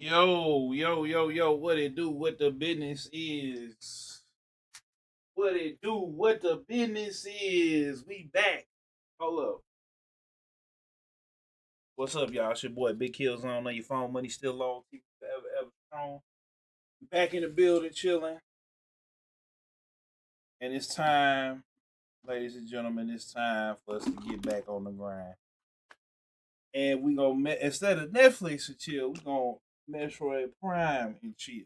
Yo, what it do, what the business is. What it do, what the business is. We back. Hold up. What's up, y'all? It's your boy Big Kills on your phone. Money still low. Keep it ever strong. We back in the building, chilling. And it's time, ladies and gentlemen, it's time for us to get back on the grind. And we gonna, instead of Netflix and chill, we gonna Metroid Prime and chill.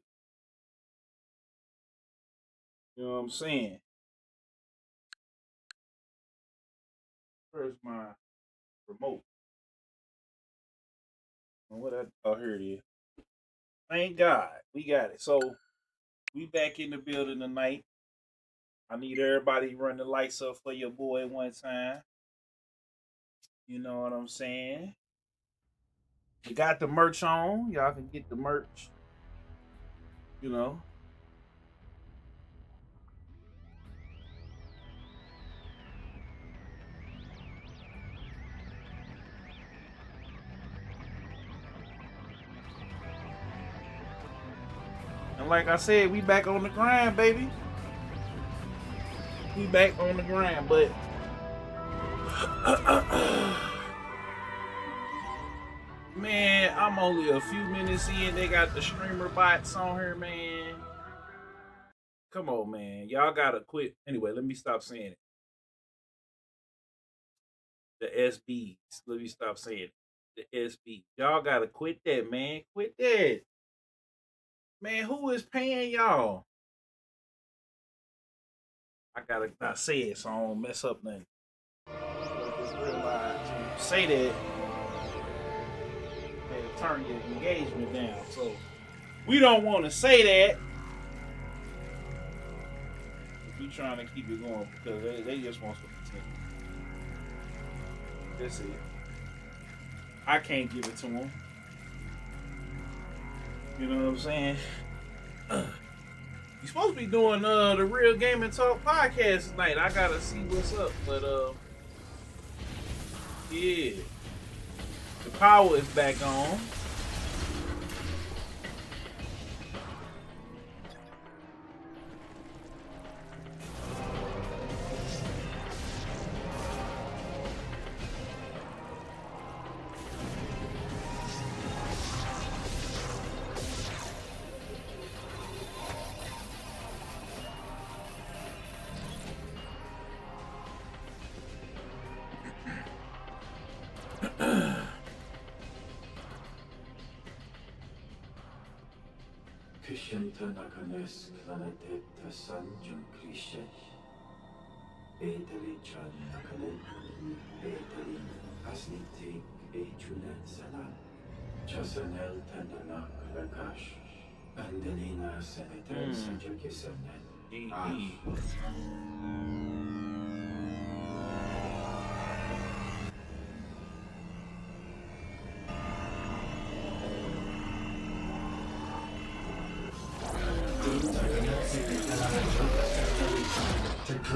You know what I'm saying? Where's my remote? Oh, here it is. Thank God we got it. So we back in the building tonight. I need everybody to run the lights up for your boy one time. You know what I'm saying? We got the merch on. Y'all can get the merch. You know. And like I said, we back on the grind, baby. We back on the grind, but man, I'm only a few minutes in. They got the streamer bots on here, man. Come on, man. Y'all gotta quit. Anyway, let me stop saying it. The SBs. Let me stop saying it. The SB. Y'all gotta quit that, man. Quit that. Man, who is paying y'all? I gotta not say it so I don't mess up nothing. Just realize you say that and turn your engagement down. So we don't want to say that. We trying to keep it going because they just want some attention. That's it. I can't give it to them. You know what I'm saying? You're supposed to be doing the Real Gaming Talk podcast tonight. I gotta see what's up, but yeah, the power is back on. Kishantanakaness Planeteta Sanjum Krishet Etali Chan Nakalet Etali Asnitik Echulet Salan Chasanel Tandanak Lakash Andelina Senator Sajakisanet Ash.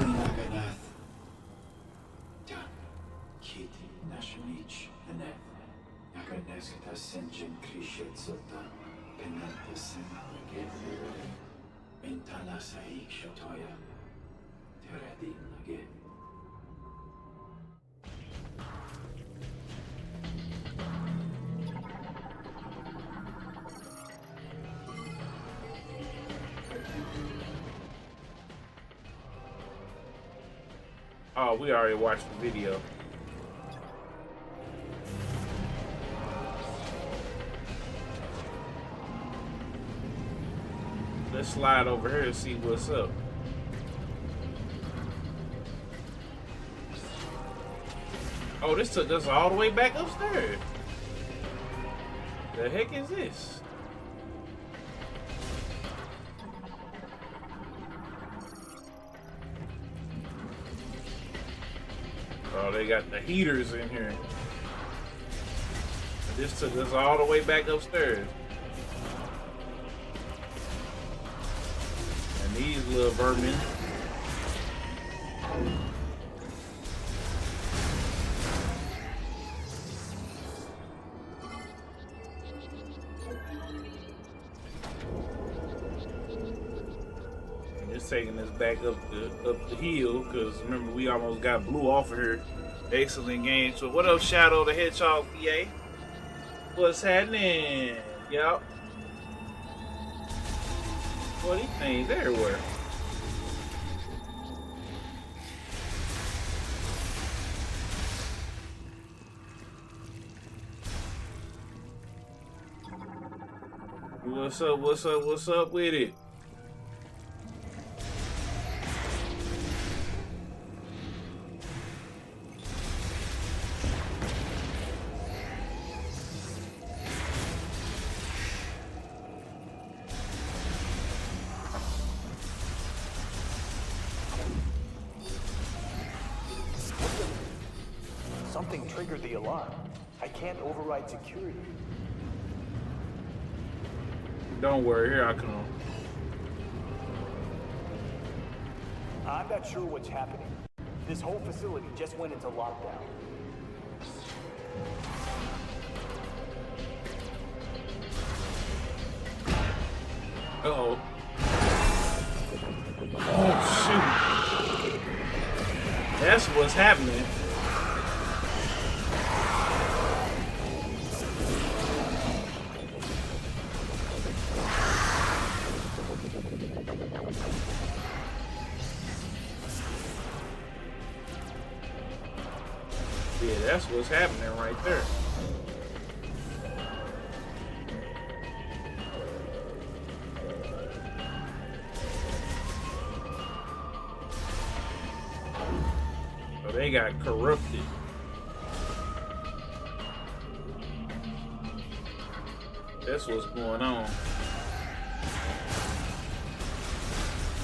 Nagannath. Dan, Kit, Nashanich, Aneth. Naganeskata Senjin Krishet Sultan. Penanta Senagin. Mentala Saik Shatoya. Teradin again. Oh, we already watched the video. Let's slide over here and see what's up. Oh, this took us all the way back upstairs. The heck is this? Oh, they got the heaters in here. This took us all the way back upstairs. And these little vermin. taking us back up the hill because remember we almost got blew off of here. Excellent game. So what up, Shadow the Hedgehog VA? What's happening? Yup. Well, these things everywhere. What's up? What's up? What's up with it? Something triggered the alarm. I can't override security. Don't worry, here I come. I'm not sure what's happening. This whole facility just went into lockdown. Uh-oh. Oh, shoot. That's what's happening. Yeah, that's what's happening right there. So they got corrupted. That's what's going on.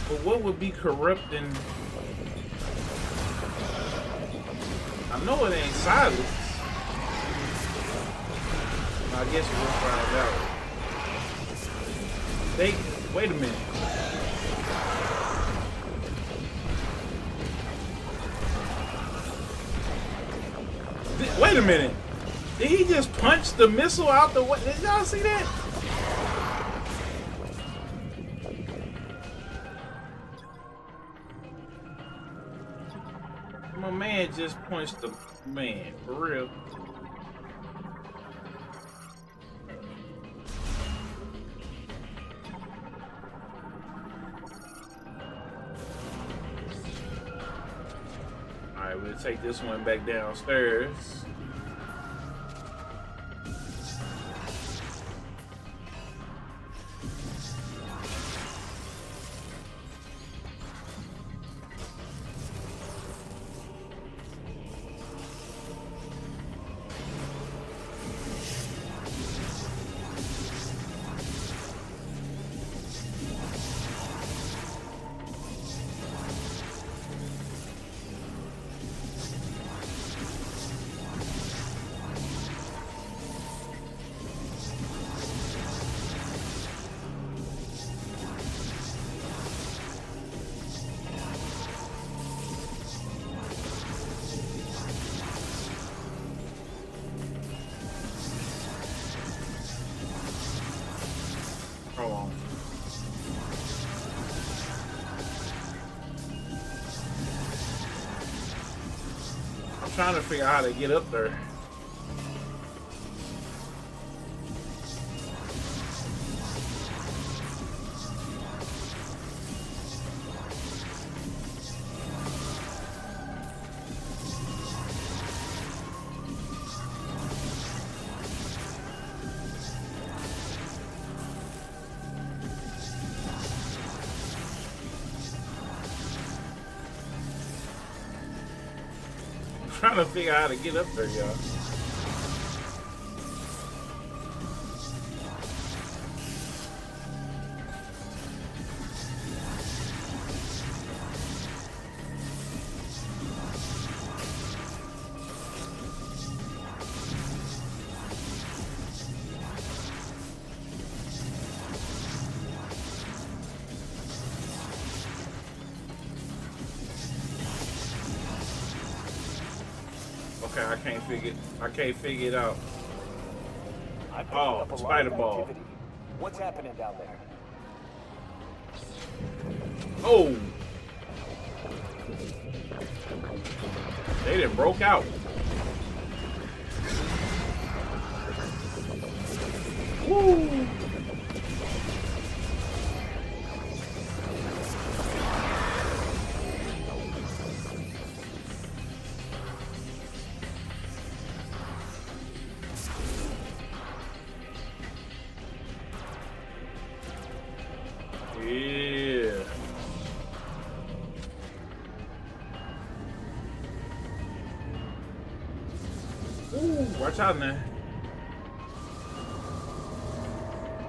But what would be corrupting? I know it ain't silence. I guess we'll find out. Wait a minute. Wait a minute. Did he just punch the missile out the way? Did y'all see that? My man just punched the man, for real. Alright, we'll take this one back downstairs. Hold on. I'm trying to figure out how to get up there. Trying to figure out how to get up there, y'all. Okay, I can't figure it out. Oh, spider ball. What's happening down there? Oh, they done broke out. Woo! Yeah. Ooh, watch out now.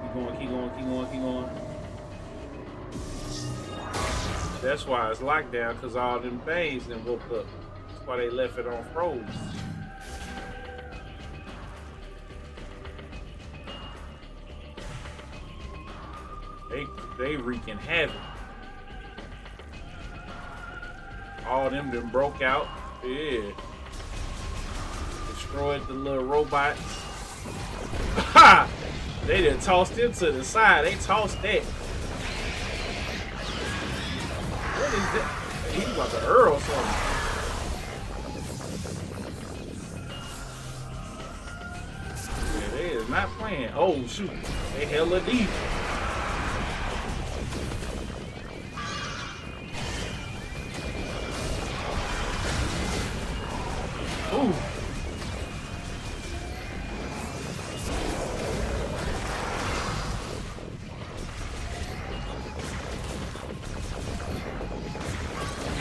Keep going, keep going, keep going, keep going. That's why it's locked down, because all them things done woke up. That's why they left it on froze. They wreaking havoc. All them done broke out. Yeah. Destroyed the little robots. Ha! They done tossed him to the side. They tossed that. What is that? He's about to Earl something. Yeah, they is not playing. Oh shoot. They hella deep. Ooh.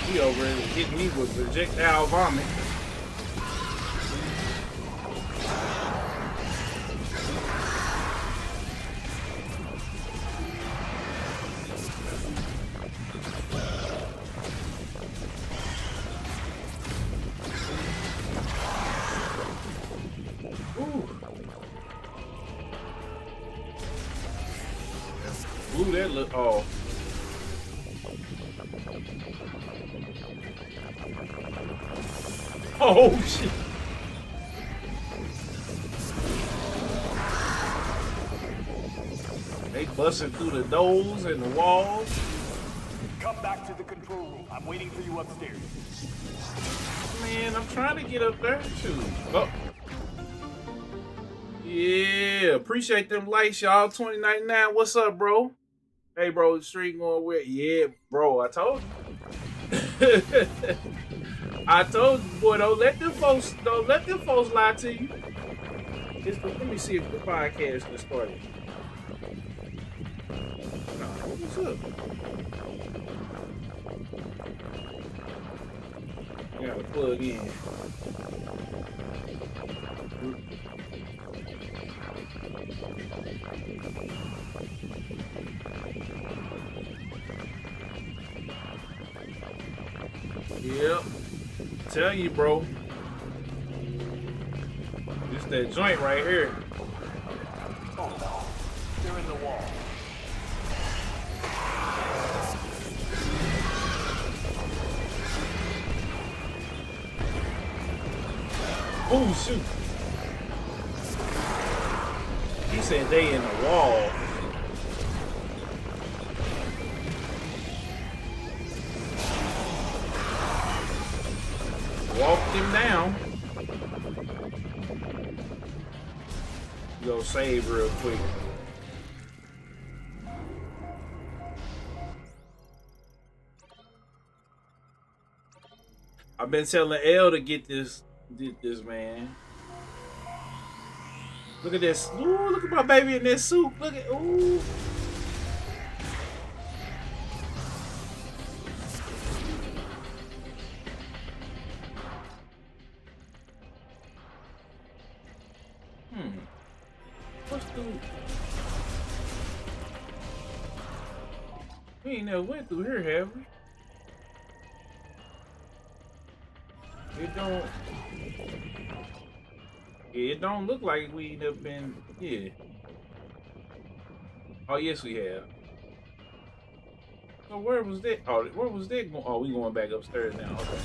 He over there hitting me with projectile vomit. Blew that look off. Oh shit. They busting through the doors and the walls. Come back to the control room. I'm waiting for you upstairs. Man, I'm trying to get up there too. Oh. Yeah, appreciate them lights, y'all. 2099. What's up, bro? Hey, bro, the street going weird. Yeah, bro, I told you. I told you, boy, don't let them folks lie to you. Let me see if the podcast is started. Nah, what's up? I gotta plug in. Yep. Tell you, bro. This that joint right here. Oh no. They're in the wall. Oh shoot. He said they in the wall. Walked him down. Go save real quick. I've been telling L to get this, man. Look at this. Ooh, look at my baby in this suit. Look at, ooh. What's the... We ain't never went through here, have we? It don't... Yeah, it don't look like we ain't never been... Yeah. Oh, yes, we have. So where was that? Oh, where was that going? Oh, we going back upstairs now. Okay.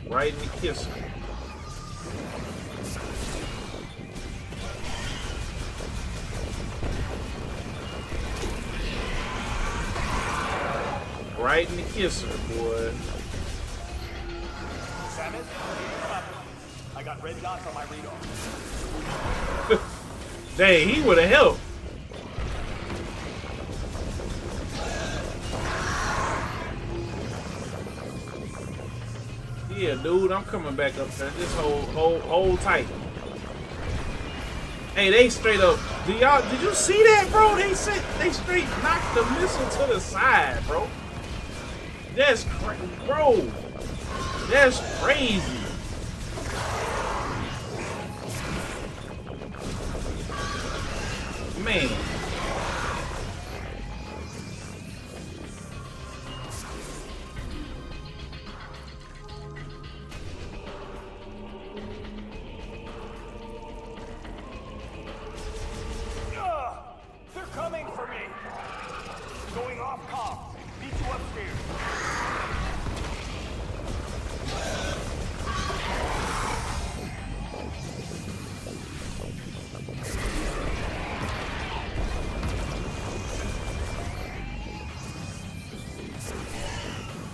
Right in the kisser. right in the kisser, boy. Samus, I got red dots on my radar. Dang, he would have helped. Yeah, dude, I'm coming back up there. Just hold tight. Hey, they straight up. Did you see that, bro? They straight knocked the missile to the side, bro. That's crazy, bro. That's crazy. Man. They're coming for me. Going off comm. Meet you upstairs.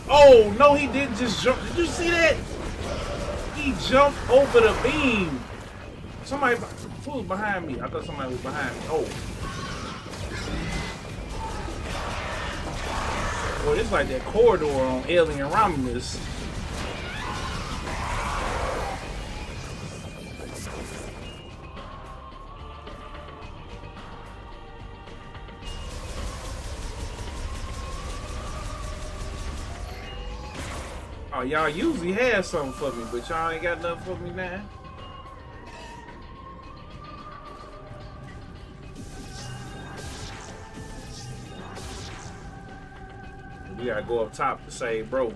Oh, no, he didn't just jump. Did you see that? He jumped over the beam. Somebody, who was behind me? I thought somebody was behind me. Oh. Boy, it's like that corridor on Alien Romulus. Oh, y'all usually have something for me, but y'all ain't got nothing for me now. We gotta go up top to save bro.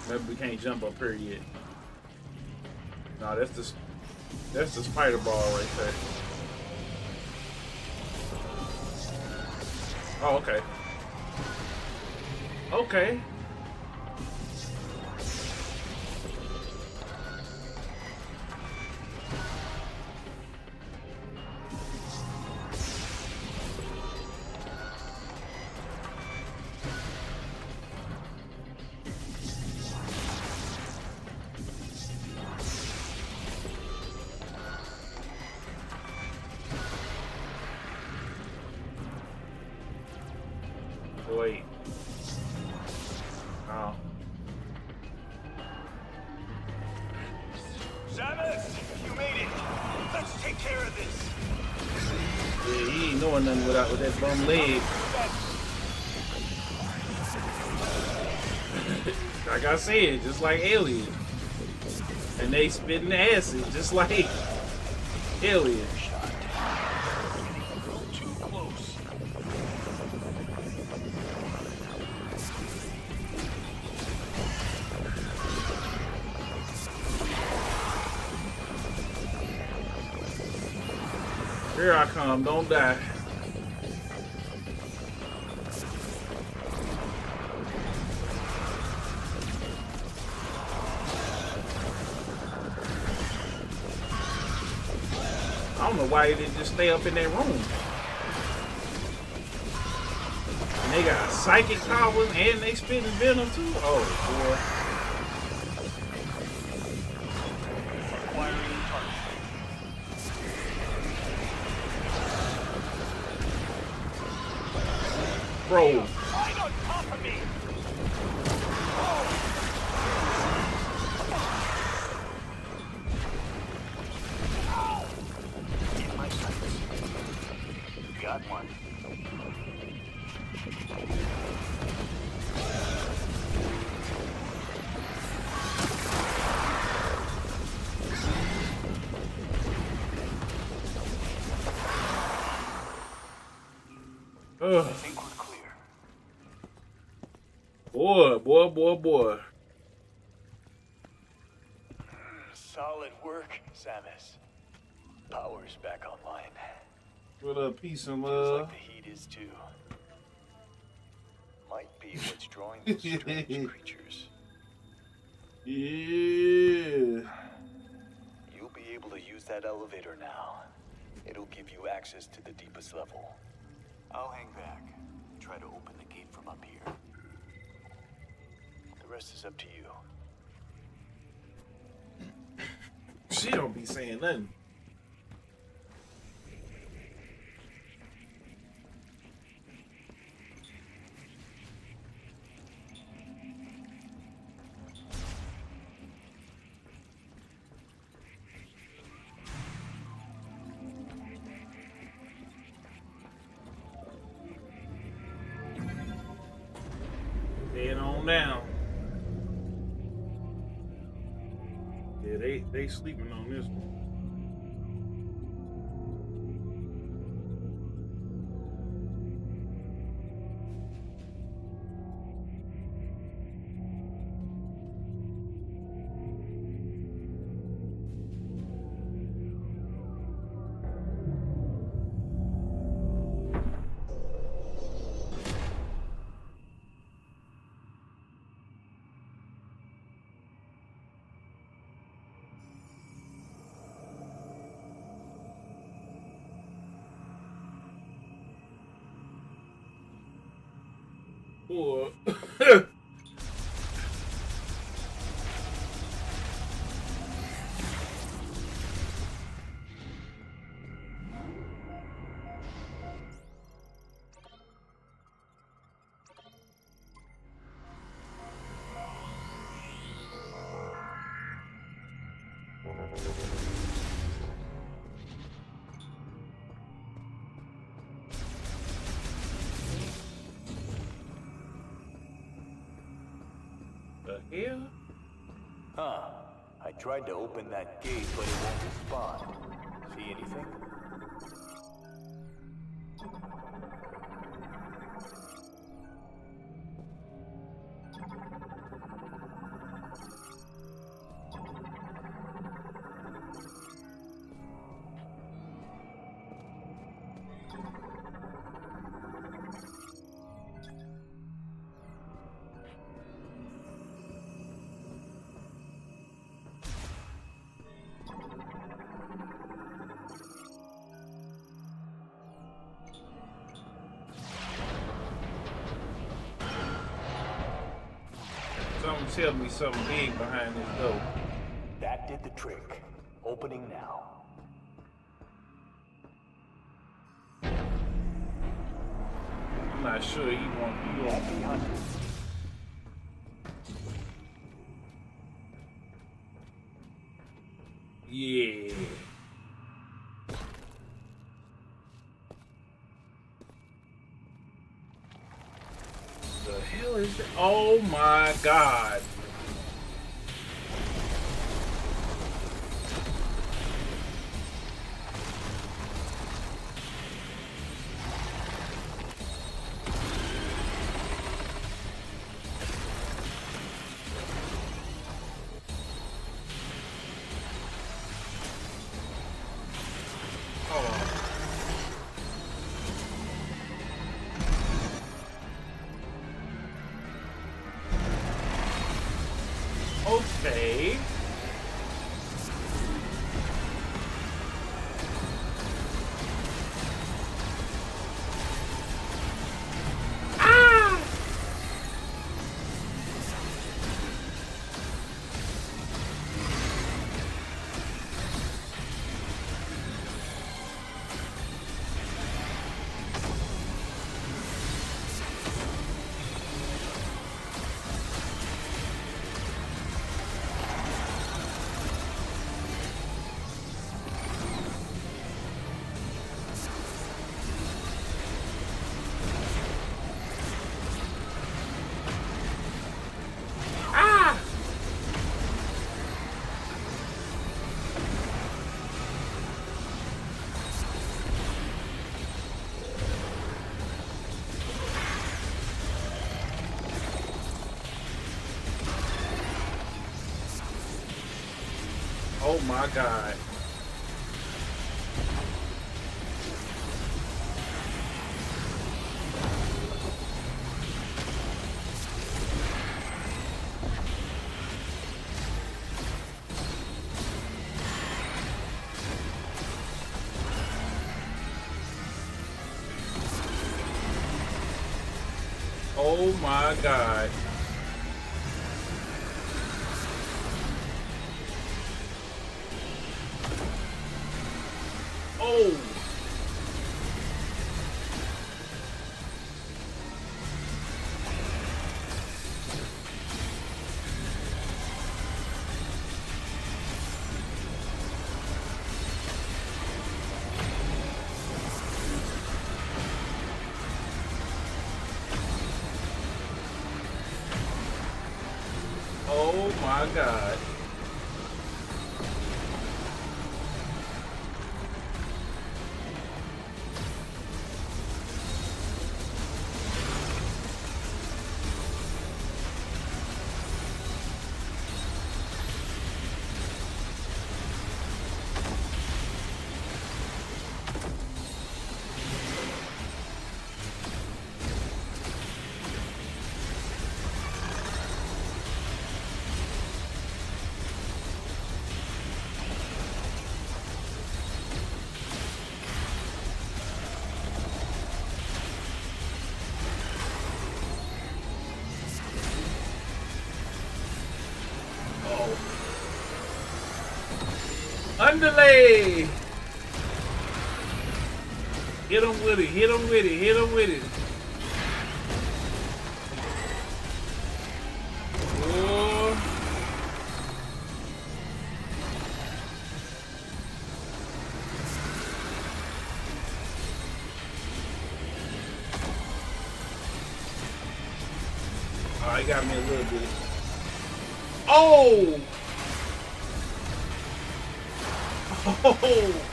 Maybe we can't jump up here yet. No, that's the spider ball right there. Oh, okay. Okay. Wait. Oh. Samus, you made it. Let's take care of this. Yeah, he ain't doing nothing with that bum leg. Like I said, just like Alien. And they spitting acid just like Alien. Too close. Here I come, don't die. I don't know why they didn't just stay up in that room. And they got psychic powers and they spitting venom too? Oh boy. Acquiring target. Bro. Right on top of me. In my sights. Got one. Ugh. I think we're clear. Boy. Solid work, Samus. Power's back online. What up, peace and Feels like love? the heat is too. Might be what's drawing those strange creatures. Yeah. You'll be able to use that elevator now. It'll give you access to the deepest level. I'll hang back. Try to open the gate from up here. The rest is up to you. She don't be saying nothing. Head on down. Yeah, they sleeping on this one. Boy. The hell? Huh. I tried to open that gate, but it won't respond. See anything? Something tell me something big behind this door. That did the trick. Opening now. I'm not sure you want Happy hunting. Yeah. The hell is that? Oh my god. Hold on. Okay. Ah! Oh my God. Oh my God. Oh. Oh my God. Oh. Underlay. Hit him with it. Hit him with it. Hit him with it. Oh. Oh, he got me a little bit. Oh! Oh!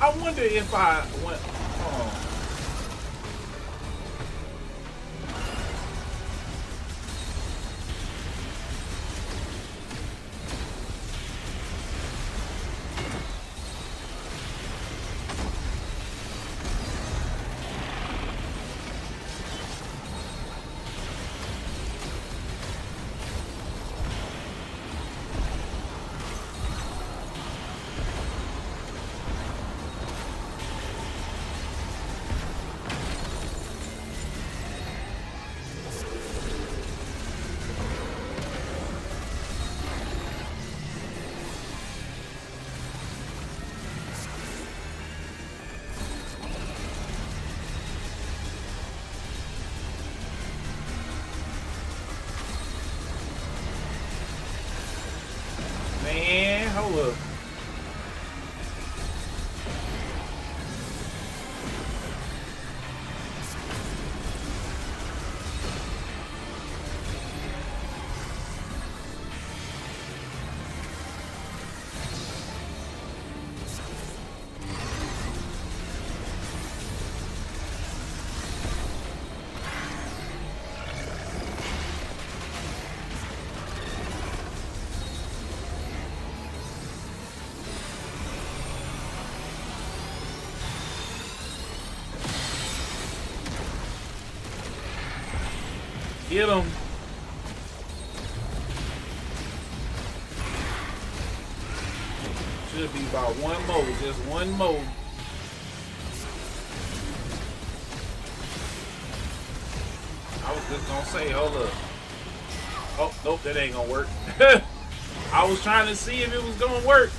I wonder if I went. Oh. Man, hold up. Get him. Should be about one more, just one more. I was just gonna say, hold up. Oh, nope, that ain't gonna work. I was trying to see if it was gonna work.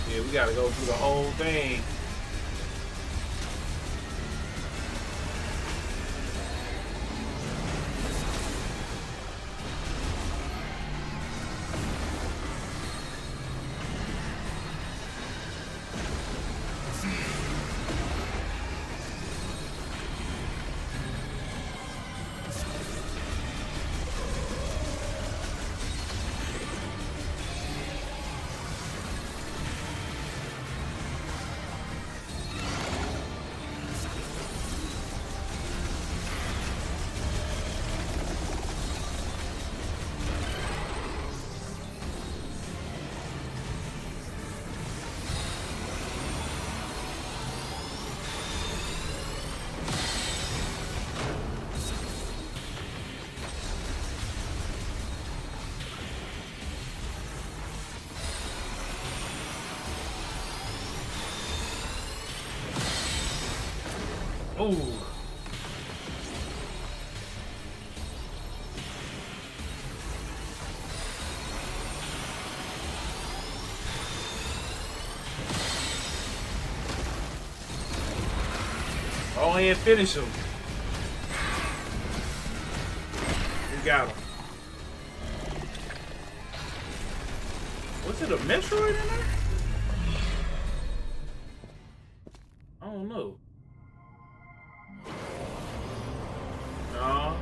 Yeah, we gotta go through the whole thing. Oh. Go ahead and finish him. We got him. Was it a Metroid in there? I don't know. No.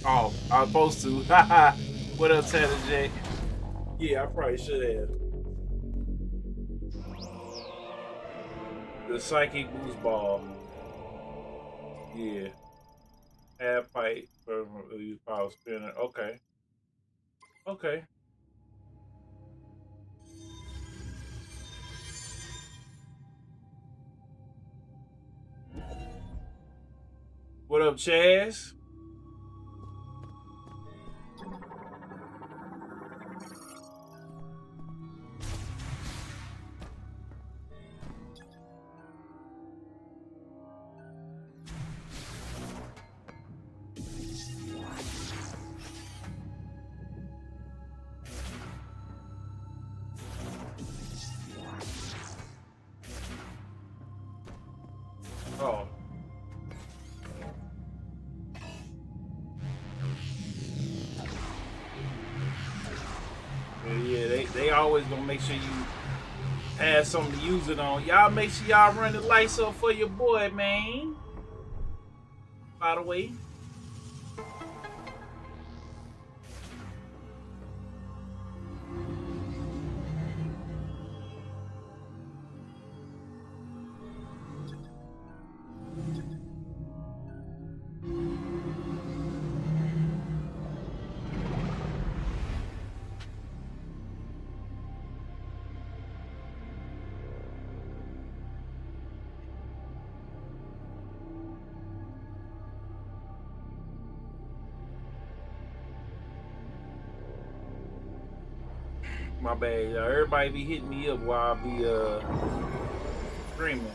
Oh, I was supposed to. Haha. What else, Tanner J? Yeah, I probably should have. The psychic boost ball. Yeah. Add pipe for use power spinner. Okay. Okay. What up, Chaz? Oh. Yeah, they always gonna make sure you have something to use it on. Y'all make sure y'all run the lights up for your boy, man. By the way. My bad, y'all. Everybody be hitting me up while I be streaming.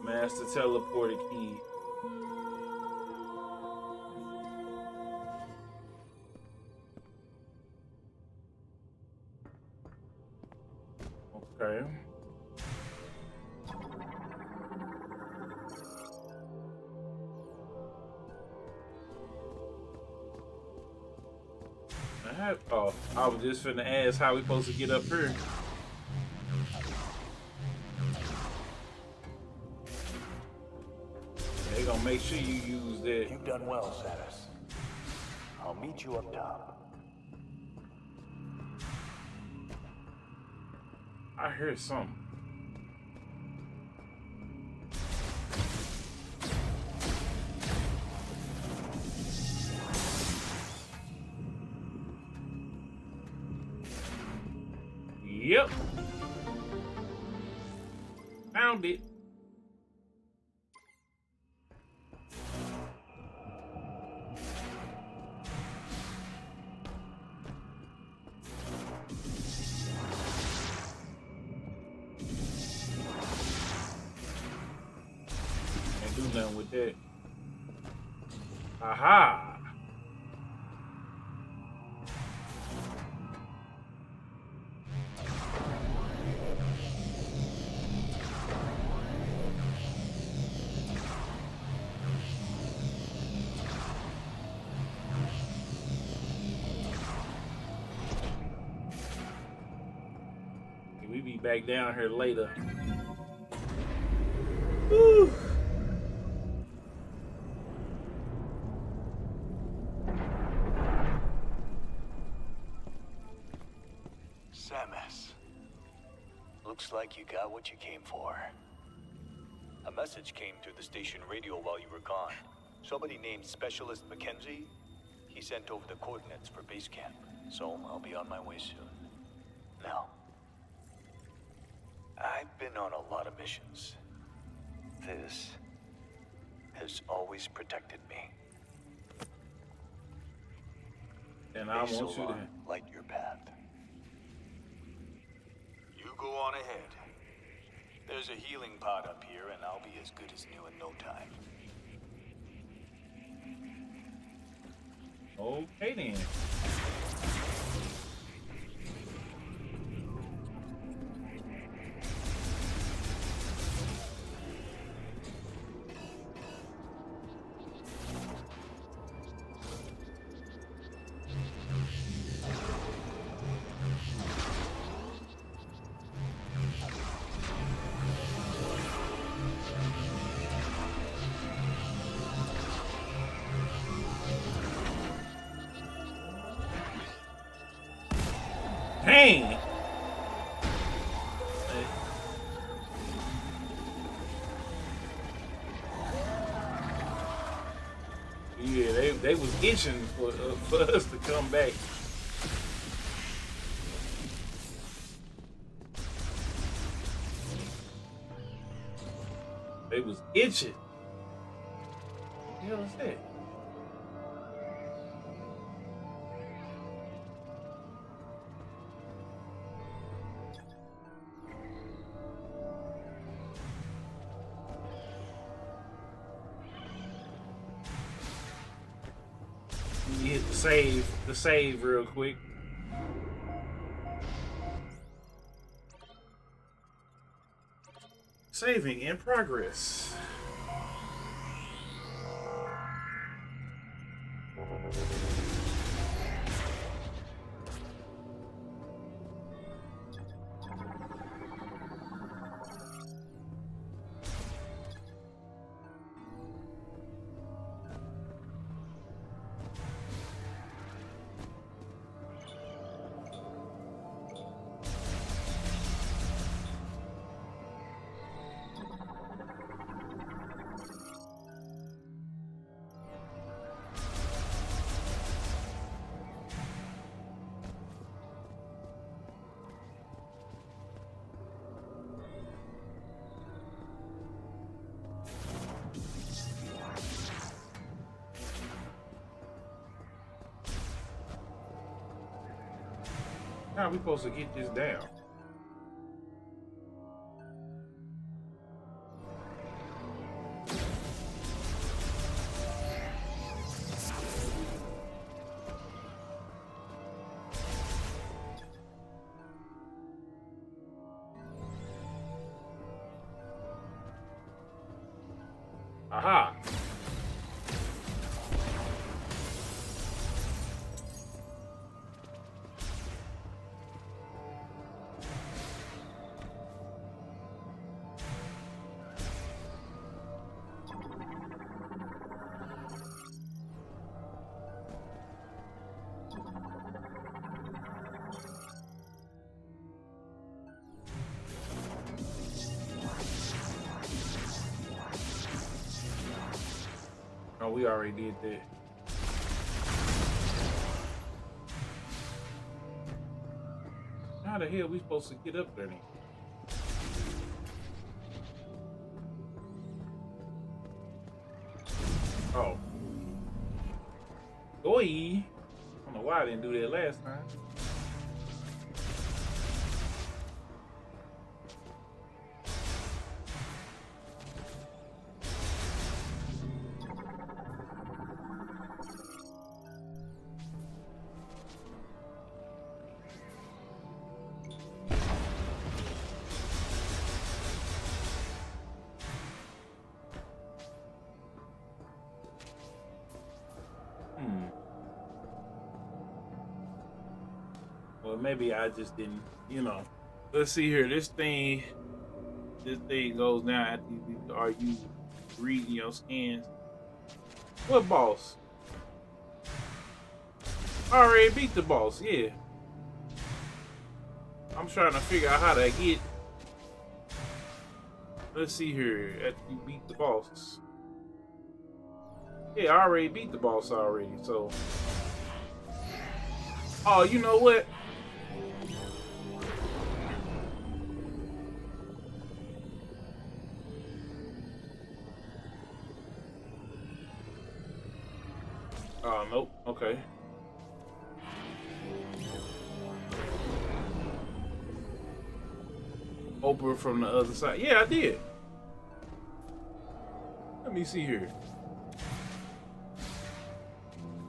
Master teleporter key. Okay. Oh, I was just finna ask how we supposed to get up here. They gonna make sure you use that. You've done well, Samus. I'll meet you up top. I heard something. Yep. Found it. Can't do nothing with that. Aha. We be back down here later. Whew. Samus, looks like you got what you came for. A message came through the station radio while you were gone. Somebody named Specialist Mackenzie, he sent over the coordinates for base camp, so I'll be on my way soon. Now, I've been on a lot of missions. This has always protected me. And I May want you to. Solon light your path. You go on ahead. There's a healing pod up here, and I'll be as good as new in no time. Okay then. Dang. Yeah, they was itching for us to come back. They was itching. What the hell is that? You hit the save real quick. Saving in progress. How are we supposed to get this down? Aha! Oh, we already did that. How the hell we supposed to get up there then? Oh. Boy. I don't know why I didn't do that last time. Well, maybe I just didn't, you know. Let's see here. This thing this thing goes down after are you reading your scans. What boss? I already beat the boss, yeah. I'm trying to figure out how to get. Let's see here. After you beat the boss. Yeah, I already beat the boss already, so. Oh, you know what? Oh, nope. Okay. Open from the other side. Yeah, I did. Let me see here.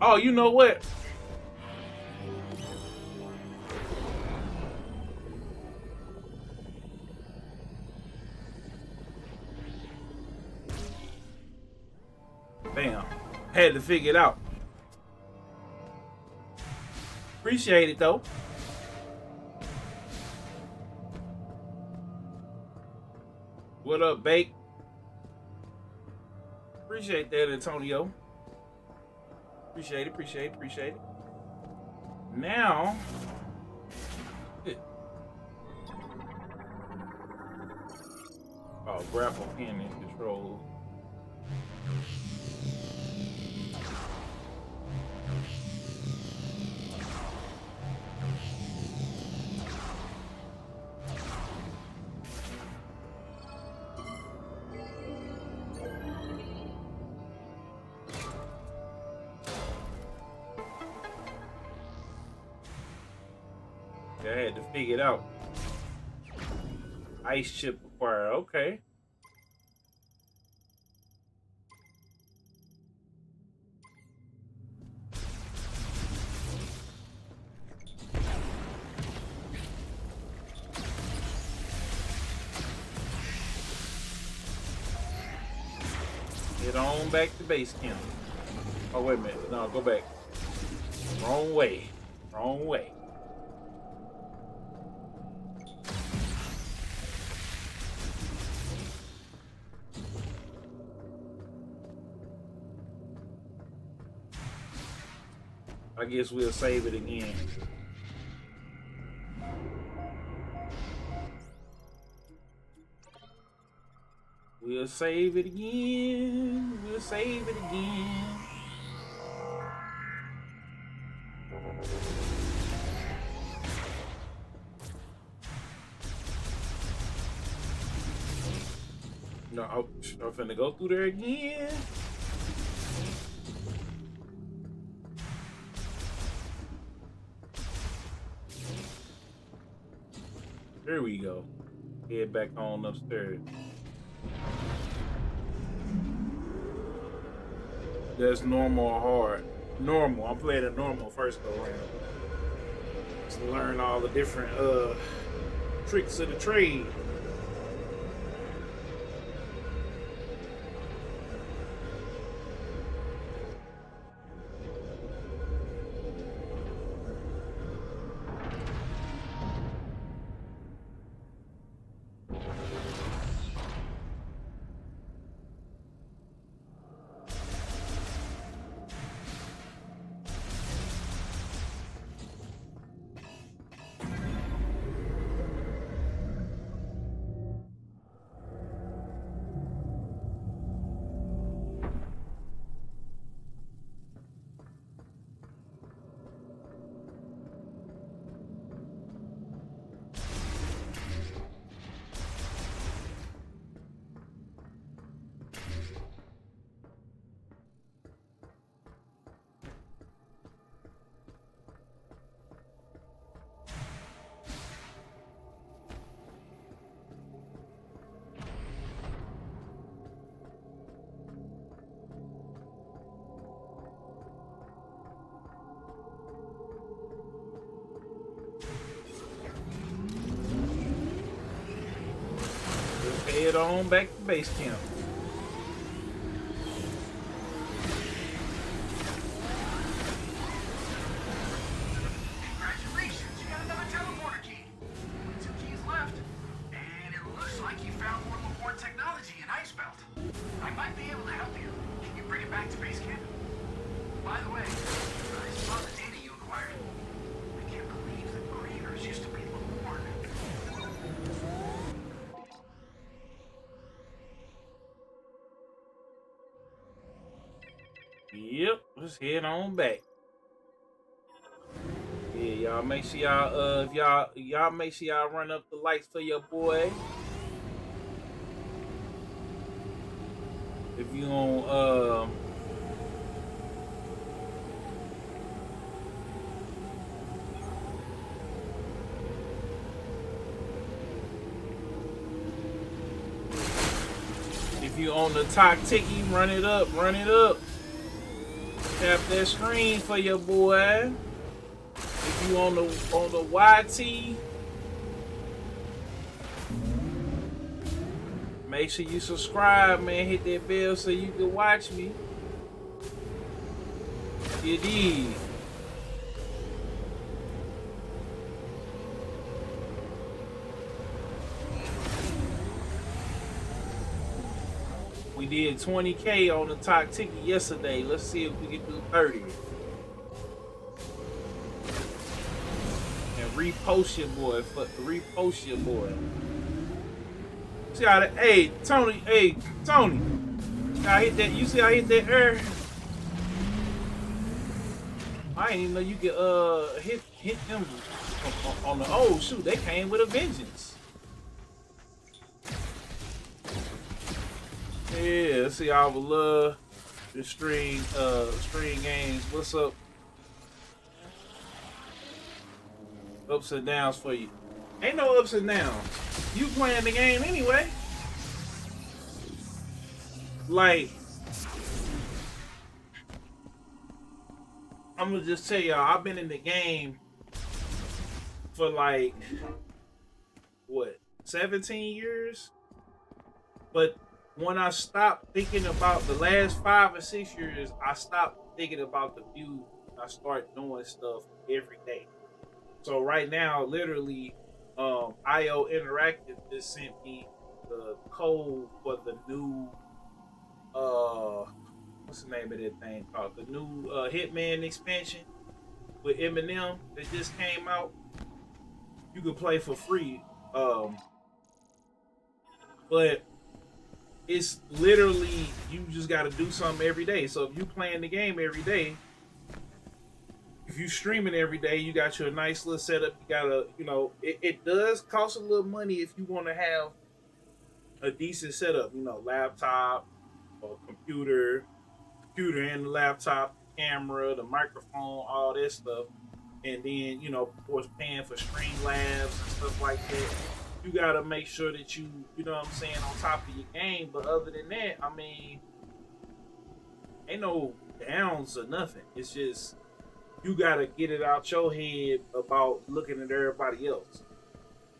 Oh, you know what? Damn. Had to figure it out. Appreciate it though. What up, Bake? Appreciate that, Antonio. Appreciate it. Now, oh, grapple pin and control. I had to figure it out. Ice chip acquired. Okay. Get on back to base camp. Oh, wait a minute. No, go back. Wrong way. Wrong way. I guess we'll save it again. We'll save it again. We'll save it again. No, I'm finna go through there again. There we go. Head back on upstairs. That's normal or hard? Normal. I'm playing a normal first go round. To learn all the different tricks of the trade. Head on back to base camp. Congratulations, you got another teleporter key. 2 keys left, and it looks like you found one let's head on back. Yeah, y'all make sure y'all if y'all make sure y'all run up the lights for your boy. If you on if you on the talk ticky, run it up, run it up. Tap that screen for your boy. If you on the YT, make sure you subscribe, man. Hit that bell so you can watch me. You did. We did 20K on the talk ticket yesterday. Let's see if we can do 30. And repost your boy. Repost your boy. See how that? Hey Tony. I hit that. You see I hit that air? I didn't even know you could hit them on the old shoot. They came with a vengeance. Yeah, see, I would love the string games. What's up? Ups and downs for you. Ain't no ups and downs. You playing the game anyway. Like, I'm gonna just tell y'all, I've been in the game for like, what, 17 years? But when I stopped thinking about the last 5 or 6 years, I stopped thinking about the view. I start doing stuff every day. So right now, literally, IO Interactive just sent me the code for the new, what's the name of that thing called? The new Hitman expansion with Eminem that just came out. You can play for free, but it's literally you just got to do something every day. So if you playing the game every day, if you streaming every day, you got your nice little setup. You gotta, it does cost a little money if you want to have a decent setup. Laptop or computer and the laptop, camera, the microphone, all that stuff, and then of course paying for Streamlabs and stuff like that. You gotta make sure that you know what I'm saying, on top of your game. But other than that, I mean, ain't no downs or nothing. It's just you gotta get it out your head about looking at everybody else.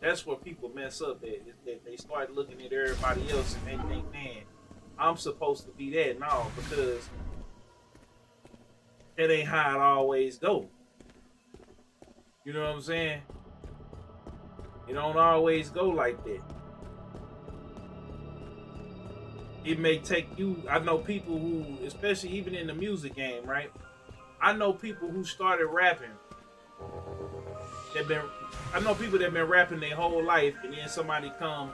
That's where people mess up at. Is that they start looking at everybody else and they think, man, I'm supposed to be that. No, because that ain't how it always go. You know what I'm saying? It don't always go like that. It may take you. I know people who, especially even in the music game, right? I know people who started rapping. I know people that been rapping their whole life, and then somebody come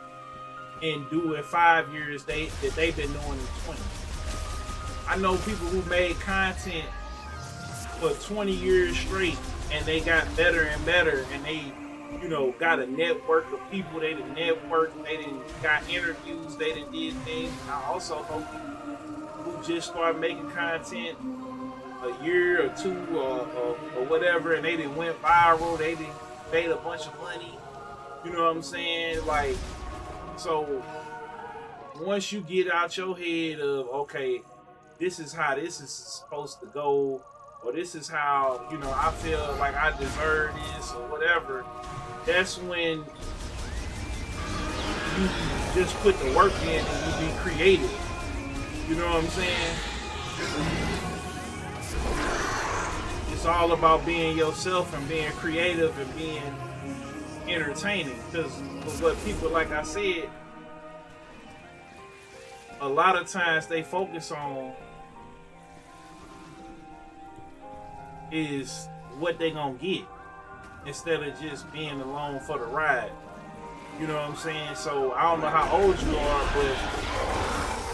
and do in 5 years that they've been doing in 20. I know people who made content for 20 years straight, and they got better and better, and they got a network of people. They didn't network. They didn't got interviews. They didn't did things. I also know people who just started making content a year or two or whatever, and they didn't went viral. They didn't made a bunch of money. You know what I'm saying? Like, so once you get out your head of, okay, this is how this is supposed to go, or this is how, I feel like I deserve this or whatever, that's when you just put the work in and you be creative. You know what I'm saying? It's all about being yourself and being creative and being entertaining. Because what people, like I said, a lot of times they focus on is what they gonna get instead of just being along for the ride. You know what I'm saying? So I don't know how old you are, but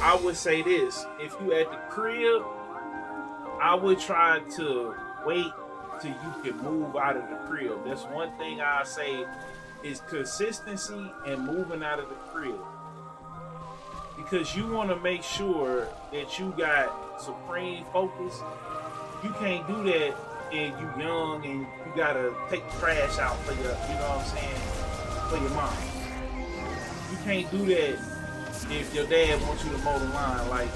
I would say this: if you at the crib, I would try to wait till you can move out of the crib. That's one thing I say is consistency and moving out of the crib. Because you want to make sure that you got supreme focus. You can't do that and you young and you gotta take the trash out for your, you know what I'm saying, for your mom. You can't do that if your dad wants you to mow the line. Like,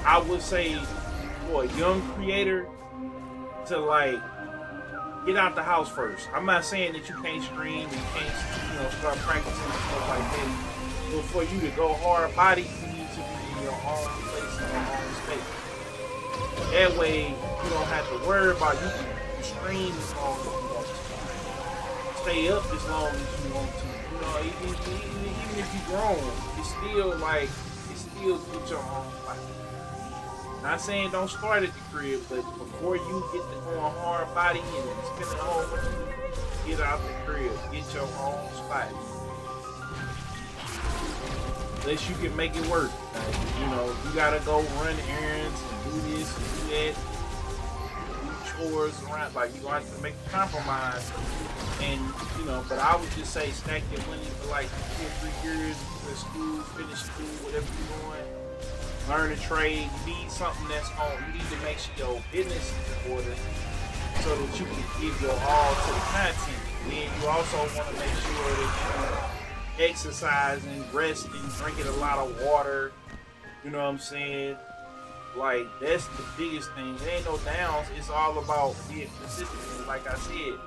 I would say for a young creator to like get out the house first. I'm not saying that you can't stream and you can't, start practicing and stuff like that. But for you to go hard body, you need to be in your own place, in your own space. That way, you don't have to worry about you can stream as long as you want to. Stay up as long as you want to. Even if you're grown, it's still get your own life. Not saying don't start at the crib, but before you get to going hard body and spending a whole bunch of money, get out the crib, get your own spot. Unless you can make it work. You gotta go run errands and do this and do that, do chores around. Like, you're gonna have to make a compromise. And but I would just say stack your money for like 2 or 3 years for school, finish school, whatever you're doing. Learn a trade. You need something that's on. You need to make sure your business is in order so that you can give your all to the content. Then you also want to make sure that you're exercising, resting, drinking a lot of water. You know what I'm saying? Like, that's the biggest thing. There ain't no downs. It's all about being consistent. Like I said,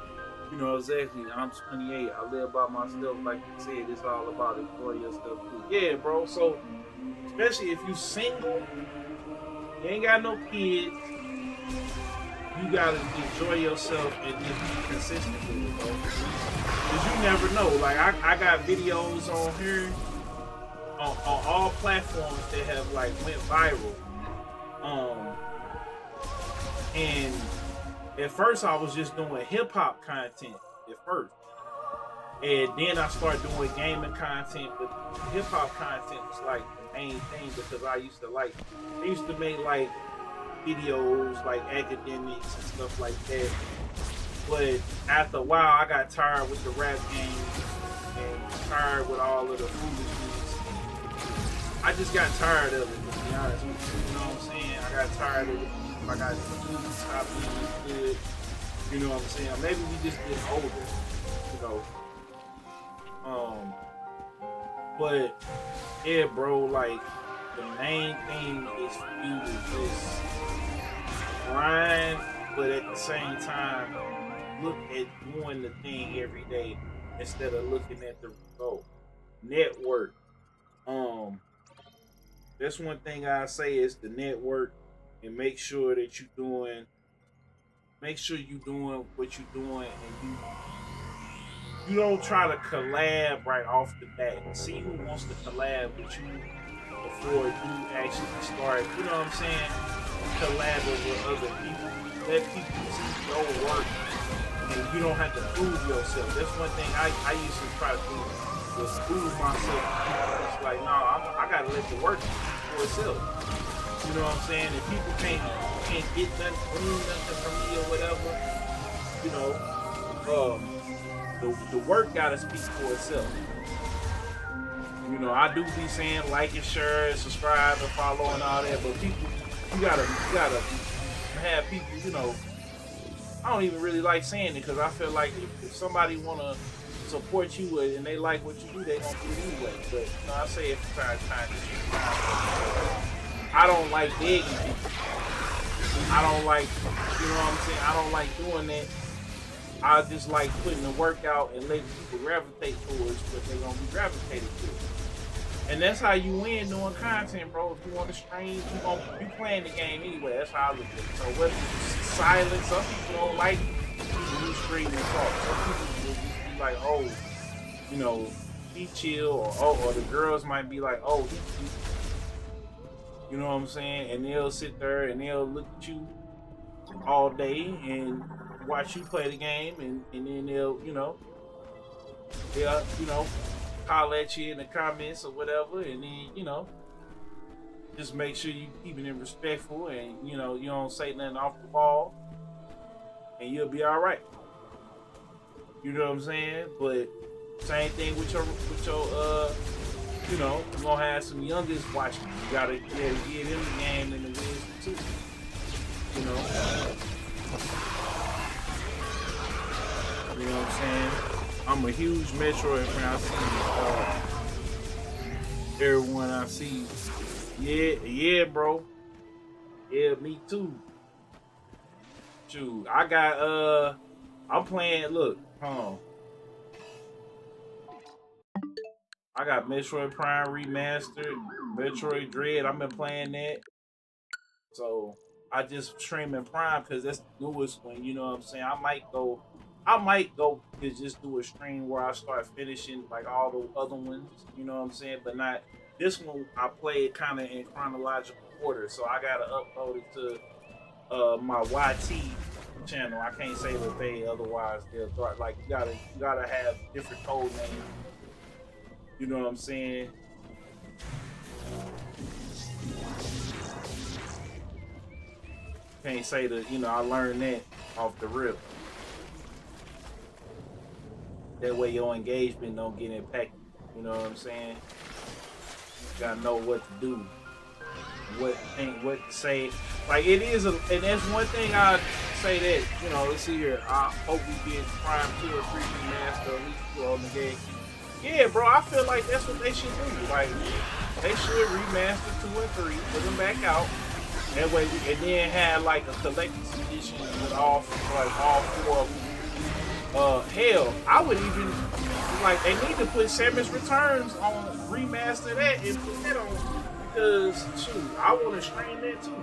exactly. I'm 28. I live by myself. Like you said, it's all about enjoying yourself too. Yeah, bro. So, especially if you single, you ain't got no kids, you gotta enjoy yourself and just be consistent with it, bro. Cause you never know. Like, I got videos on here, on all platforms that have like went viral. And at first I was just doing hip hop content at first. And then I started doing gaming content, but hip hop content was like the main thing because I used to make like videos like academics and stuff like that. But after a while I got tired with the rap game and tired with all of the foolishness. I just got tired of it, to be honest with you. You know what I'm saying? I got tired of it. I got stop being good. You know what I'm saying? Maybe we just get older, But yeah, bro, like, the main thing is for you to just grind, but at the same time look at doing the thing every day instead of looking at the result. Network. That's one thing I say is the network, and make sure that you're doing what you're doing, and you don't try to collab right off the bat. See who wants to collab with you before you actually start, you know what I'm saying, collaborating with other people. Let people see your work, and you don't have to prove yourself. That's one thing I used to try to do, was prove myself. It's like, no, I gotta let the work speak for itself. You know what I'm saying? If people can't get nothing, glean nothing from me or whatever, the work gotta speak for itself. I do be saying like and share and subscribe and follow and all that, but people, you gotta have people, I don't even really like saying it because I feel like if somebody wanna support you and they like what you do, they gonna do it anyway. But I say it from time to time. I don't like begging people. I don't like, I don't like doing that. I just like putting the work out and letting people gravitate towards what they're gonna be gravitated to. And that's how you win doing content, bro. If you want to stream, you playing the game anyway. That's how I look at it. So whether it's silent, some people don't like people who stream and talk. Some people will just be like, oh, he chill, or the girls might be like, oh, he you know what I'm saying? And they'll sit there and they'll look at you all day and watch you play the game, and then they'll holler at you in the comments or whatever, and then Just make sure you keeping it respectful, and you know you don't say nothing off the ball, and you'll be all right. You know what I'm saying? But same thing with your you know, you're gonna have some youngest watching. You gotta get in the game and the wisdom too. You know. You know what I'm saying? I'm a huge Metroid fan. I see everyone I see. Yeah, bro. Yeah, me too. Shoot, I got I'm playing. Look, hold on. I got Metroid Prime Remastered, Metroid Dread. I've been playing that. So I just streaming Prime because that's the newest one. You know what I'm saying? I might go to just do a stream where I start finishing like all the other ones. You know what I'm saying? But not this one. I played kind of in chronological order, so I gotta upload it to my YT channel. I can't say the pay, otherwise they'll start like you gotta have different code names. You know what I'm saying? Can't say that, you know, I learned that off the rip. That way your engagement don't get impacted. You know what I'm saying? You gotta know what to do, what think, what to say. Like it is, and that's one thing I say that, you know, let's see here. I hope we get Prime 2 or 3 remaster, at least 2 on the game. Yeah, bro, I feel like that's what they should do. Like, they should remaster 2 and 3, put them back out. That way, and then have like a collector's edition with all 4 of them. Hell, I would even like they need to put Samus Returns on remaster that and put that on because shoot, I want to stream that too.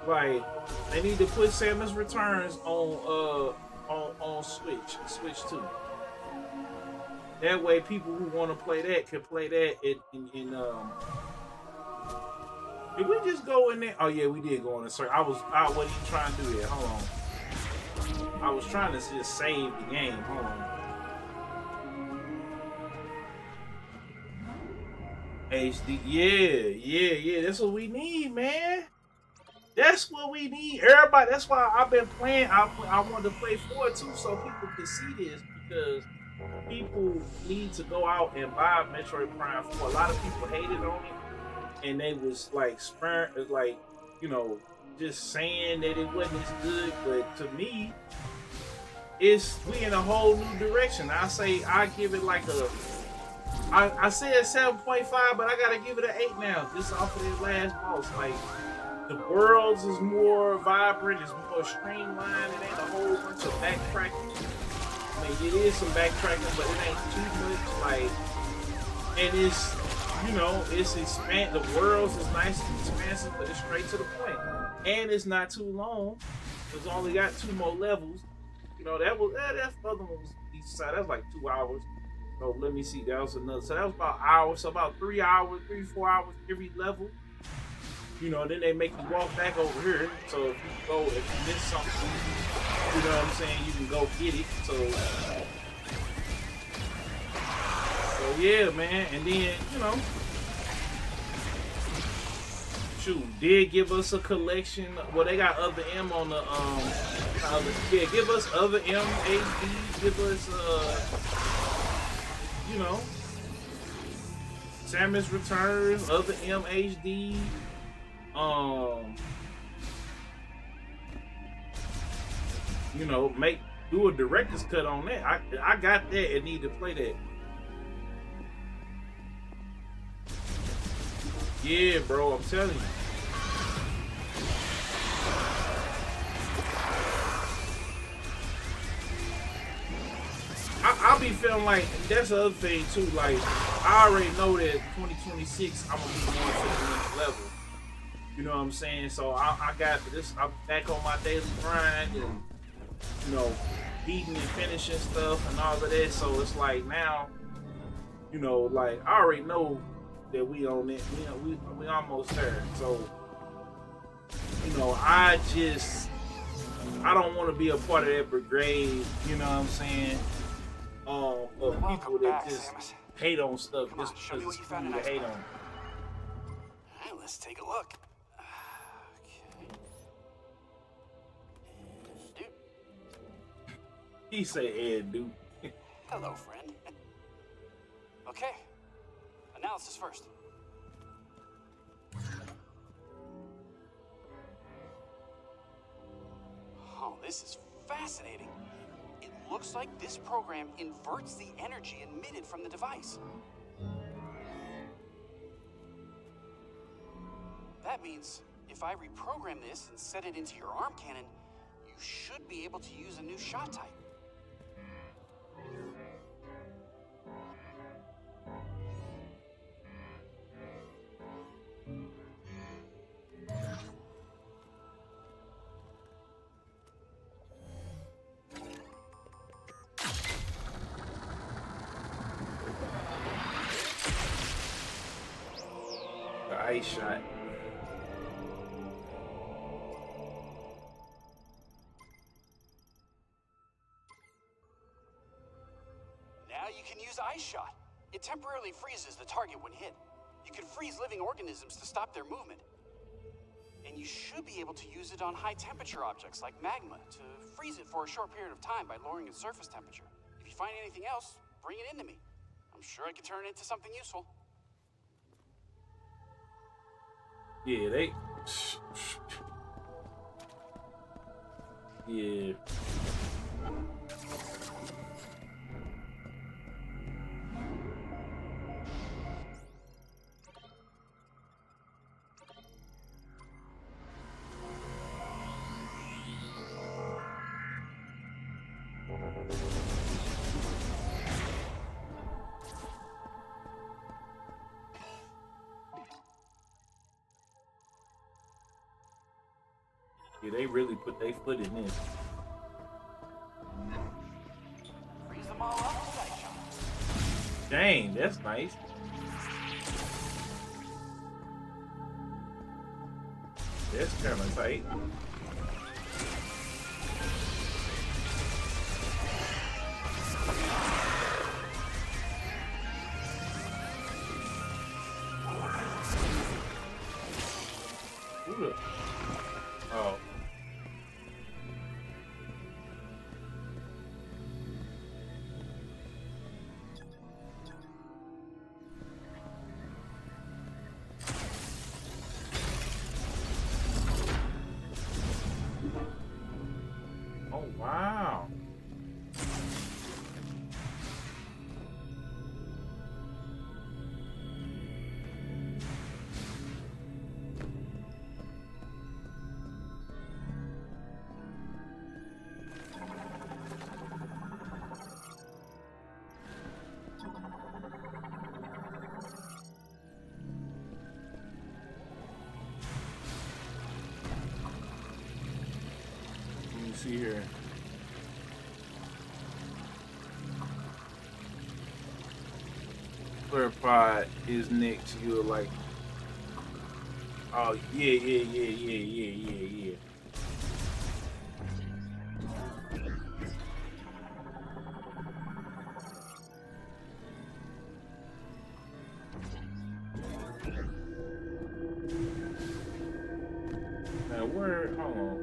Like they need to put Samus Returns on Switch too. That way, people who want to play that can play that in Did we just go in there? Oh yeah, we did go in a circle. I wasn't even trying to do that. Hold on. I was trying to just save the game. Hold on. HD. Yeah. That's what we need, man. That's what we need. Everybody. That's why I've been playing. I wanted to play 4 too, so people can see this because people need to go out and buy Metroid Prime 4. A lot of people hated on it, and they was like like, you know, just saying that it wasn't as good. But to me, we in a whole new direction. I give it like I said 7.5, but I gotta give it an 8 now, just off of that last boss. Like the worlds is more vibrant, it's more streamlined. It ain't a whole bunch of backtracking. I mean, it is some backtracking, but it ain't too much. Like, and it's, you know, it's the worlds is nice and expansive, but it's straight to the point. And it's not too long. It's only got 2 more levels. You know, that other one was each side. That was like 2 hours. So let me see. That was another. So that was about an hour. So about 3 hours, 4 hours every level. You know, then they make you walk back over here. So if you miss something, you know what I'm saying, you can go get it. So yeah, man. And then, you know, shoot, did give us a collection. Well, they got other M on the give us other M HD. Give us you know, Samus Returns, other M HD. You know, do a director's cut on that. I got that and need to play that. Yeah, bro, I'm telling you. I'll be feeling like that's the other thing too. Like I already know that 2026 I'm gonna be going to the next level. You know what I'm saying? So I got this. I'm back on my daily grind and, you know, beating and finishing stuff and all of that. So it's like now, you know, like I already know that we on it. You know, we almost there. So, you know, I don't want to be a part of that brigade. You know what I'm saying? Of people that just hate on stuff just because it's cool to hate on. Alright, let's take a look. Okay. Dude. He say, "Ed, dude." Hello, friend. Okay. Analysis first. Oh, this is fascinating. It looks like this program inverts the energy emitted from the device. That means if I reprogram this and set it into your arm cannon, you should be able to use a new shot type. The ice shot. Now you can use Ice Shot. It temporarily freezes the target when hit. You can freeze living organisms to stop their movement. And you should be able to use it on high temperature objects like magma to freeze it for a short period of time by lowering its surface temperature. If you find anything else, bring it into me. I'm sure I can turn it into something useful. Yeah, they. Yeah. Yeah, they really put their foot in this. Freeze them all up with Ice Shot. Dang, that's nice. That's kind of tight. Who the? Oh. Oh, wow. Let me see here. Pod is next. You're like, oh yeah. Now where? Hold on.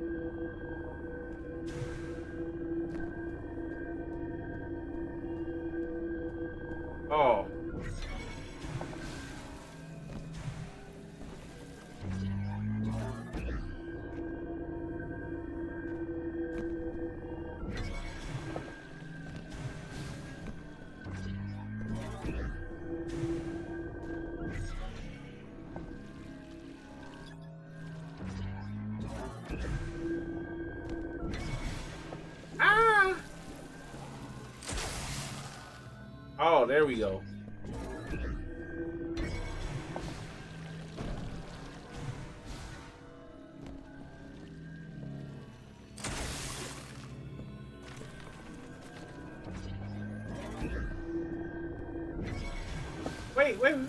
Oh. Ah! Oh, there we go. Wait. I'm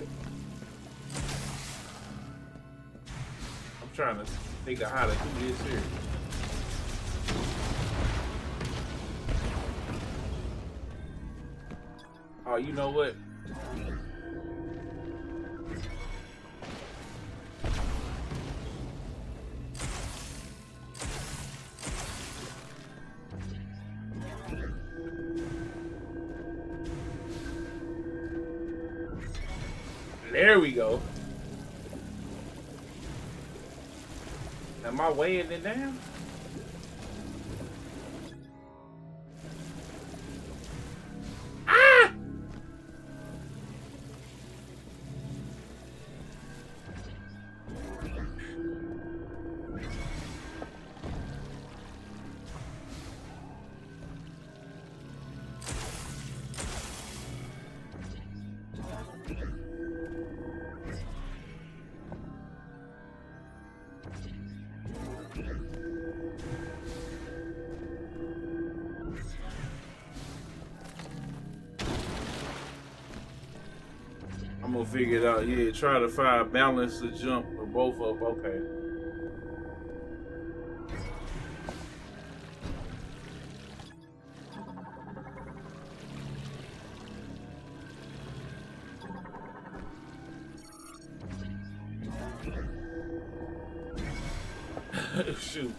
trying to think of how to do this here. Oh, you know what? There we go. Am I weighing it down? Ah! I'm gonna figure it out. Yeah, try to find balance to jump for both of them. Okay. Shoot.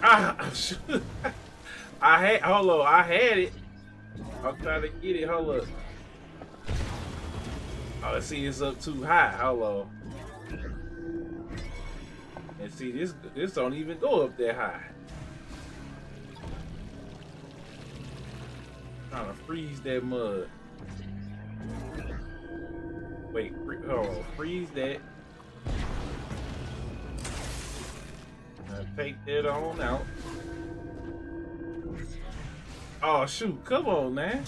Ah, shoot. Hold on, I had it. I'm trying to get it. Hold up. Oh, see, it's up too high. Hold on. And see, this don't even go up that high. Trying to freeze that mud. Wait, hold on. Freeze that. Take that on out. Oh shoot, come on, man.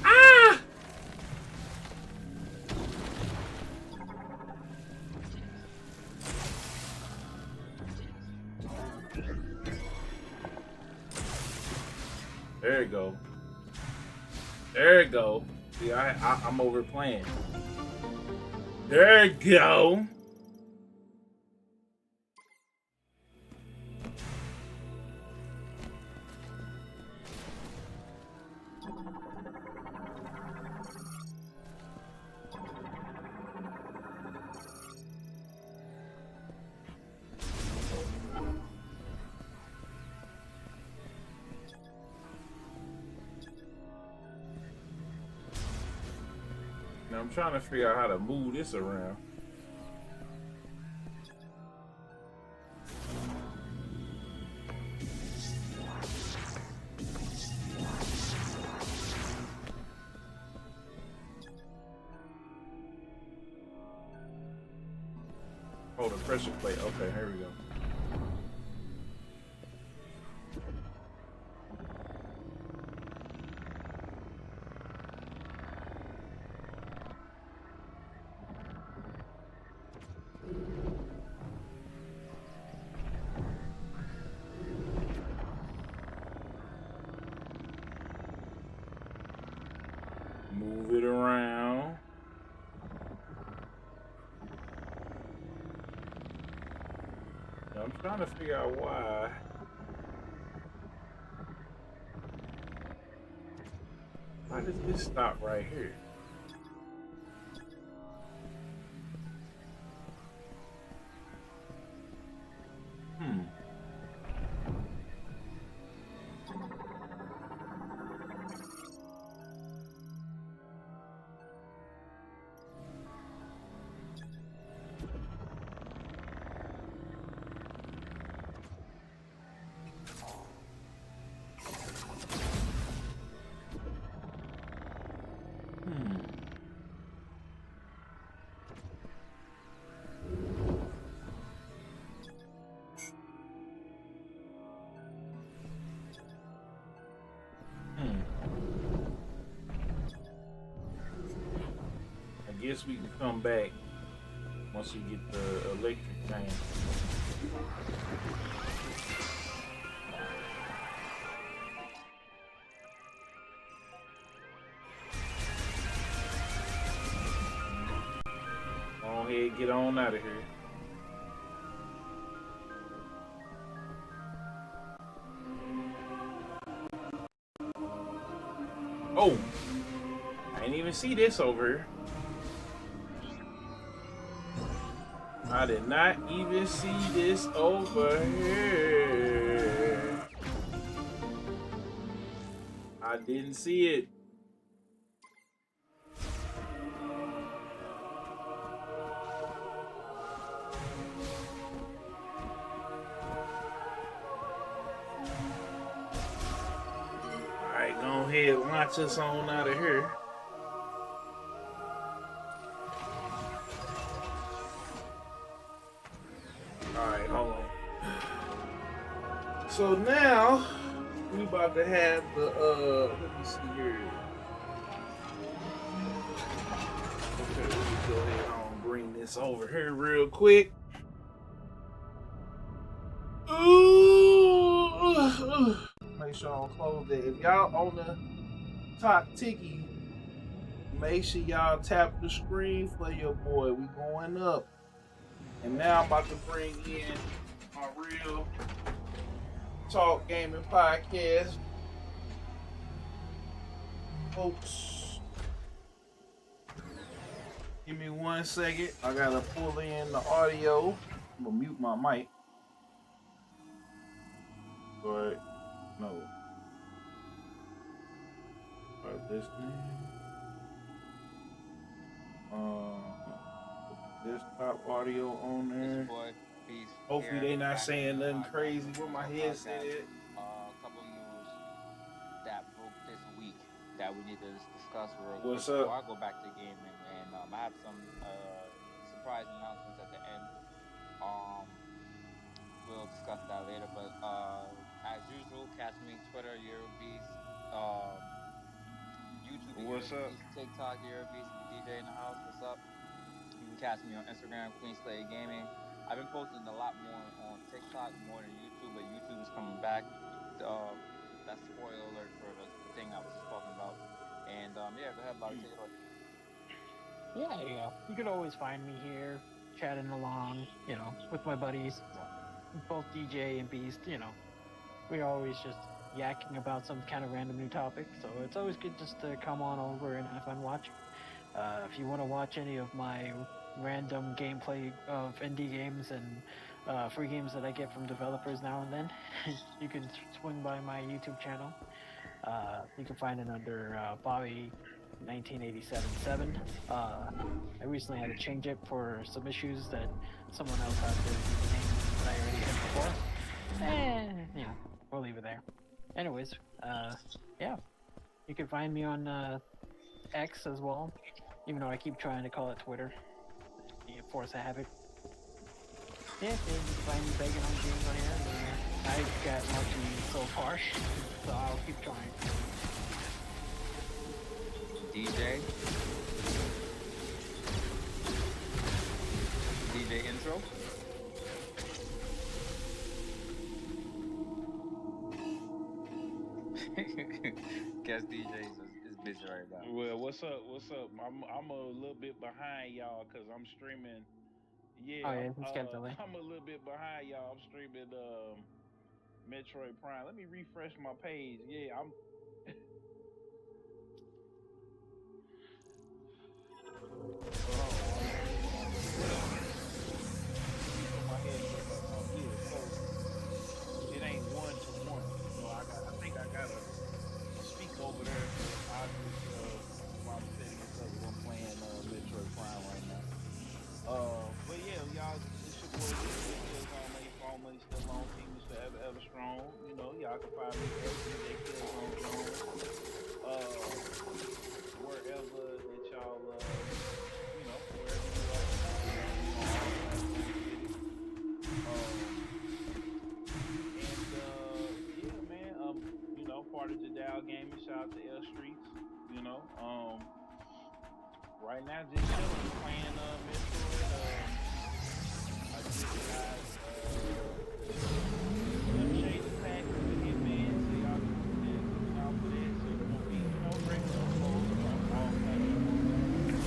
Ah! There you go. There you go. See, I'm overplaying. There you go. Now I'm trying to figure out how to move this around. Oh, the pressure plate. Okay, here we go. Move it around. I'm trying to figure out why. Why does this stop right here? I guess we can come back once we get the electric thing. get on out of here. Oh, I didn't even see this over here. I did not even see this over here. I didn't see it. Alright, go ahead, launch us on out of here. Alright, hold on. So now we about to have the let me see here. Okay, let me go ahead and bring this over here real quick. Ooh, make sure I don't close that. If y'all on the top ticky, make sure y'all tap the screen for your boy. We going up. And now I'm about to bring in my real talk gaming podcast. Folks, give me 1 second. I gotta pull in the audio. I'm gonna mute my mic. But no. Listening. Desktop audio on there. Boy, peace. Hopefully they not saying nothing crazy with my headset. A couple news that broke this week that we need to discuss real quick. What's up? Before I go back to gaming, and I have some surprise announcements at the end. We'll discuss that later. But as usual, catch me Twitter, Eurobeast, YouTube, What's up? TikTok, Eurobeast, DJ in the house. What's up? You can catch me on Instagram, Queen Slay Gaming. I've been posting a lot more on TikTok, more than YouTube, but YouTube is coming back. That's spoiler alert for the thing I was just talking about. And yeah, go ahead, Larry, take it away. Yeah, you know, you could always find me here, chatting along, you know, with my buddies, both DJ and Beast, you know. We're always just yakking about some kind of random new topic, so it's always good just to come on over and have fun watching. If you want to watch any of my random gameplay of indie games and free games that I get from developers now and then, you can swing by my YouTube channel. You can find it under Bobby19877. I recently had to change it for some issues that someone else had the name that I already had before. And, you know, we'll leave it there. Anyways, yeah. You can find me on X as well, even though I keep trying to call it Twitter. Force of habit. Yeah, you can find me begging on games on here. I got lucky so far, so I'll keep trying. DJ intro. Guess DJ is busy right now. Well, what's up? What's up? I'm a little bit behind y'all because I'm streaming. Yeah, Oh, yeah, it's got delay. I'm a little bit behind y'all. I'm streaming Metroid Prime. Let me refresh my page. Yeah, I'm. My headset, yeah, so it ain't 1-to-1. So I think I gotta speak over there. I just while I'm setting this up, I'm playing Metroid Prime right now. But yeah, y'all, it's your boy. Kills on Money, Phone Money, still on. Team is forever, ever strong. You know, y'all can find me every day. Kills on wherever that y'all, you know, wherever you are. Yeah, man. You know, part of Jadal Gaming. Shout out to L Streets. You know, right now just chilling, playing Metroid. I just got Shades of Pack with Hitman, so y'all can look out for that. So it's gonna be, you know, regular flows across all platforms.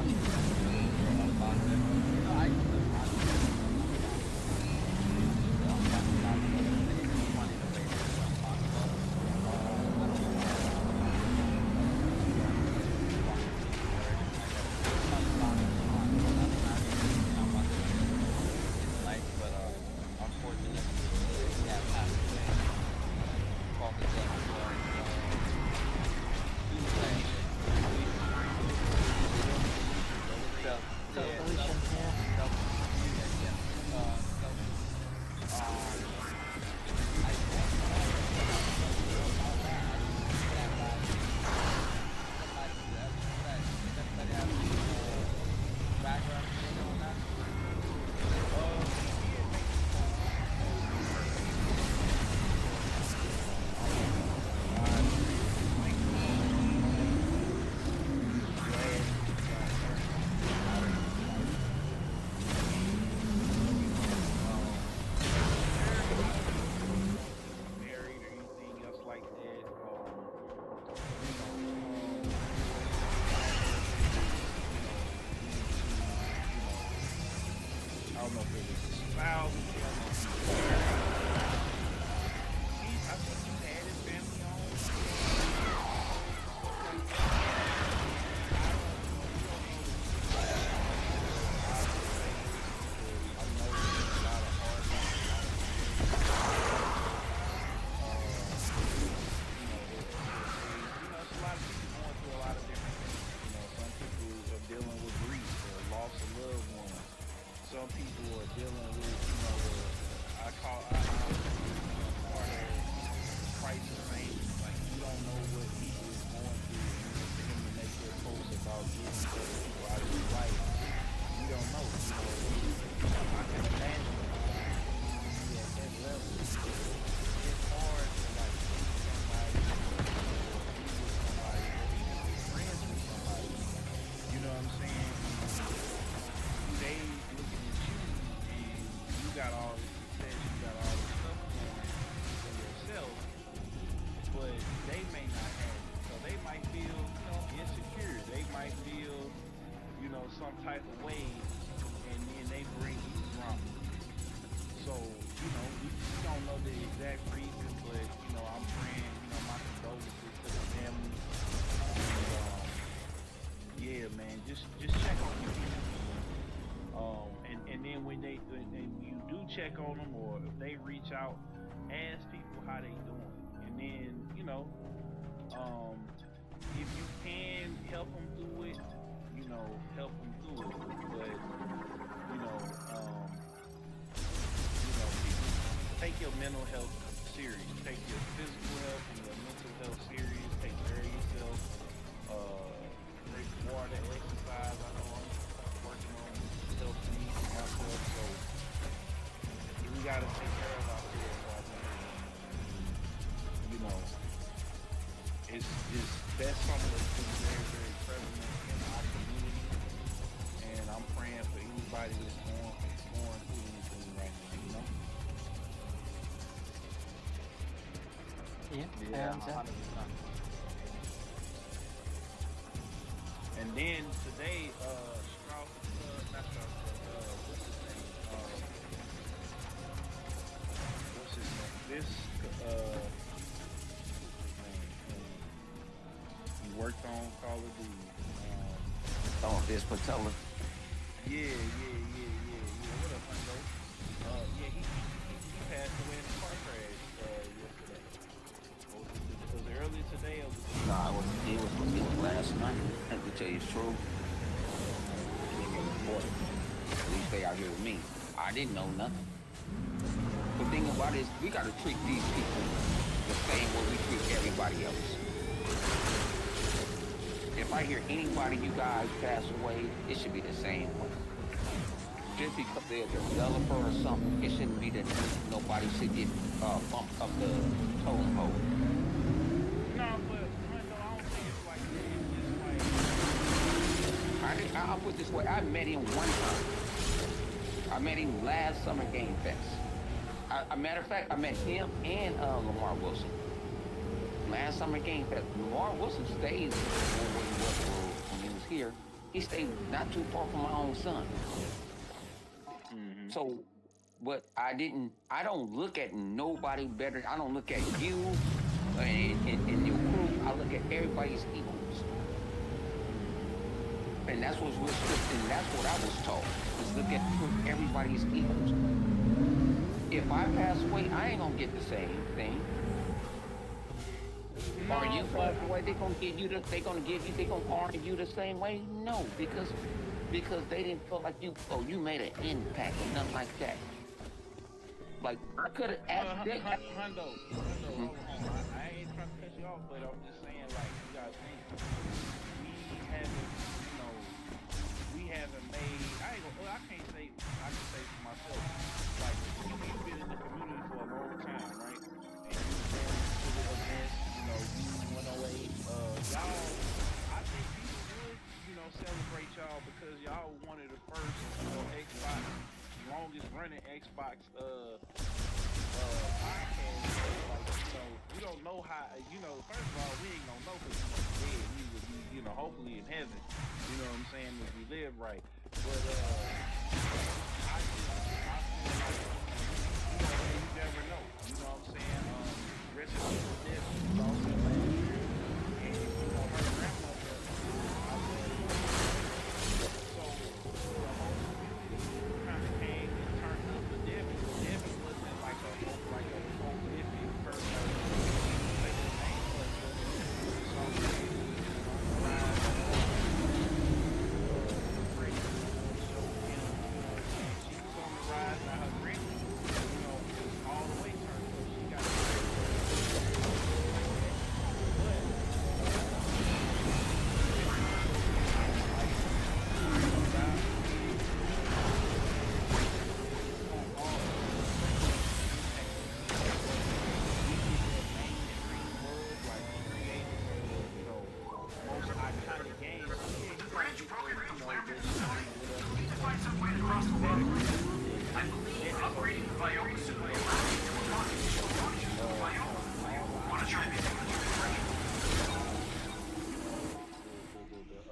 for unlock them. I used to unlock them to unlock a lot of stuff. It's funny the way that you unlock stuff. I think walking through the door or anything like that. It's not a lot of unlock. That's not anything I'm about to do in the life, but unfortunately, he had passed away. Called the death was Tuesday. Self, yeah, Celebration, yeah. self, yeah, yeah. Self, I don't know about that. I just think that like somebody does everybody have background music on that. He did make some married or anything else like that. You know, I don't know if it was his spouse. I don't know if he was I think he had his family on. It's a lot of people going through a lot of different things. Some people are dealing with grief or loss of loved ones. Some people are dealing with, part of crisis thing. Like you don't know what people is going through. For him to make that post about getting other people out of his life, we don't know. I can imagine at that level, it's hard to like see somebody or be with somebody or even be friends with somebody. You know what I'm saying? They looking at you and you got all this success, you got all this stuff going for yourself, but they may not have it. So they might feel, insecure. They might feel, some type of way, and then they bring you drama. So, we don't know the exact reason, but, I'm praying, my condolences to the family. And, yeah, man, just check on your people. And then when you do check on them, or if they reach out, ask people how they doing. And then, if you can help them through it, help them through it. But, people take your mental health serious. Take your physical health and your mental health serious. Take care of yourself. Drink water, exercise. I know I'm working on health needs myself, so we gotta take care of ourselves out there. That's something that's been very, very prevalent in our community, and I'm praying for anybody that's going through anything right now. Yeah, 100%. And then today, Strauss, not Strauss, what's his name? What's his name? This, he worked on Call of Duty. This Patella. Yeah. What up, Hundo? He passed away in a car crash yesterday. Was it earlier today or was it? Nah, it was last night. I have to tell you the truth. They get reported. At least they out here with me. I didn't know nothing. The thing about it is, we gotta treat these people the same way we treat everybody else. If I hear anybody you guys pass away, it should be the same way. Just because they're a developer or something, it shouldn't be that nobody should get bumped up the totem pole. No, but Hundo, I don't think it's like that. It's just like I'll put it this way, I met him one time. I met him last summer Game Fest. A matter of fact, I met him and Lamar Wilson. Last summer Game Fest. Lamar Wilson stayed when he was here. He stayed not too far from my own son. Mm-hmm. So, but I don't look at nobody better. I don't look at you and your crew. I look at everybody as equals. And that's what we're and that's what I was taught. Is look at everybody as equals. If I pass away, I ain't gonna get the same thing. Or No, you pass but away, they gonna honor you the same way? No, because they didn't feel like you made an impact or nothing like that. Like I could have well, asked them. Hundo, Mhm. hold on. I ain't trying to cut you off, but I'm just saying, like, you gotta think. We haven't, you know, we haven't made. I ain't gonna. Well, I can't say. I can say for myself. Like, you've been in the community for a long time, right? And you've been to the events. You know, you 108. Y'all. I think people would, celebrate y'all because y'all one of the first, Xbox longest running Xbox podcast. So like, we don't know how. First of all, we ain't gonna know because we dead. We would be, hopefully in heaven. You know what I'm saying? If we live right. But I feel like, you never know. You know what I'm saying? Rest in peace to death. We lost her last year, and her grandmother, I love her to death. So the whole community kind of came and turned up for Devin. Devin wasn't like a prolific person. He didn't say his name much, but we just saw Devin, on the rise in the community. Brittany, the show Kim, you know what I'm saying? She was on the rise. Now her granny, is all the way turned up. She got a grandson and stuff like that. But it's one of those things like, God forbid, it's gonna all make an impact again. But we get that name and ring buzz, like he created some of the, most iconic games. So yeah, he gonna get the, the shine or whatever because he's better created than so many people in that community. All the iconic games the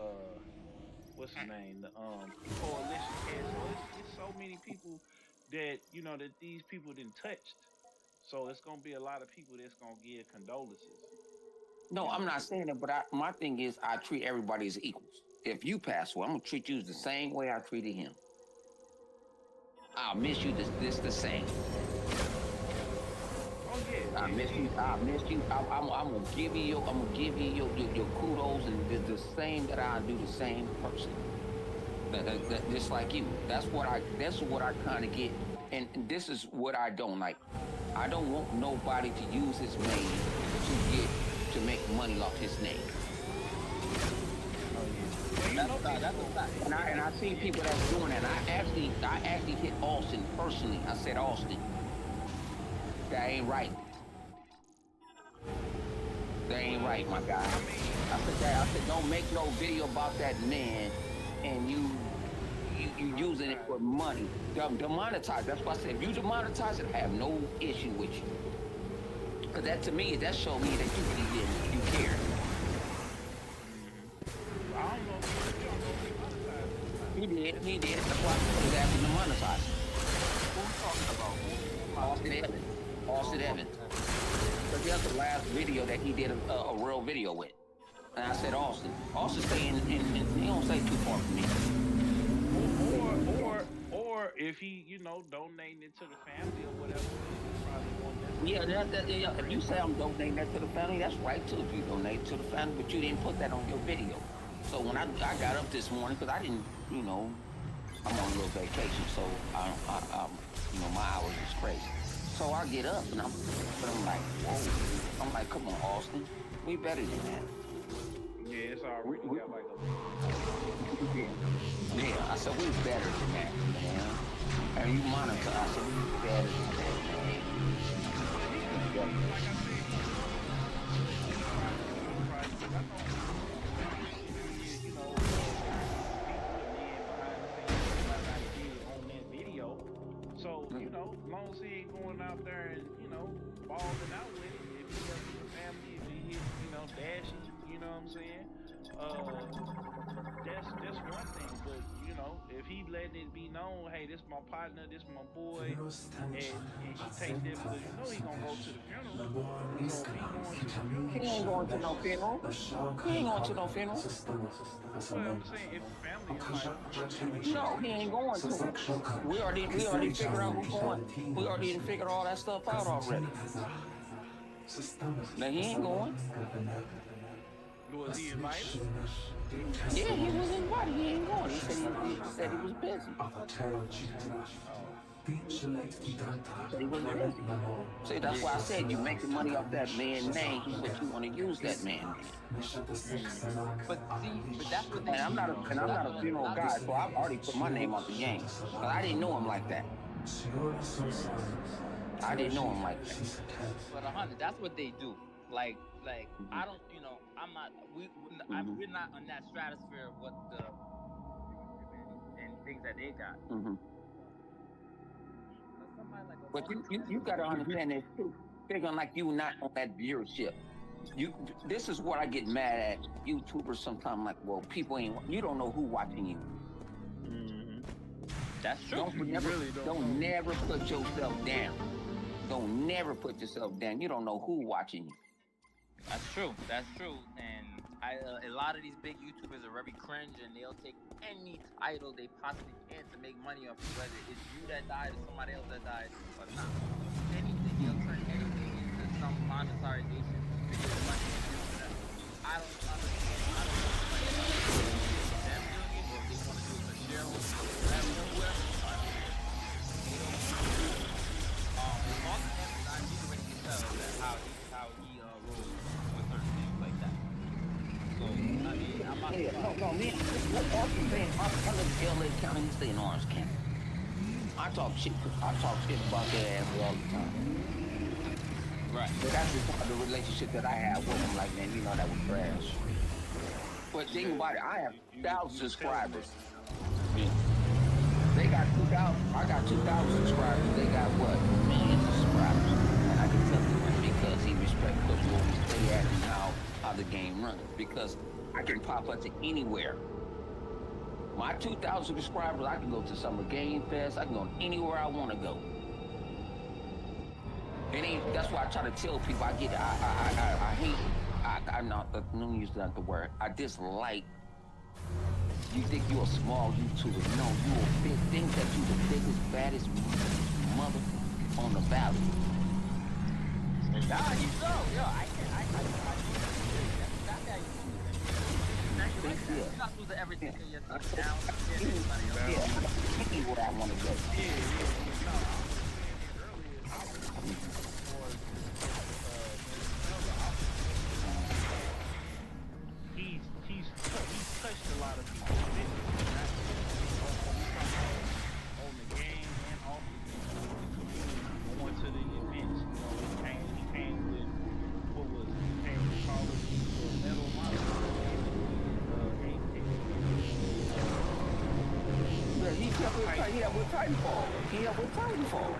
what's the name? The coalition had. So it's so many people that that these people didn't touched. So it's gonna be a lot of people that's gonna give condolences. No, You I'm know. not saying that, but my thing is I treat everybody as equals. If you pass away, I'm gonna treat you the same way I treated him. I'll miss you this the same. Oh yeah, I miss you. I miss you. I'm gonna give you your kudos and the same that I do the same person. Just like you. That's what I kind of get. And this is what I don't like. I don't want nobody to use his name to make money off his name. oh yeah. Well, people That's a gonna fact. And I seen people that's doing that. And I actually hit Austin personally. I said, Austin, that ain't right. That ain't right, my guy. I mean, I said, don't make no video about that man and you using it monetize for it. money. Demonetize. That's why I said if you demonetize it, I have no issue with you. Cause that to me, that showed me that you really didn't you cared. Well, I don't know if he monetized it or not. He did. That's why I was asking to monetize it. Who we talking about? Who am I Austin missing? Evans. Austin Oh, Evans. Austin Evans. Because that's the last video that he did a real video with. And I said Austin. Austin stay in he don't stay too far from me. Or if he, donating it to the family or whatever, then he probably won't Yeah, necessarily yeah, if you praise say him. I'm donating that to the family, that's right too. If you donate to the family, but you didn't put that on your video. So when I got up this morning, because I didn't, I'm on a little vacation, so my hours is crazy. So I get up but I'm like, whoa. I'm like, come on, Austin, we better than that. Yeah, it's We, already we, got like a yeah, yeah. I said we better than that, man. And you monitor. I said we better than that, man. well, We better. like I said, he probably because I know he did, people and then behind the scenes stuff like he did on that video. So, Yeah. as long as he ain't going out there and, balling out with it, if he helping the family, if he hit, dashing, you know what I'm saying? Uh that's one thing. But you know, if he letting it be known, hey, this my partner, this my boy, and he takes that because you know he gonna go to the funeral. So if he going to the He funeral, ain't going to no funeral. He ain't going to no funeral. well, I'm saying if family invite him, you know, he No, he ain't going to it. We already figured out who's going. We already figured all that stuff out already. Now he ain't going. was he invited? Yeah, he was invited. He ain't going. He said he was busy. Said he was busy. See, that's why I said you making money off that man name, but you want to use that man name. But that's what they And I'm do, not though. a That's what a funeral lot of guy, people so I've already put my name out the game. But I didn't know him like that. I didn't know him like that. But 100, that's what they do. Like I don't, I'm not. We're not on that stratosphere of what the and things that they got. Mm-hmm. Somebody like But you got to understand this too. Figuring like you not on that viewership. This is what I get mad at YouTubers sometimes. Like, well, people you don't know who watching you. Mm-hmm. That's true. Don't never put yourself down. Don't never put yourself down. You don't know who watching you. That's true. That's true. And a lot of these big YouTubers are very cringe, and they'll take any title they possibly can to make money off it, whether it's you that died or somebody else that died or not. Anything, they'll turn anything into some monetization because the money is due to them. I don't understand. I don't know if it's them doing it or if they want to do it for shareholders or whoever. Austin Evans, I already can tell that how he rolls with certain things like that. So I mean, I'm not surprised. No, man. What Austin saying? I live in LA County. He stay in Orange County. I talk shit about their ass all the time. Right. But that's just part of the relationship that I have with him. Like, man, that was trash. But think about it. I have 1,000 subscribers. They got 2,000. I got 2,000 subscribers. They got what? Millions of subscribers. And I can tell you that because he respects where we stay at and how the game runs. Because I can pop up to anywhere. My 2,000 subscribers, I can go to Summer Game Fest. I can go anywhere I want to go. That's why I try to tell people. I hate. I'm not. Let me use that the word. I dislike. You think you're a small YouTuber? No, you a big. Think that you the biggest, baddest mother on the valley. Nah, you so. Yo, I that's how you do it. You're not supposed to ever think of yourself down to anybody else. Anywhere I want to go. He's touched a lot of people. On the game and off the game. Going to the events. He came with what was it? He came with Call of Duty Metal Monster. Yeah, he had with Titanfall.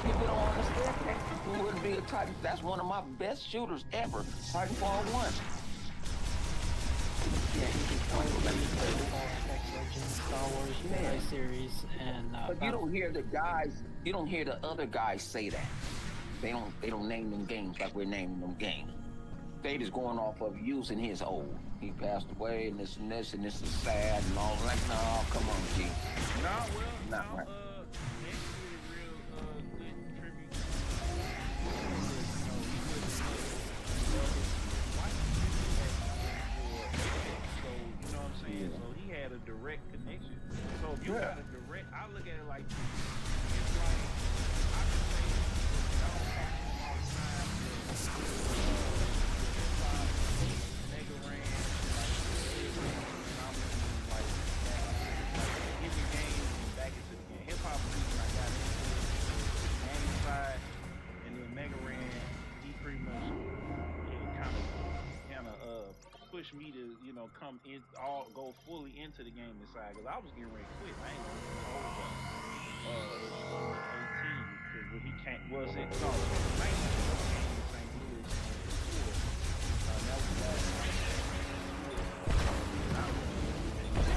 People don't understand that. He wouldn't be a Titan. That's one of my best shooters ever. Titanfall 1. Yeah, Star Wars Jedi series, and but you don't hear the other guys say that. They don't name them games like we're naming them games. They just going off of using his old. He passed away and this and this and this is sad and all that. No, come on, G. Not right. So he had a direct connection. So if you got a direct, I look at it like this. It's like I can say I don't talk to him all the time. Mega ran like giving games back into the game. Hip hop was when I got into the game side, and then Mega ran. He pretty much kind of push me to, come in, go fully into the game inside, because I was getting ready to quit. I ain't gonna hold up. 18, because when he came, was it? No, 19, came to St. Louis before. That was last night.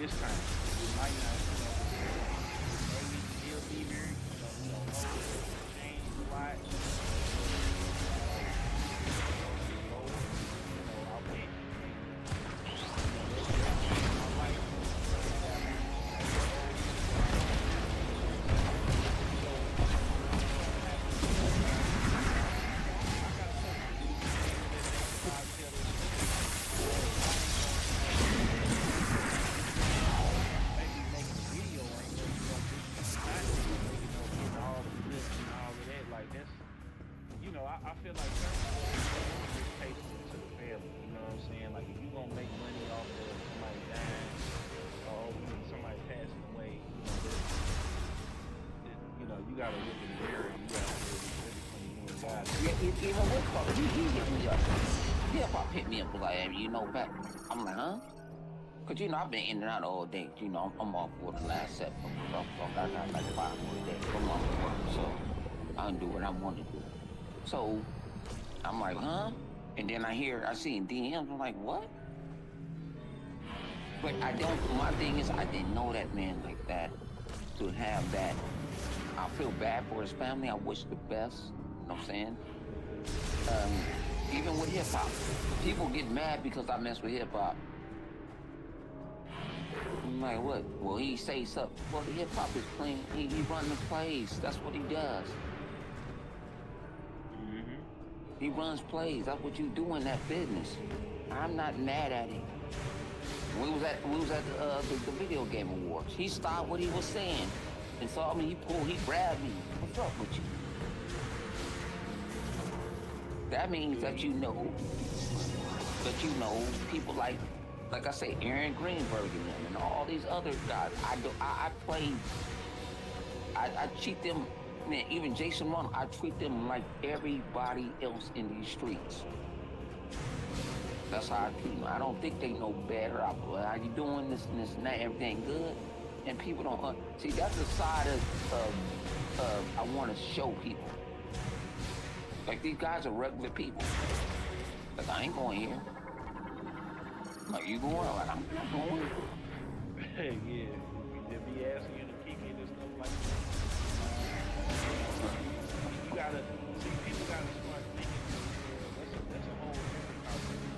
this time. It might not, maybe still be there. We don't know. It's changed a lot. So, I went and my life. I feel like certain is tasteful to the family, you know what I'm saying? Like if you're gonna make money off of somebody dying or somebody passing away, you gotta look in the mirror and you gotta really between you and God. Yeah, even with Pop, he hit me up. Hip Hop hit me up like, hey, back. I'm like, huh? Cause I've been in and out all day. I'm off for the last set. I got like 5 more days. I'm off work, so I can do what I want to do. So I'm like, huh? And then I see in DMs, I'm like, what? But my thing is, I didn't know that man like that, to have that. I feel bad for his family. I wish the best, you know what I'm saying? Even with hip hop, people get mad because I mess with hip hop. I'm like, what? Well, he say something. Well, the hip hop is playing, he run the plays. That's what he does. He runs plays. That's what you do in that business. I'm not mad at him. We was at the video game awards. He stopped what he was saying and saw me. He grabbed me. What's up with you? That means that people like I say, Aaron Greenberg and all these other guys. I treat them. Man, even Jason Ron, I treat them like everybody else in these streets. That's how I treat them. I don't think they know better. How you doing? This and that, everything good? And people don't see. That's the side of I want to show people. Like these guys are regular people. Like I ain't going here. Like you going? Like I'm not going. Yeah, they be asking you to kick it and stuff like that. You gotta see. People gotta start thinking. That's a whole different conversation.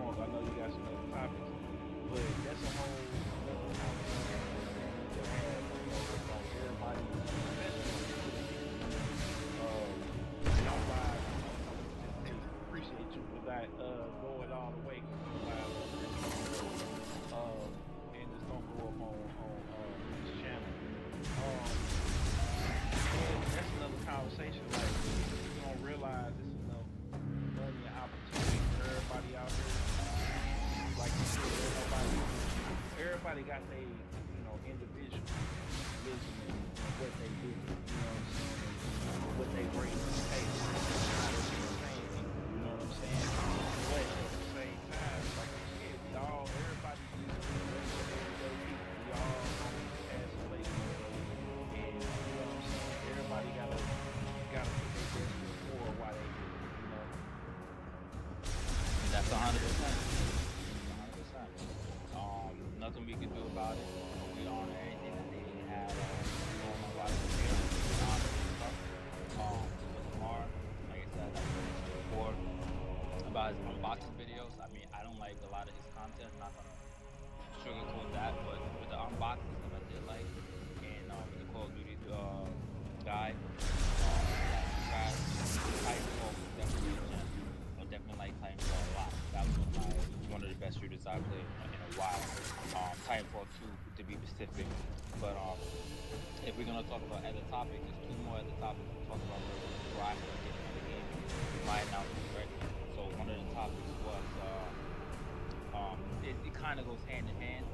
I know you got some other topics, but that's a whole other conversation. Like everybody, appreciate you for that going all the way. And it's gonna go up on this channel. That's another conversation. Like you don't realize it's enough money and opportunity for everybody out there. Like everybody got their individual vision and what they do. You know what I'm saying? And what they bring to the table. Not the same people. You know what I'm saying? But at the same time, like I said, everybody is everyday people. We all pass away. And you know what I'm saying? Everybody gotta put their best foot forward while they do it, That's 100%. 100%. Nothing we can do about it. We honor anything that they have going on while they're here. We honor this stuff. With Lamar, like I said, like I mentioned before, about his unboxing videos. I mean, I don't like a lot of his content. Not gonna sugarcoat that, but with the unboxing stuff I did like, and with the Call of Duty guy, Titanfall was definitely a gem. I definitely like Titanfall a lot. That was one of the best shooters I played in a while. Titanfall 2 to be specific. But if we're gonna talk about other topics, there's 2 more other topics to talk about before I start getting into the game. My announcement, right? So one of the topics was it kind of goes hand in hand.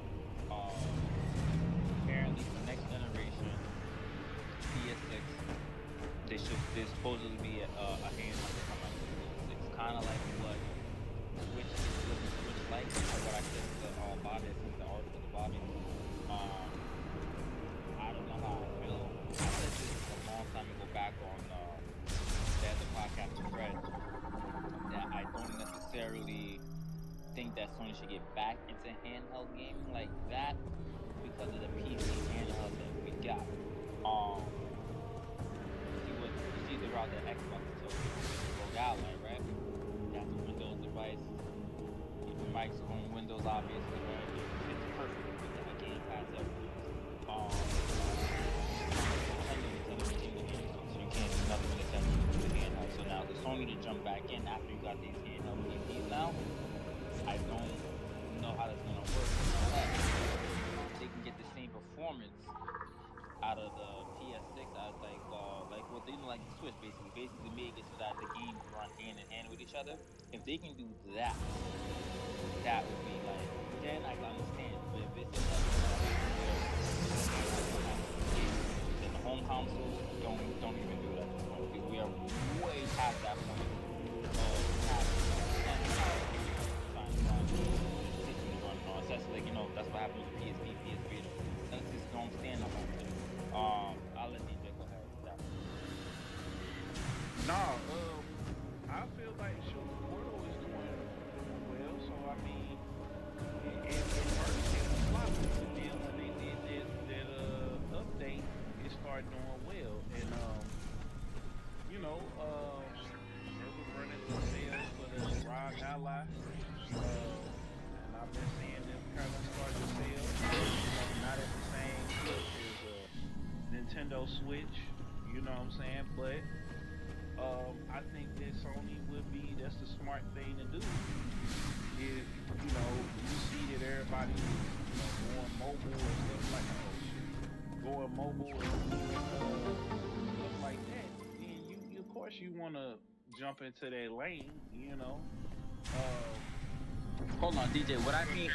Apparently, for next generation PS6, there's supposedly be a handheld that come out with PS6, kind of like what Switch like, what I said about it, the article about it. I don't know how I feel. I said this a long time ago back on the podcast thread that I don't necessarily think that Sony should get back into handheld gaming like that because of the PC handhelds that we got. You see the route that Xbox took with Rogue Ally, right? That's a Windows device. Mike's on Windows, obviously, right? It fits perfectly with that. Game Pass everything. Nintendo retained the games though, so you can't do nothing with Nintendo with the handheld. So now the Sony to jump back in after you got these handheld PCs now, I don't know how that's gonna work unless they can get the same performance out of the PS6 as like what they like the Switch basically make it so that the games run hand in hand with each other. If they can do that, that would be like then I can understand. But if it's another situation where the handheld don't have the same capabilities, then the home consoles don't even do it at this point because we are way past that point of having handheld trying to run systems running on. Essentially, like that's what happened with the PSP, PS Vita. That just don't stand up on it. I'll let DJ go ahead with that one. Nah, I feel like shoot, Portal is doing well. So I mean, it first hit a flop, but then when they did that update, it started doing well. And they was running some sales for the Rock Ally. And I've been seeing them kind of start to sell. Not at the same clip as Nintendo Switch, you know what I'm saying? But I think that Sony that's the smart thing to do. If you see that everybody going mobile and stuff like going mobile and stuff like that, then you of course you want to jump into that lane, Hold on, DJ. What I mean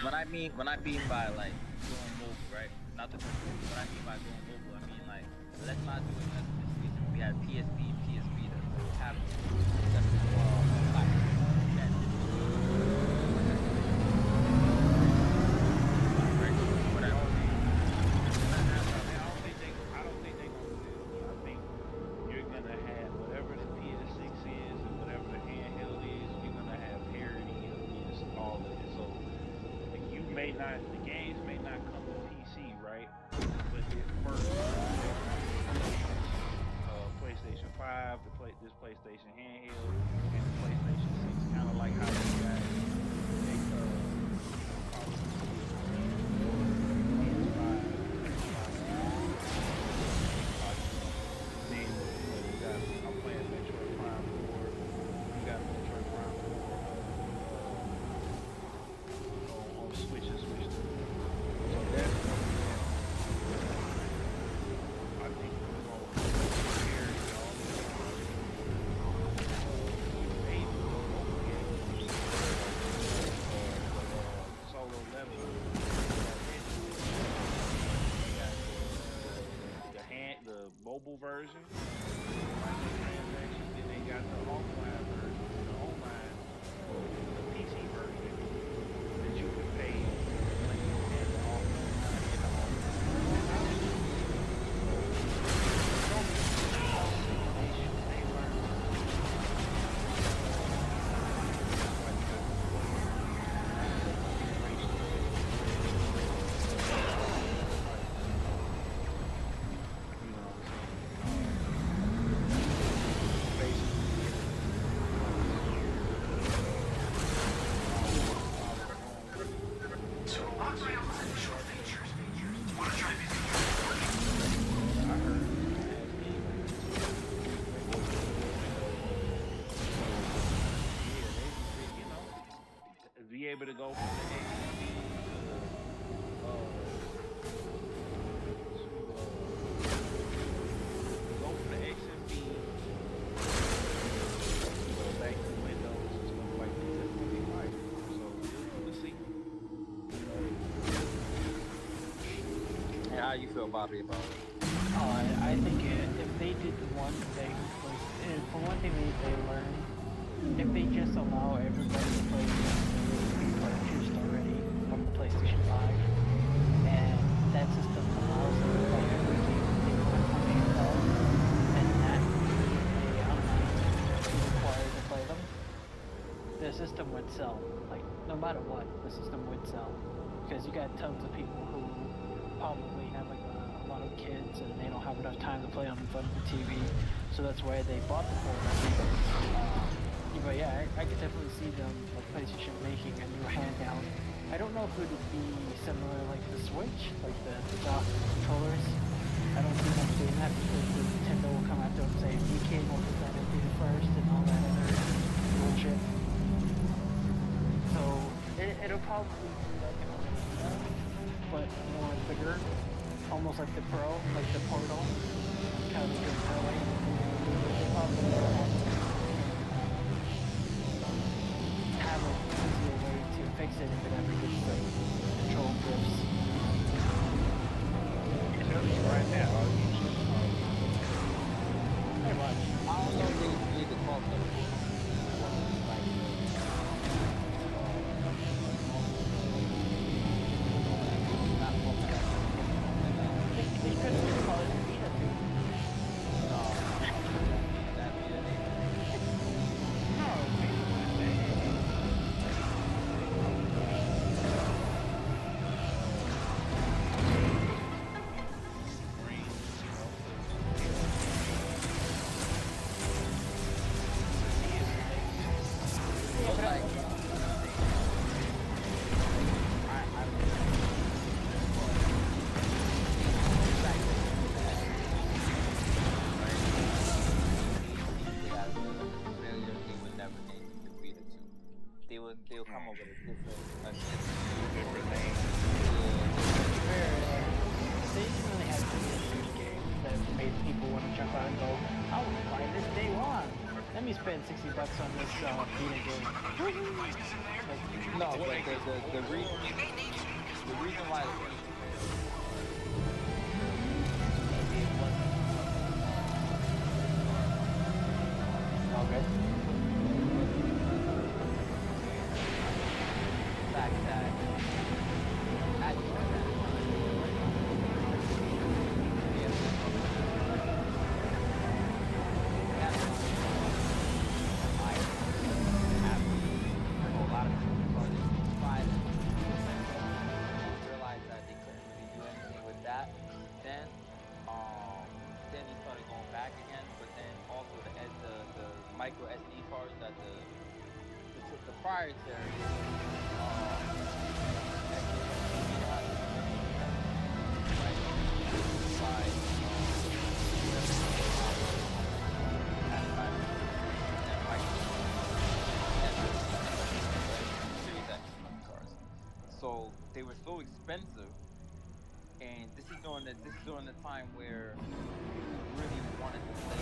by like going mobile, right? Not the controller. What I mean by going mobile, I mean like let's not do it as a situation. We had PSP and PS Vita, so we have that's platform that right? Whatever. I don't think they're gonna do that. I think you're gonna have whatever the PS6 is and whatever the handheld is, you're gonna have parity against all of it. So the games may not come to PC, right? But it first PlayStation 5, this PlayStation handheld, and the PlayStation 6, kind of like how you guys make Call of Duty then I'm playing Metroid Prime 4. You got Metroid Prime 4 on Switch and Switch 2. So that's I think we're going to carry all maybe over games solo level. The mobile version, microtransactions, then they got the offline version, the PC version that you can pay when you have the offline be able to go from the XMB back to Windows and stuff like that. That's gonna be like so we'll see. And how you feel, Bobby, about it? I think if they did one thing, for one thing they learned, if they just allow everybody to play games that be purchased already from the PlayStation 5, and that system allows them to play every game that they want on handheld, and not be a online to require to play them, the system would sell. Like no matter what, the system would sell because you got tons of people who probably have like a lot of kids and they don't have enough time to play on in front of the TV, so that's why they bought the portal. But yeah, I could definitely see them like PlayStation making a new handheld. I don't know if it would be similar like the Switch, like the dock controllers. I don't see them doing that because the Nintendo will come after and say we came up with that idea first and all that other bullshit. So it'll probably be like an Arena, but more bigger, almost like the Pro, like the Portal, kind of like that way. They probably have an easier way to fix it if it ever gets like control grips. Right now, Pretty much. I don't know if they need to call them like not call them They could just call it a Vita too. no that Vita name. No, But like they'll come up with a different name. they didn't really have any games that made people want to jump out and go, I want to buy this day one. Let me spend $60 on this Vita game. Like, No, but the reason why okay. fact that at then he started going back again, but then also the micro SD cards that the proprietary so they were so expensive, and this is during the time where you really wanted to play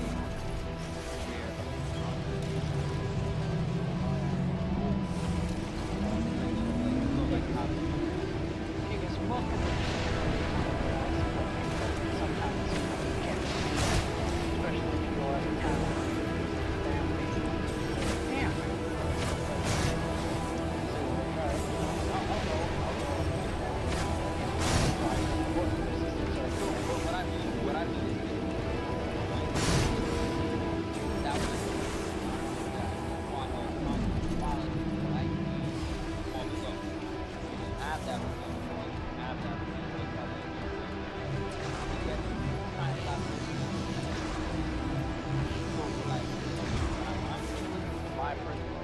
I guess most of the sometimes you can't, especially if you go out of town. Damn. What I mean is that was have that have that my personal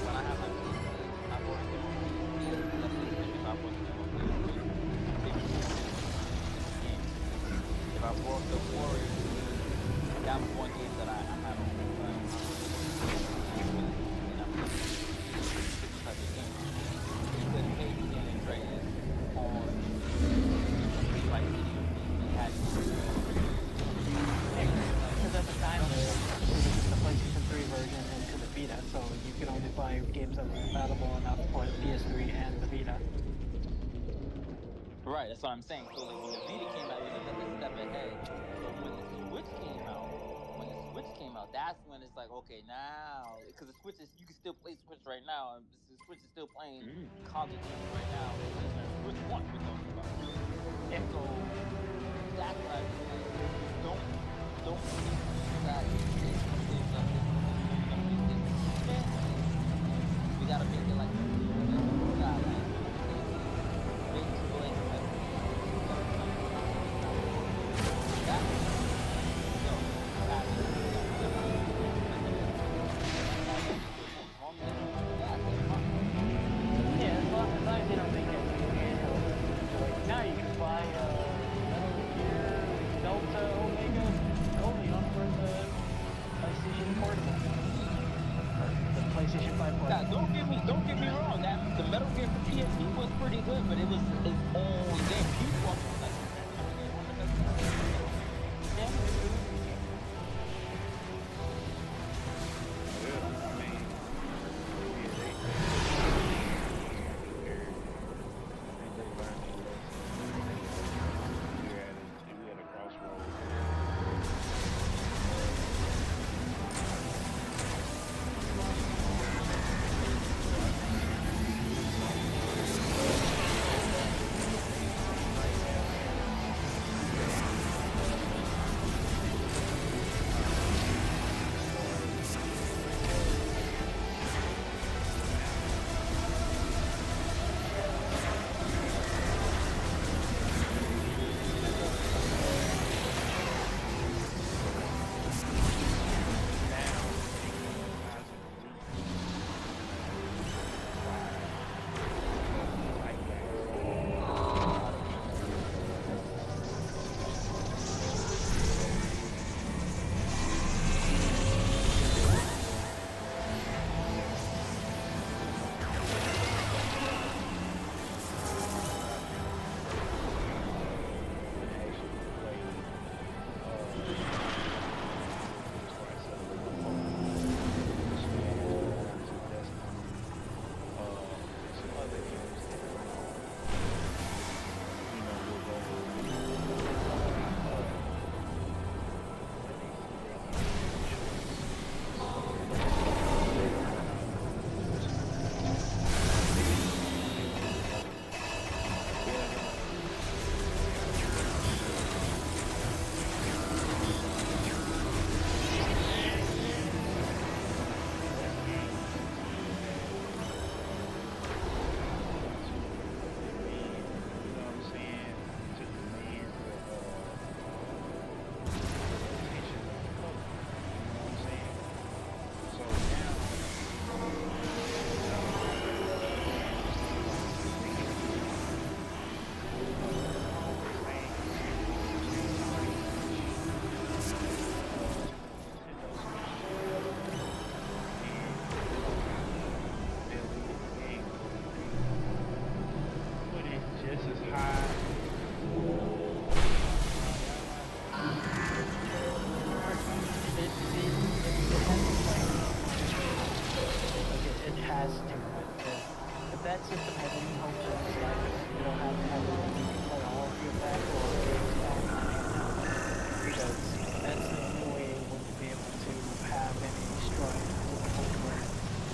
when I have my PC, I work if I brought the Warriors, that was one game that I had on the time. You couldn't pay San Andreas on like we had Because at the time, there was the PlayStation 3 version into the Vita, so you could only buy games that were compatible enough for the PS3 and the Vita. Right, that's what I'm saying. So like when the Vita came out, it was a step ahead. But when the Switch came out, that's when it's like, okay, now because the Switch is you can still play Switch right now. And the Switch is still playing console games right now. Switch One we're talking about. Yeah. So that's what I mean. Like, don't think that it's Now, don't get me wrong. That the Metal Gear for PSP was pretty good, but it was its own game. People walk around like, is that Metal Gear? One of the best Metal Gear games. Yeah, it was a good game. Yeah, I mean, yeah, they learned their lesson. We at a crossroads now as of recent, fight backs. A lot of actually play just where I said a little Destiny, some other games that will go when they see their to demand attention of the public. You know what I'm saying? So now, put it just as high. It has to. If that system has any hope in its life, you don't have to have it running to play all of your backlog games online because that's the only way it would be able to have any strive to the point where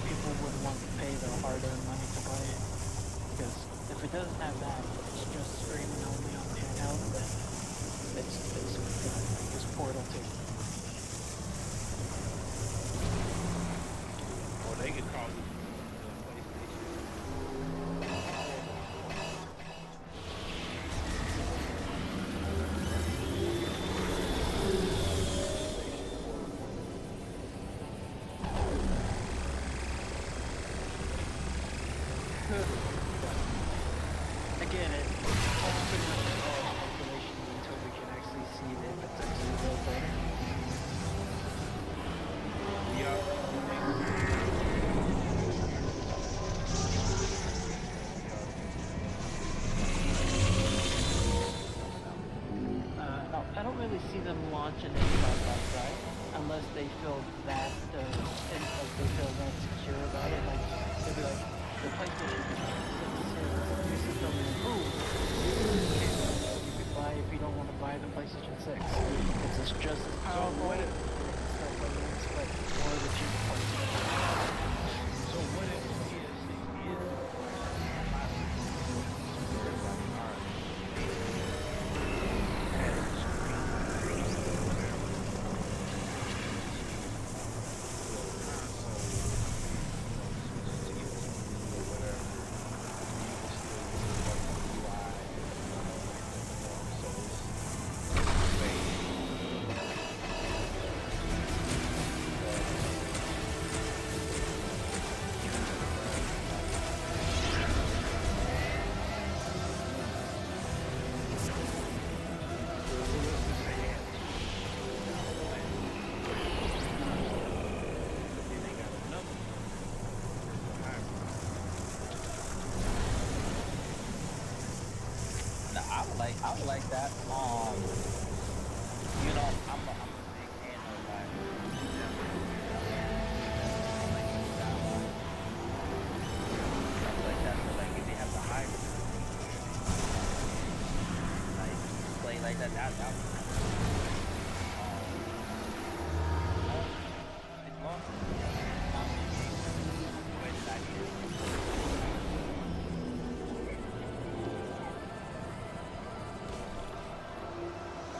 people would want to pay their hard-earned money to buy it. Because if it doesn't have that, it's just streaming only on handheld, then it's good. Like this Portal 2. Or they could call it the PlayStation. Again, it's all pretty much all speculation until we can actually see the potential real better. No, I don't really see them launching it side by side unless they feel that and like they feel that secure about it. Like they'll be like the PlayStation 6 system improved. You could buy if you don't want to buy the PlayStation 6. It's just as powerful. But more the cheap PlayStation. So what if the PS6 is I would like that. I'm a big fan of like like those dialogue stuff like that. So like if they have the hybrid like play like that, that would be cool. Um, it's long since my video game enjoyed it. I need it again.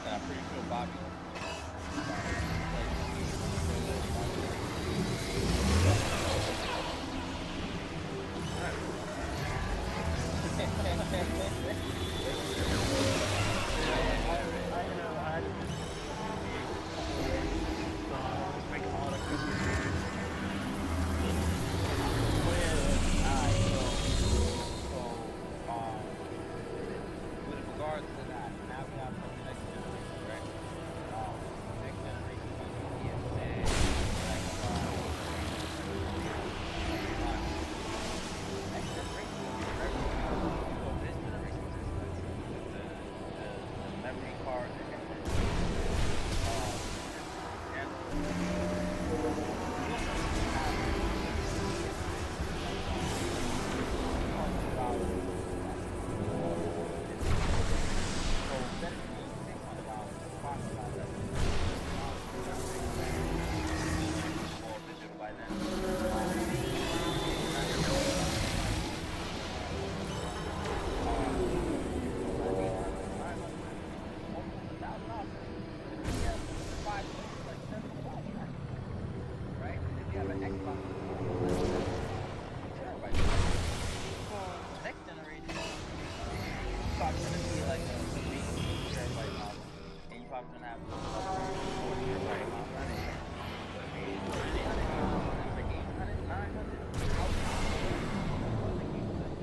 And I'm pretty sure Bobby plays this game on the regular Xbox. I had a movie a couple of days, so I was making a lot of cookies. But yeah, all right. With regards to that, now we have the next generation, right? Next generation PC has been Xbox, PlayStation, next generation is very expensive. Well, this generation is expensive. The memory cards and everything. And you don't really have $600 digital. So instead of paying $600 for $500 generation, which was all digital by then, you're paying um almost 900, almost $1,000 and then you have 5 games like $75, right? And then we have an Xbox that's like 2 terabytes of memory. So next generation, it's probably gonna be like a base 8 terabyte model, and you're probably gonna have the upgrade 4 terabyte model, and then it's like 800, 900, 1,000 for other games. Like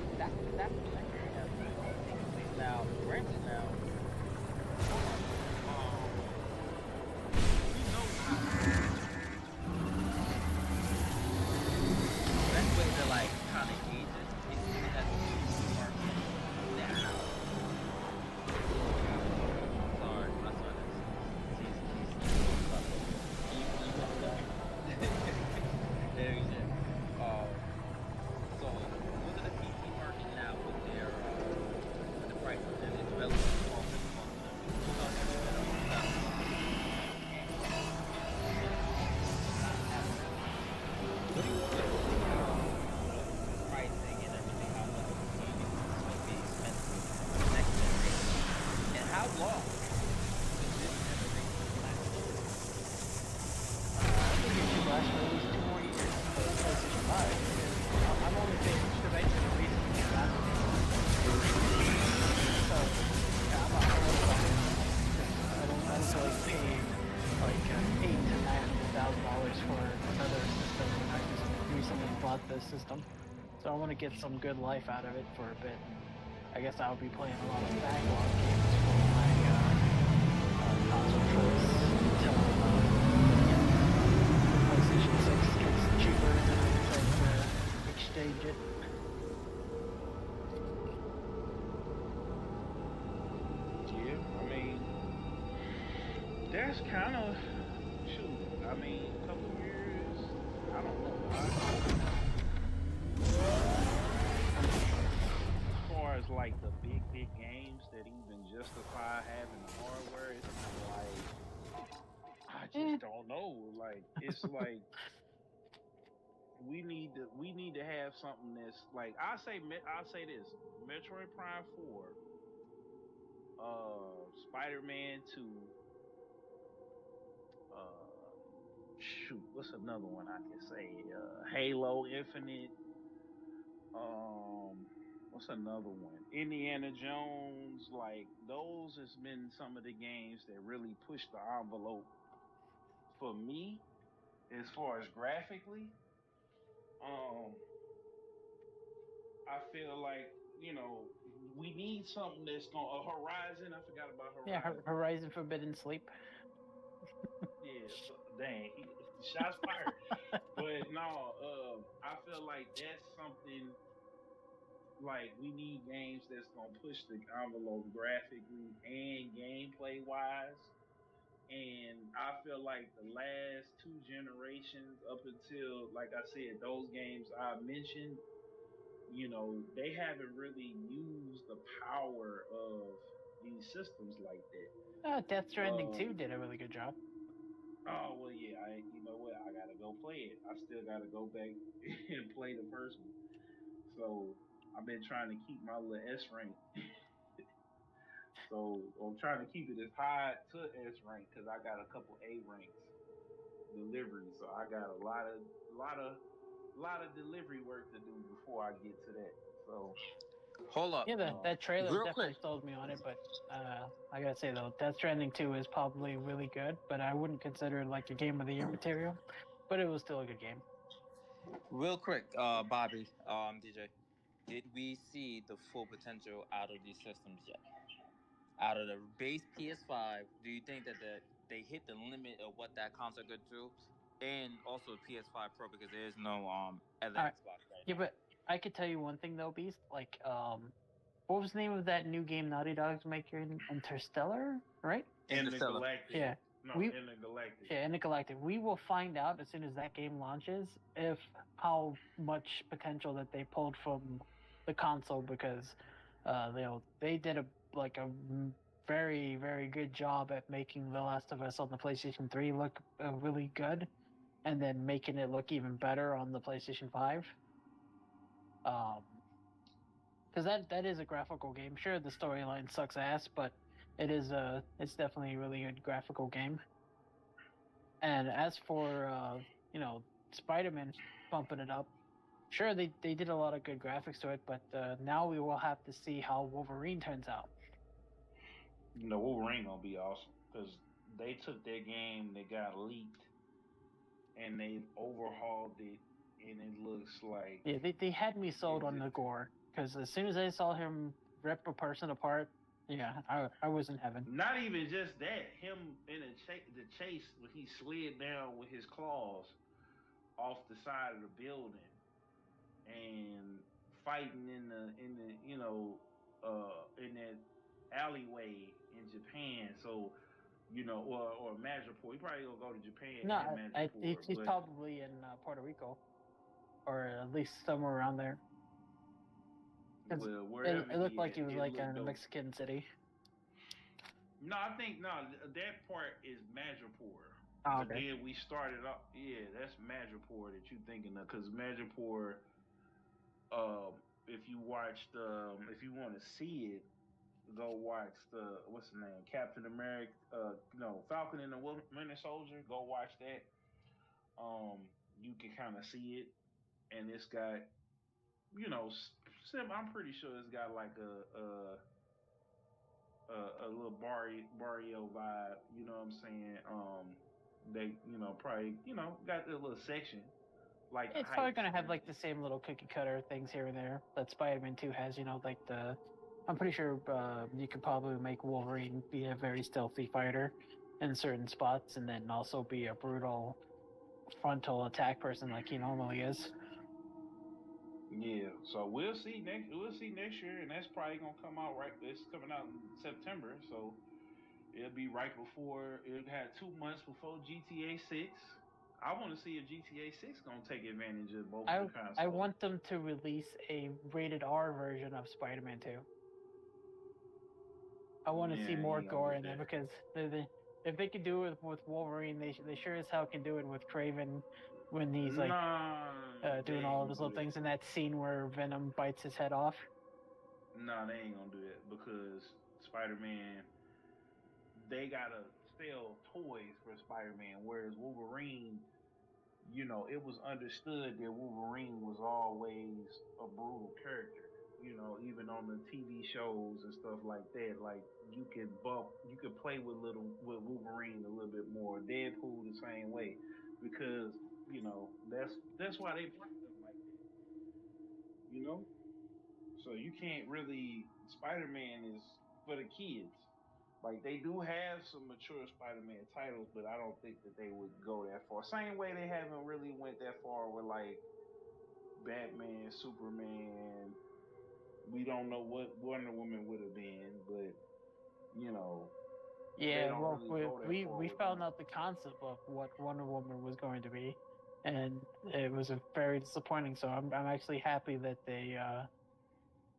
that's the next generation taking place now. Granted, now hold on. We know the best way to like kind of gauge it is looking at the PC market now. Sorry, my son is he's doing something. Can you put him down? There he is. Um, so look at the PC market now with the prices, and it's relative to all physical memory. Every generation got a different not have the same. What do you think with the pricing and everything, how much gaming is going to be expensive next generation, and how long will this generation last? I think it should last for at least 2 more years for the PlayStation 5 because I'm only paying because I just recently got the so yeah, I'm already behind on that because I don't feel like paying like eight to $900,000 for another system when I just recently bought this system. So I want to get some good life out of it for a bit, and I guess I'll be playing a lot of backlog games for my console choice until I get the PlayStation 6 gets cheaper and then I decide to exchange it. Yeah, I mean, that's kind of shoot. I mean, a couple years. I don't know. I hope not. As far as like the big games that even justify having the hardware, it's kind of like I Eh, just don't know. Like it's like we need to have something that's like I say this Metroid Prime 4, Spider-Man 2, uh shoot, what's another one I can say? Halo Infinite, um what's another one? Indiana Jones, like those has been some of the games that really push the envelope for me as far as graphically. Um I feel like we need something that's going a Horizon. I forgot about yeah, Horizon. Horizon Forbidden Sleep. Yeah, so, dang, shots fired. But no, I feel like that's something like we need games that's gonna push the envelope graphically and gameplay wise. And I feel like the last two generations, up until like I said, those games I mentioned, they haven't really used the power of these systems like that. Death Stranding 2 Um, did a really good job. oh well, yeah. You know what? I gotta go play it. I still gotta go back and play the first one. So I've been trying to keep my little S rank. So I'm trying to keep it as high to S rank because I got a couple A ranks delivery. So I got a lot of delivery work to do before I get to that. So Hold up, Yeah, that trailer real quick. definitely sold me on it, but I gotta say though, Death Stranding 2 is probably really good, but I wouldn't consider it like a game of the year material. But it was still a good game. Real quick, Bobby, DJ, did we see the full potential out of these systems yet? Out of the base PS5, do you think that they hit the limit of what that console could do, and also PS5 Pro because there is no other Alright. Xbox right Yeah, now? but I could tell you one thing though, Beast. Like, what was the name of that new game Naughty Dog's making? Interstellar, right? in the Interstellar. galactic, Yeah. no, We in the galactic. Yeah, in the Galactic. We will find out as soon as that game launches if how much potential that they pulled from the console because they did a very very good job at making The Last of Us on the PlayStation 3 look really good and then making it look even better on the PlayStation 5. Because that is a graphical game. Sure, the storyline sucks ass, but it's definitely a really good graphical game. And as for Spider-Man bumping it up, sure they did a lot of good graphics to it, but now we will have to see how Wolverine turns out. Wolverine gonna be awesome because they took that game that got leaked and they've overhauled it, and it looks like Yeah, they had me sold it on just, the gore because as soon as I saw him rip a person apart, yeah, I was in heaven. not even just that. Him in the chase when he slid down with his claws off the side of the building and fighting in that alleyway in Japan. So or Madripoor. He probably gonna go to Japan and No, Madripoor, he's but probably in Puerto Rico or at least somewhere around there because well, it, wherever it looked he like at, he was it like in looked a dope. Mexican city. No, I think no, that part is Madripoor. Oh, But okay. then we started off, yeah, that's Madripoor that you thinking of, because Madripoor, if you watched, if you want to see it, go watch the what's the name, Captain America, no, Falcon and the Winter Soldier. Go watch that. You can kind of see it, and it's got, I'm pretty sure it's got like a little barrio vibe. You know what I'm saying? They probably got a little section like It's probably Heights gonna have or like the same little cookie cutter things here and there that Spider-Man 2 has. Like the, I'm pretty sure you could probably make Wolverine be a very stealthy fighter in certain spots, and then also be a brutal frontal attack person like he normally is. yeah. So we'll see next year, and that's probably gonna come out right. It's coming out in September, so it'll be right before it had 2 months before GTA 6. I want to see if GTA 6 gonna take advantage of both of the I consoles. want them to release a rated R version of Spider-Man 2. I want to see Yeah, he more ain't gonna gore get in it that. because if they could do it with Wolverine, they sure as hell can do it with Craven when he's like Nah, they doing ain't all of gonna his do little that. things in that scene where Venom bites his head off. Nah, they ain't gonna do that because Spider-Man, they gotta sell toys for Spider-Man, whereas Wolverine, it was understood that Wolverine was always a brutal character. Even on the TV shows and stuff like that, like you could play with Wolverine a little bit more. Deadpool the same way, because that's why they market them like that. You know, so you can't really. Spider-Man is for the kids. Like they do have some mature Spider-Man titles, but I don't think that they would go that far. Same way they haven't really went that far with like Batman, Superman, We don't know what Wonder Woman would have been, but you know, they Yeah, don't well, really we go that we far we with found him. out the concept of what Wonder Woman was going to be, and it was a very disappointing. So I'm actually happy that they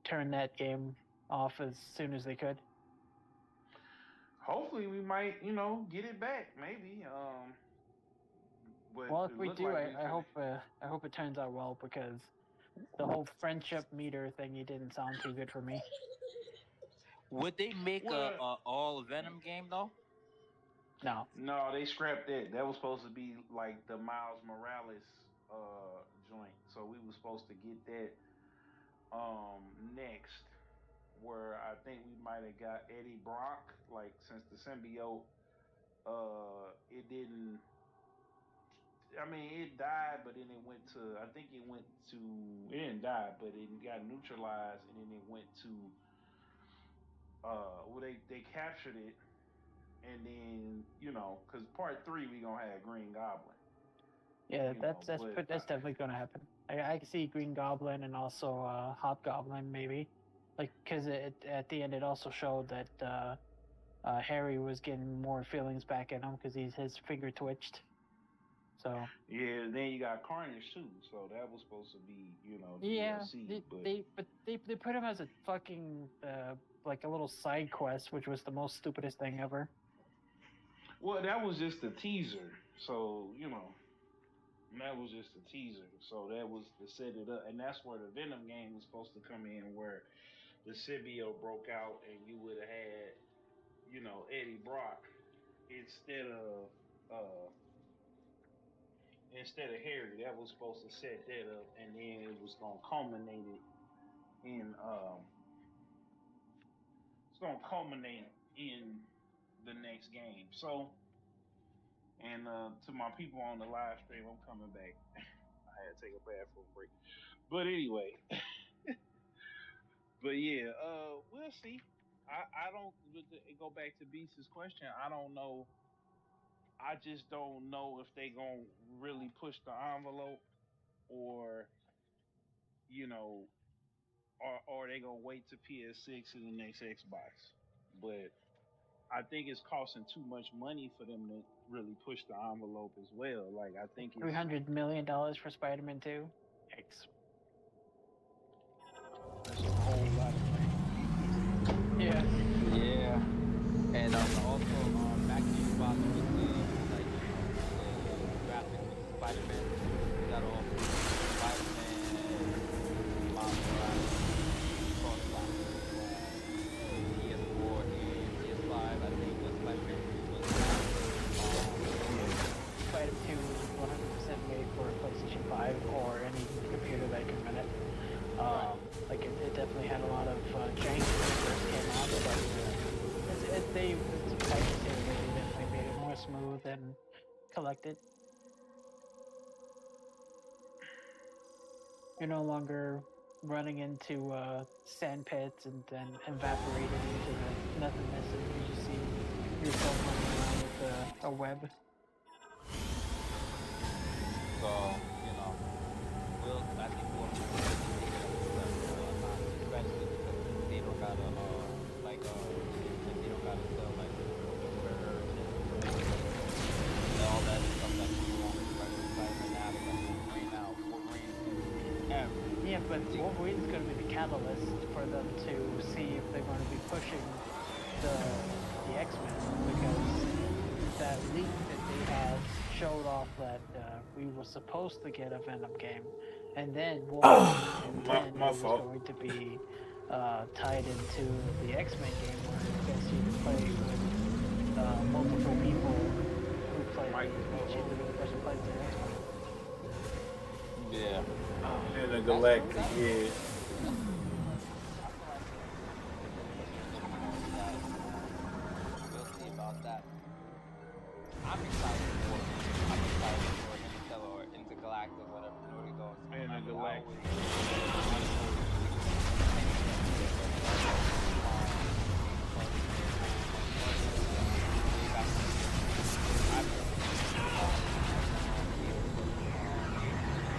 turned that game off as soon as they could. Hopefully, we might, get it back, maybe. But Well, if it we looked do, like we I finna. hope it turns out well because the whole friendship meter thingy didn't sound too good for me. Would they make Well, a all Venom game though? No, no, they scrapped that. That was supposed to be like the Miles Morales joint. So we were supposed to get that next, where I think we might have got Eddie Brock, like since the symbiote it didn't. I mean, it died, but then it went to. I think it went to. It didn't die, but it got neutralized, and then it went to. Well, they captured it, and then because part three we gonna have Green Goblin, yeah, but that's definitely going to happen. I can see Green Goblin and also Hobgoblin maybe, like because at the end it also showed that Harry was getting more feelings back at him because his finger twitched. So yeah, then you got Carnage too, so that was supposed to be yeah, DLC, but they put him as a fucking like a little side quest, which was the most stupidest thing ever. well, that was just a teaser, so that was just a teaser. So that was to set it up, and that's where the Venom game was supposed to come in, where the symbiote broke out, and you would have had, Eddie Brock instead of uh Harry. That was supposed to set that up, and then it was gonna culminate it in it's gonna culminate in the next game. So, and to my people on the live stream, I'm coming back. I had to take a bathroom break, but anyway. But yeah, we'll see. I don't go back to Beast's question. I don't know. I just don't know if they gonna really push the envelope, or you know, or they gonna wait to PS6 and the next Xbox. But I think it's costing too much money for them to really push the envelope as well. Like I think it's $300 million for Spider-Man 2. Yikes. that's a whole lot of money. Yeah. Yeah. And also back to you, Bobby, with the graphics with Spider-Man. You gotta also Spider-Man, Miles Morales, cross-platform on PS4 and PS5. I think the Spider-Man 3 was Spider-Man 2 was 100% made for a PlayStation 5 or any computer that can run it. right. Like it definitely had a lot of jank when it first came out, but it's patches here. They definitely made it more smooth and collected. You're no longer running into sand pits and then evaporating into the nothingness, and you just see yourself running around with a web. So, I think we'll pick it up not especially because they don't gotta since they don't gotta sell like the merch and all that stuff that comes along with regular Spider-Man now, they got Wolverine now. Wolverine can Yeah, but everything. Wolverine's going to be the catalyst for them to see if they're going to be pushing the X-Men, because that leak that they had showed off that we were supposed to get a Venom game, and then Wolverine, and then My it was fault. going to be tied into the X-Men game, where I guess you could play with multiple people who played the person played the X-Men. Yeah. In the That's true. Galactic, yeah. I feel like they're pushing a little bit more with that. We'll see about that. I'm excited for it. I'm excited for Interstellar or Intergalactic, whatever it goes. And the I always, Galactic. I'm always anything that does game plus way back in the day. I played it on PS2, PS3, and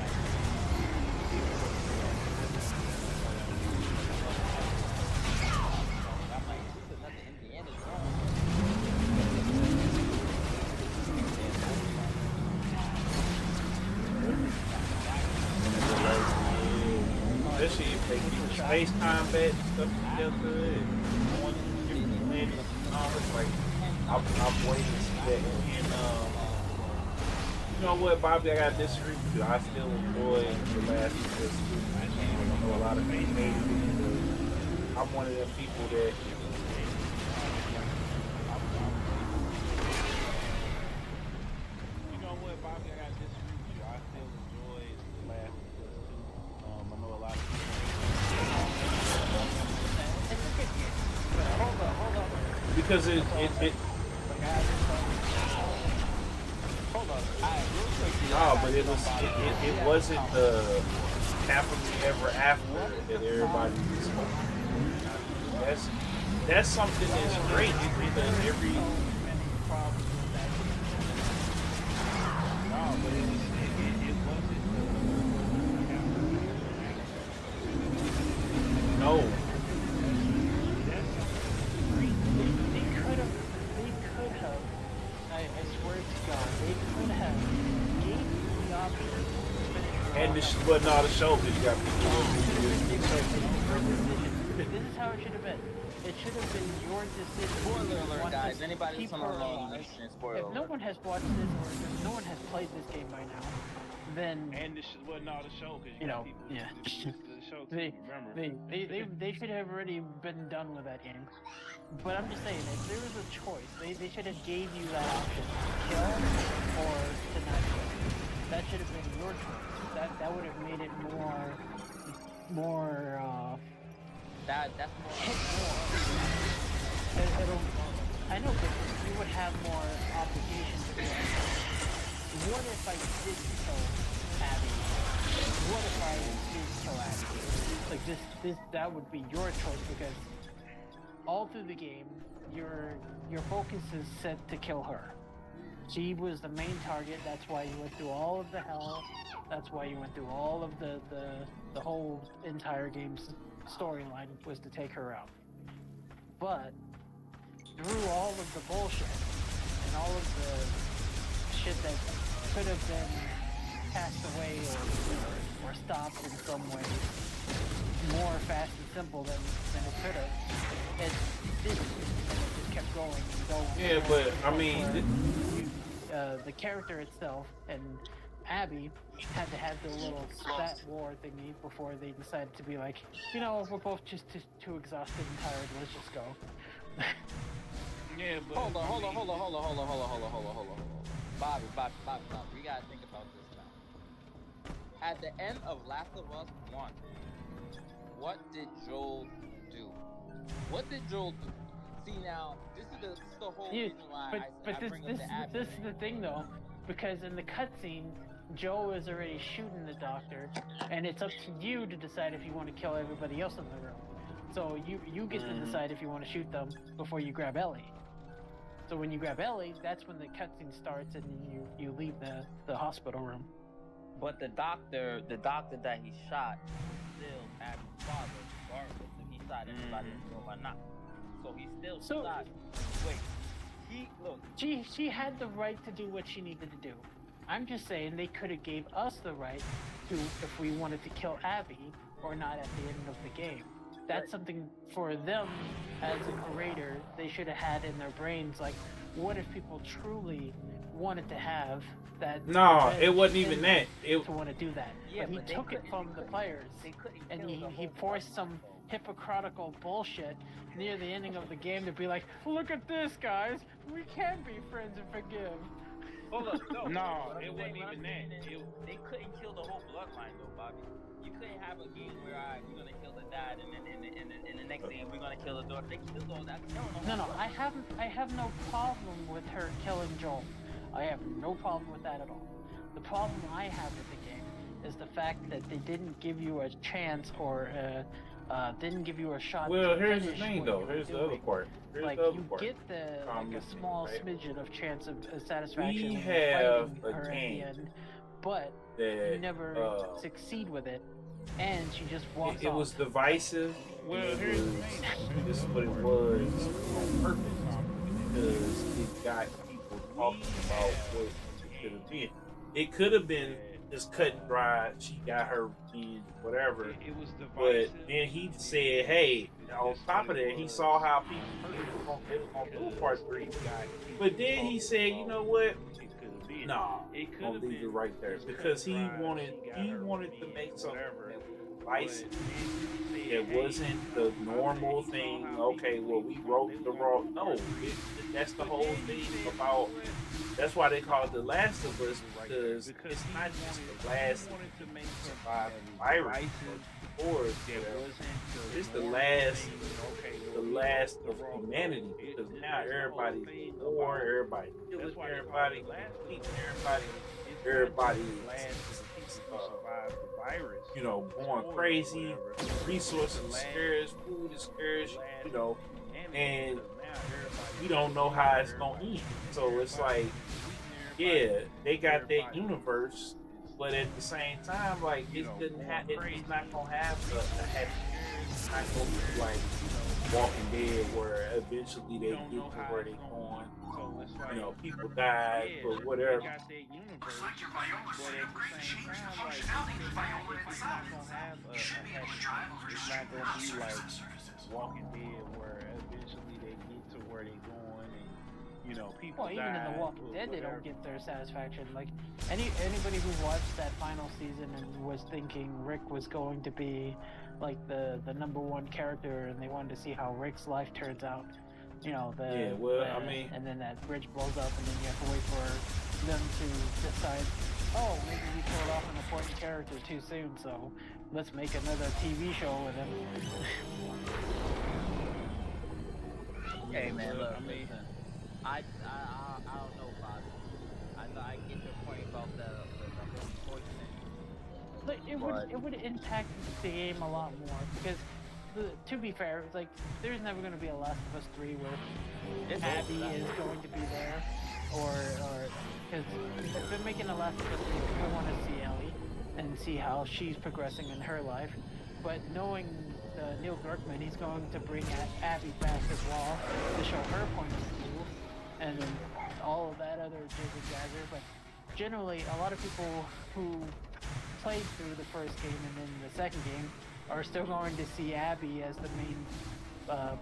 Xbox 360. they get space combat and stuff together and going to different planets and all. It's like I'm waiting to see that. And you know what, Bobby? I got to disagree with you. I still enjoy The Last of Us 2. I know a lot of people hated it, but I'm one of them people that. You know what, Bobby? I gotta disagree with you. I still enjoy The Last of Us 2. I know a lot of people. It's a good game. But hold on. Because it Hold on. Real quick. no, but it wasn't the happily ever after that everybody was hoping. That's something that's great because every No, but it wasn't. no. They could have, I swear to God, they could have gave you the option to finish your And but no, the show just got This is how it should have been. It should have been your decision. Spoiler alert, Want guys. to Anybody keep who's her on alone, alive. understand spoiler If no alert. one has watched this or if no one has played this game by now, then And this wasn't all the show because you know, people yeah. the show too. They, Remember? they should have already been done with that game. But I'm just saying, if there was a choice, they should have gave you that option: kill or to not kill. That should have been your choice. That would have made it more That's hit more. more. I know, but you would have more obligation to be like, what if I didn't kill Abby? What if I did kill Abby? Like this that would be your choice because all through the game, your focus is set to kill her. She was the main target. That's why you went through all of the hell. That's why you went through all of the whole entire game's storyline was to take her out. But through all of the bullshit and all of the shit that could have been passed away or stopped in some way more fast and simple than it could have, it didn't. And it just kept going and going. Yeah, but I mean, the character itself and Abby had to have the little stat war thingy before they decided to be like, you know, we're both just too exhausted and tired. Let's just go. Yeah, but Hold on. Bobby. We gotta think about this now. At the end of Last of Us 1, what did Joel do? What did Joel do? See now, this is the whole reason why I bring up the Abby this is thing. the thing though, because in the cutscene, Joe is already shooting the doctor, and it's up to you to decide if you want to kill everybody else in the room. So you get to decide if you want to shoot them before you grab Ellie. So when you grab Ellie, that's when the cutscene starts and you leave the hospital room. But the doctor that he shot was still Abby's father, regardless if he shot everybody in the room or not. So he still shot. Wait, She had the right to do what she needed to do. I'm just saying they could have gave us the right to if we wanted to kill Abby or not at the end of the game. That's something for them as a creator they should have had in their brains. Like, what if people truly wanted to have that? no, it wasn't even that. To want to do that, Yeah, but he but they took it couldn't- from the players, they couldn't and kill the he whole forced some hypocritical bullshit near the ending of the game to be like, look at this, guys, we can be friends and forgive. Hold on, No, What it I'm wasn't saying even that. is they couldn't kill the whole bloodline though, Bobby. You couldn't have a game where we're gonna kill the dad and then in the next game we're gonna kill the daughter. They killed all that. No, I have no problem with her killing Joel. I have no problem with that at all. The problem I have with the game is the fact that they didn't give you a chance or didn't give you a shot. Well, to here's the finish thing what though. you were Here's the other doing. part. Here's Like the other you part. get like a small right? smidgen of chance of satisfaction We in have fighting a her at the game end, but that you never succeed with it, and she just walks it off. was divisive. Well, and here's the it thing. was, this is what it was on purpose because it got people talking about what it could have been. It could have been just cut and dry. She got her revenge, whatever. It was But divisive. then he And said, it's "Hey, on just what top of it that, he was saw how on people purpose they was gonna do a because part 3. you got But people then he talking said, you about know what what? it could have been. Nah, It I'm could gonna have leave it been right there just cut because and dry. She got he her wanted to revenge make or something whatever. that was But divisive. then he said, That "Hey, wasn't the my bad." normal He saw thing. how Okay, well, people we gonna wrote they was the gonna raw. do a part No, 3. that's the But whole then he thing said, "You know about. what? That's why they call Nah, it The Last of I'm gonna Us leave it right there because because it's he not just the last of wanted the to people make who something survived that the was virus divisive, or that whatever. wasn't It's the the normal last, thing. Okay, the well, we wrote last the of raw. No, humanity because now that's the whole everybody's thing at war, about. everybody That's killing, why they call it everybody The Last of eating, Us everybody, because it's not just everybody the is, last of the people who survived the virus, going spoilers or crazy. whatever. It's Resources the are last. scarce, food is It's the scarce, last of humanity and because now everybody's we don't getting know how older, it's gonna everybody's end. getting, So it's everybody's like, eating everybody, yeah, they got that everybody universe, is but at the same time, like it didn't have, going it's crazy. not gonna have a happy. Resources scarce, It's not food gonna be scarce. like Walking Dead, where eventually We they don't get know to how where it's they gonna going. end. So it's like, People died yeah, for they whatever. got that universe, but at the same time, like it's not gonna have a happy ending. It's not gonna be like Walking Dead, where eventually they get to where they going, and people Well, even in The die, Walking but Dead, they whatever. don't get their satisfaction. Like anybody who watched that final season and was thinking Rick was going to be like the number one character, and they wanted to see how Rick's life turns out. Yeah, well, I mean, And then that bridge blows up, and then you have to wait for them to decide. Oh, maybe we killed off an important character too soon, so let's make another TV show with him. Hey man, But look, I mean, listen. I don't know about it. I get your point about the whole choice thing, But but it would impact the game a lot more because to be fair, it's like there's never going to be a Last of Us 3 where it's Abby over. is going to be there, or because if they're making a Last of Us 3, people want to see Ellie and see how she's progressing in her life. But knowing Neil Druckmann, he's going to bring Abby back as well to show her point of view, and then all of that other jigger jagger. But generally, a lot of people who played through the first game and then the second game are still going to see Abby as the main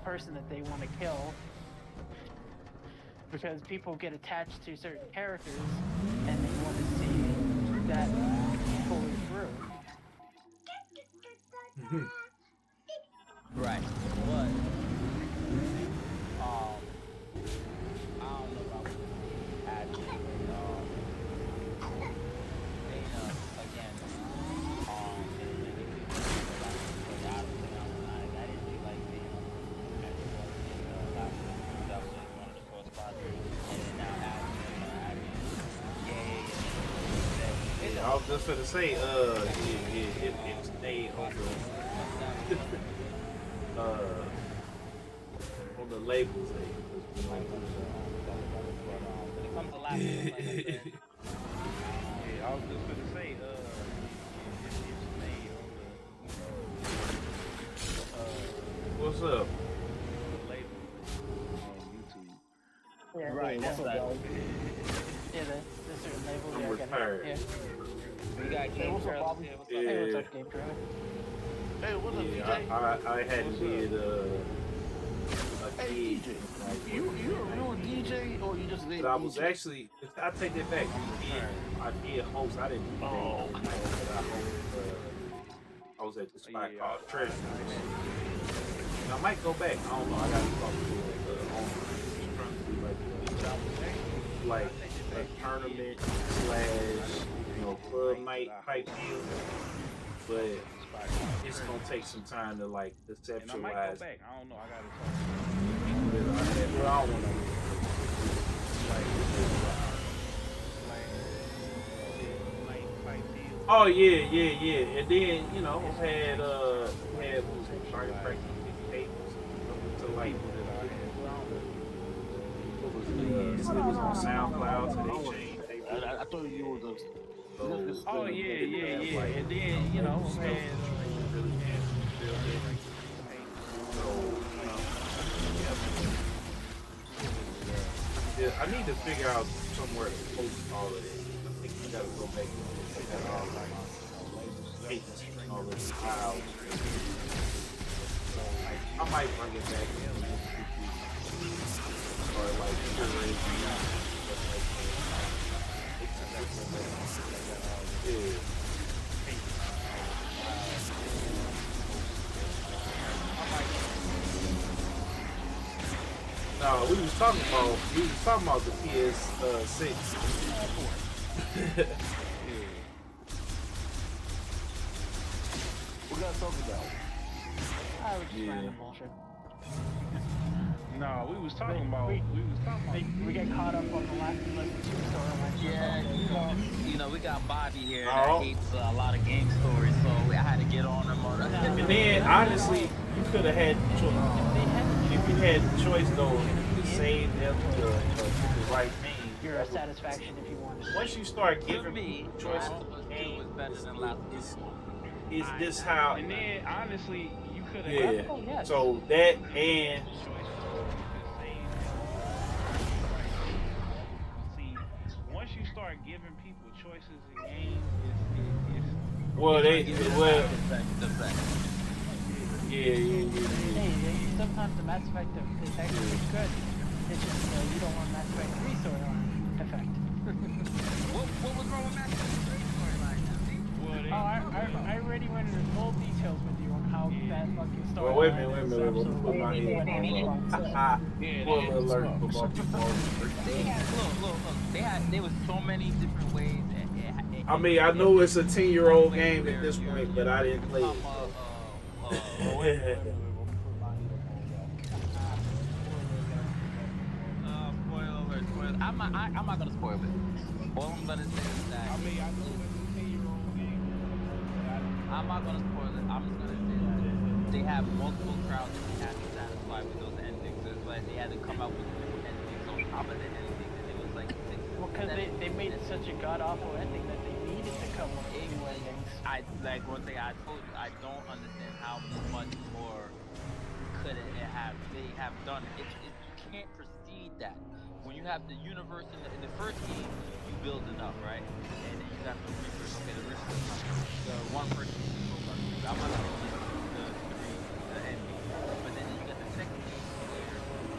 person that they want to kill, because people get attached to certain characters and they want to see that fully through. Right. But I don't know about Abby. Dana again. Many people but I don't think I didn't really like Dana as it was in last season. That was like one of the first spots. And then now Abby. Yeah. I was just gonna say, it stayed on on the label thing. When it comes to last season, like I said, yeah, I was just gonna say, it stayed on What's up? the label on YouTube. Yeah, right, that's like yeah, the certain labels. I'm Yeah, I get it. retired. Yeah. we got Hey, Game what's up, Trailers Bobby? here. What's up? Yeah. Hey, what's up, Game Trailer? Hey, what's up, Yeah, DJ? I hadn't What's did a Hey, kid. DJ, you a real DJ or you just a But I was DJ? actually, I take that back. I did host. I didn't. Oh, I hosted. I was at the spot Yeah, called Treasure. And I might go back. I don't know. I got to talk to the owner. He's trying to do like a tournament slash club night type deal, but it's gonna take some time to like and I might go conceptualize. back. I don't know. I gotta talk to Well, I don't want to Oh yeah. And then had what was it, target practice tables to like what was it? It was on SoundCloud, so they changed. I thought you were the. Oh yeah. And then yeah, I need to figure out somewhere to post all of this. I think you gotta go back that hate all this wild. So I might bring it back or like curate yeah. No, we was talking about the PS6. We gotta talk about. I was just random bullshit. No, we was talking about. We get caught up on the last storyline. Yeah, you know, we got Bobby here Oh. that hates a lot of game stories, so I had to get on him on that. And then honestly, you could have had the choice. If you had the choice though, to save them to do the right thing. Your satisfaction if you wanted. Once you start To giving me, people choices, Last of Us 2 was better than Last of Us 1. is this how? And then honestly, you could have. Yeah. Oh, yes. So that and See, once you start giving people choices in games, it's well, they well, The yeah. Hey, sometimes the Mass Effect is actually good. It's just you don't want Mass Effect 3 storyline effect. What was wrong with Mass Effect 3 storyline? I already went into full details with you on how that fucking story. Well, wait a minute. Let me put my head. Spoiler alert for Look. There was so many different ways. I mean, I know it's a 10-year-old game at this point, but I didn't play it. Spoiler. I'm not gonna spoil it. All I'm gonna say is that I know it's a 10-year-old game. I'm not gonna spoil it. I'm just gonna say that they have multiple crowds that they had to satisfy with those endings. It's like they had to come out with new endings on top of the endings, and it was like Well, because they made it such a god awful ending that they needed to come up with new endings. I like one thing I told you. I don't understand how much more could it have they have done. You can't proceed that when you have the universe in the first game. You build it up, right? And then you got the research. Okay, the research. The one person. I'm not gonna get the ending, but then you got the second game where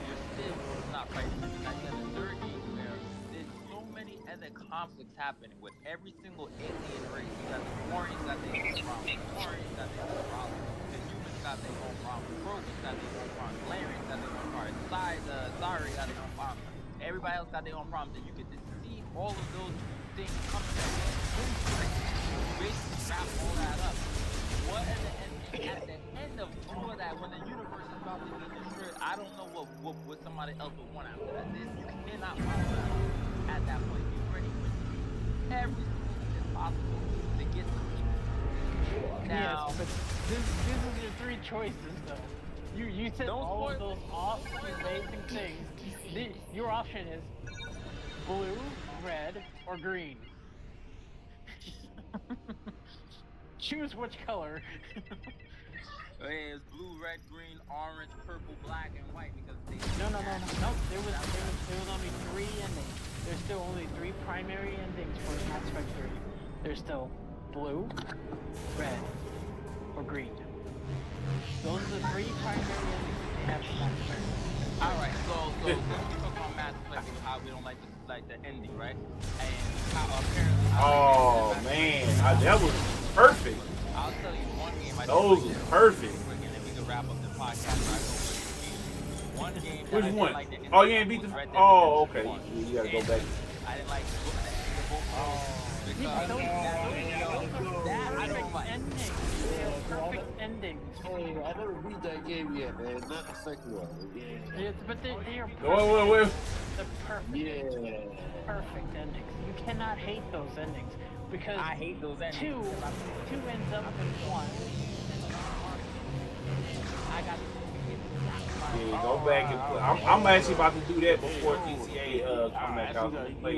you're still not fighting. You got the third game where there's so many other conflicts happening with every single alien race. You got the Quarians got their own problems. The Quarians got their own problems. The humans got their own problems. Krogans got their own problems. Larians got their own problems. Zari got their own problems. Everybody else got their own problems, and you can just see all of those things coming together. Basically wrap all that up. What at the end of all of that, when the universe is about to be destroyed, I don't know what somebody else would want after that. You cannot want that at that point. You already went every single thing possible to get to people. Now, yes, but this is your three choices though. You said all of those awesome, amazing things. Your option is blue, red, or green. Choose which color. It's blue, red, green, orange, purple, black, and white because they. No. There was only three endings. There's still only three primary endings for Mass Effect 3. There's still blue, red, or green. Those are the three primary endings they have for Mass Effect. Alright, so we talk about Mass Effect and how we don't like the ending, right? And how apparently. Oh man, that was perfect. I'll tell you one game. Those were perfect. And then we can wrap up the podcast. Right? One game. Which that I one? didn't like the ending Oh, you ain't beat the. was Red Dead Oh, Redemption okay. 1. You gotta go back. I didn't like the both Perfect endings. Hey, I never beat that game yet, man. Not the second one. Yeah. But they are perfect. Wait. The perfect endings. You cannot hate those endings because I hate those endings. Two ends up in one. I got. Yeah, go back and play. I'm actually about to do that before GTA come back out. Play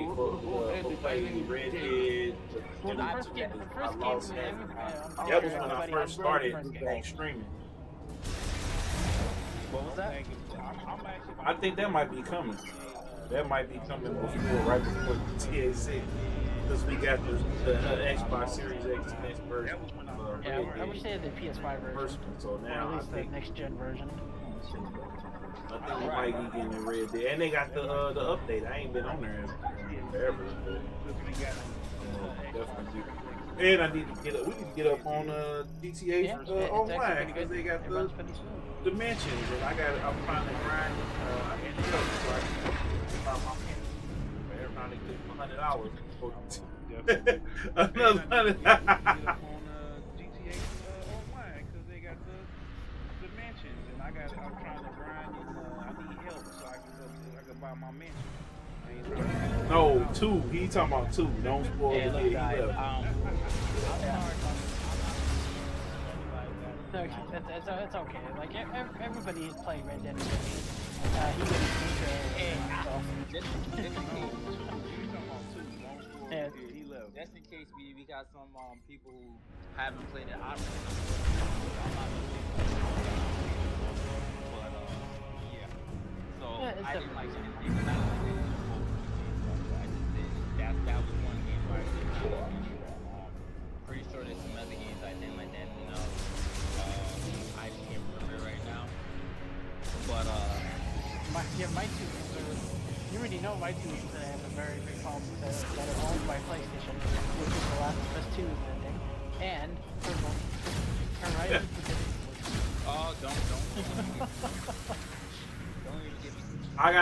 Red Dead. Well, the first game, That was when I first started streaming. What was that? I think that might be coming. That might be coming right before GTA 6. because we got the Xbox Series X next version. That was when I first Yeah, I Red wish Dead they had the PS5 version, first one. So or now at least I the think next gen version. we might be getting the Red Dead, and they got the update. I ain't been on there in forever, but definitely. And I need to get up. We need to get up on GTA Yeah, it's online actually pretty because good. they got It the runs pretty smooth. dimensions, and I'm trying to grind in the up so I can buy my mansion. Every time they took $100 another $100. Get up on GTA online because they got the dimensions, and I'm trying to grind, and I need help so I can buy my mansion. No, 2. He talking about 2. Don't spoil Hey, the look, kid. He guys. left. No, it's okay. Like everybody is playing Red Dead Redemption. He Yeah. Just in case we got some people who haven't played it, I'm not but yeah. So I didn't like anything. I just did that was one game where I did not like it. Pretty sure there's some other games I didn't like that. I can't remember right now. But my two you already know my two have a very big problem that are owned by PlayStation, which is the Last of Us 2 and turn right into the oh, don't even give me. I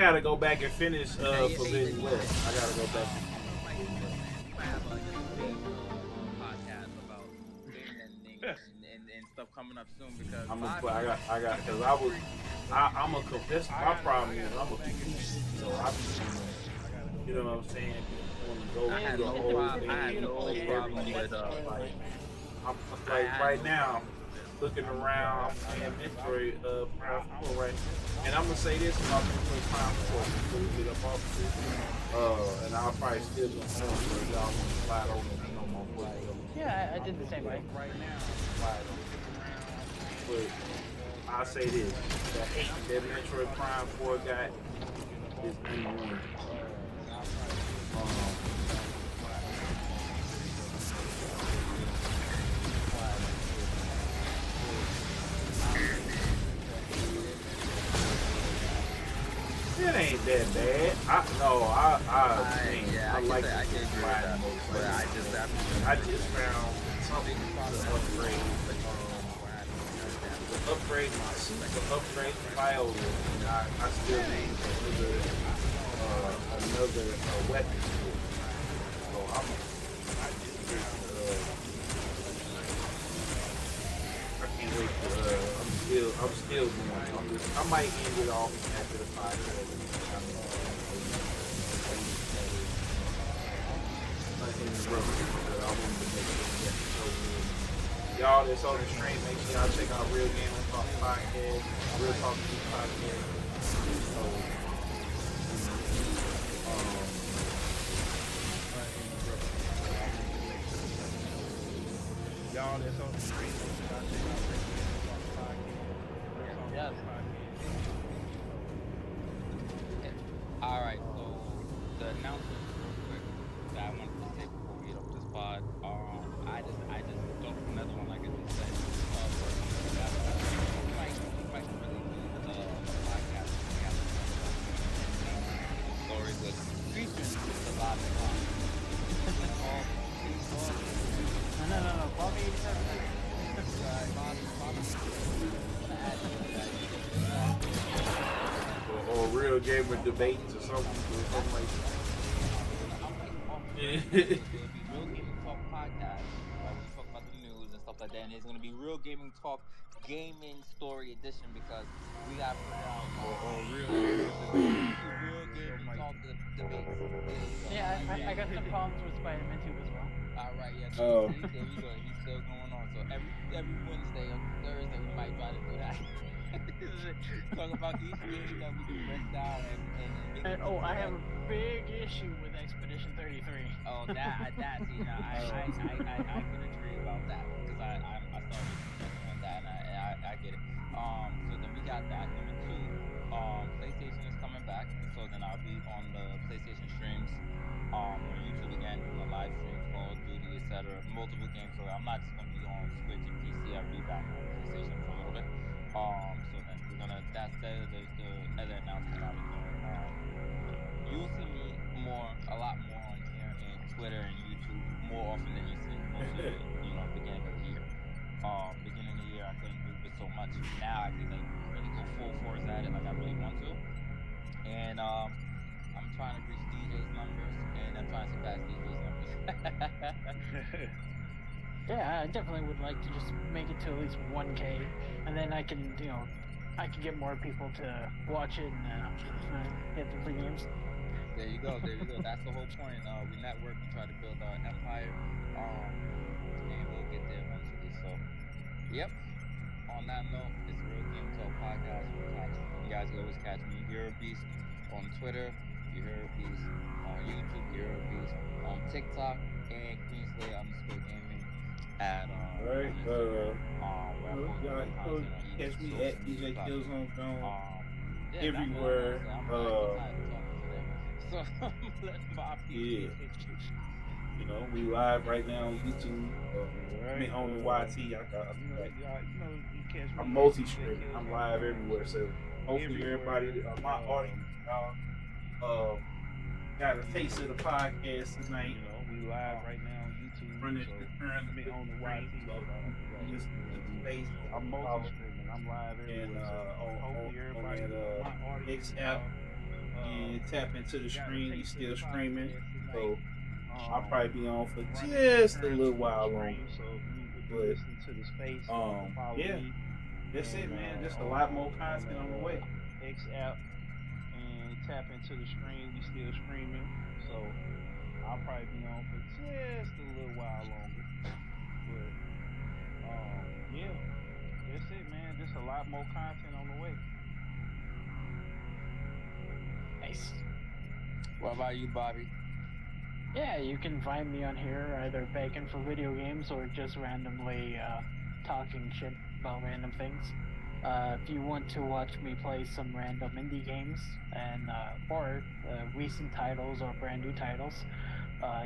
gotta go back and finish Forbidden West. I gotta go back. And stuff coming up soon because I'm that's my problem is I'm a completion, so you know what I'm saying. I had no problem with I'm like right now looking around and Metroid Prime 4 right, and I'm gonna say this about Metroid Prime 4 before we get up off this, and I'll probably still go home so y'all want to slide over and know my voice. Yeah, I did the same way. Right now, Slide over. But I'll say this: that Metroid Prime 4 got is unreal. It ain't that bad. I like it. I just found something to upgrade. To upgrade my suit, to upgrade the Viola. I still need another weapon. So I can't wait to I'm still going. I might end it off after the podcast. Y'all that's on the stream, make sure y'all check out Real Game Talk Podcast, Real Talk News Podcast. So, y'all that's on the stream, make sure y'all check out Real Game Talk Podcast. Yes. All right, so the announcement real quick that I wanted to say before we get off this pod. I just don't another one like I just said. We might really do the podcast. Stories with features a lot of fun. No. Call me 87. or Real Gamer Debates or something like that. Real Gaming Talk podcast, where we talk about the news and stuff like that. And it's gonna be Real Gaming Talk Gaming Story Edition because we gotta put it out Real Gaming Talk debates. Yeah, I got some problems with Spider-Man 2 as well. All right, yeah. Oh. There you go. He's still going on. So every Wednesday or Thursday we might try to do that. Talk about each game that we can break down and I have a big issue with Expedition 33. Oh, that see, now, I can agree about that because I started on that and I get it. So then we got that. Number 2, PlayStation is coming back. So then I'll be on the PlayStation streams, on YouTube again, doing the live streams, Call of Duty, etc. Multiple games. So I'm not just gonna be on Switch and PC. I'll be back on PlayStation for a little bit. So then we're gonna that's the other announcement I'll be doing. You'll see me a lot more on here and Twitter and YouTube more often than you've seen most of the, beginning of the year. Beginning of the year I couldn't do it so much. Now I can like really go full force at it like I really want to. And I'm trying to reach DJ's numbers and I'm trying to surpass DJ's numbers. Yeah, I definitely would like to just make it to at least 1K, and then I can, I can get more people to watch it and get the free games. There you go. That's the whole point. We network, we try to build our empire, and we'll get there eventually. So, yep. On that note, it's the Real Game Talk podcast. You guys can always catch me, Hero Beast, on Twitter, Hero Beast, on YouTube, Hero Beast, on TikTok, and Queenslay_gaming at Right. Instagram. Catch me at DJ Killzone Jones Yeah, everywhere. So let Bobby. Yeah. We live right now on YouTube. On the YT. I'm multi-streaming. I'm live everywhere. So hopefully everybody, my audience, got a taste of the podcast tonight. We live right now on YouTube. Running currently on the YT. Listen to the space. I'm multi-streaming. I'm live everywhere. And hopefully everybody, on my audience, X app and tap into the stream. We still streaming. So I'll probably be on for just a little while longer. But yeah, that's it, man. Just a lot more content on the way. X app and tap into the stream. We still streaming, so I'll probably be on for just a little while longer. But yeah, that's it, man. Just a lot more content on the way. Nice. What about you, Bobby? Yeah, you can find me on here either begging for video games or just randomly talking shit about random things. If you want to watch me play some random indie games and or recent titles or brand new titles,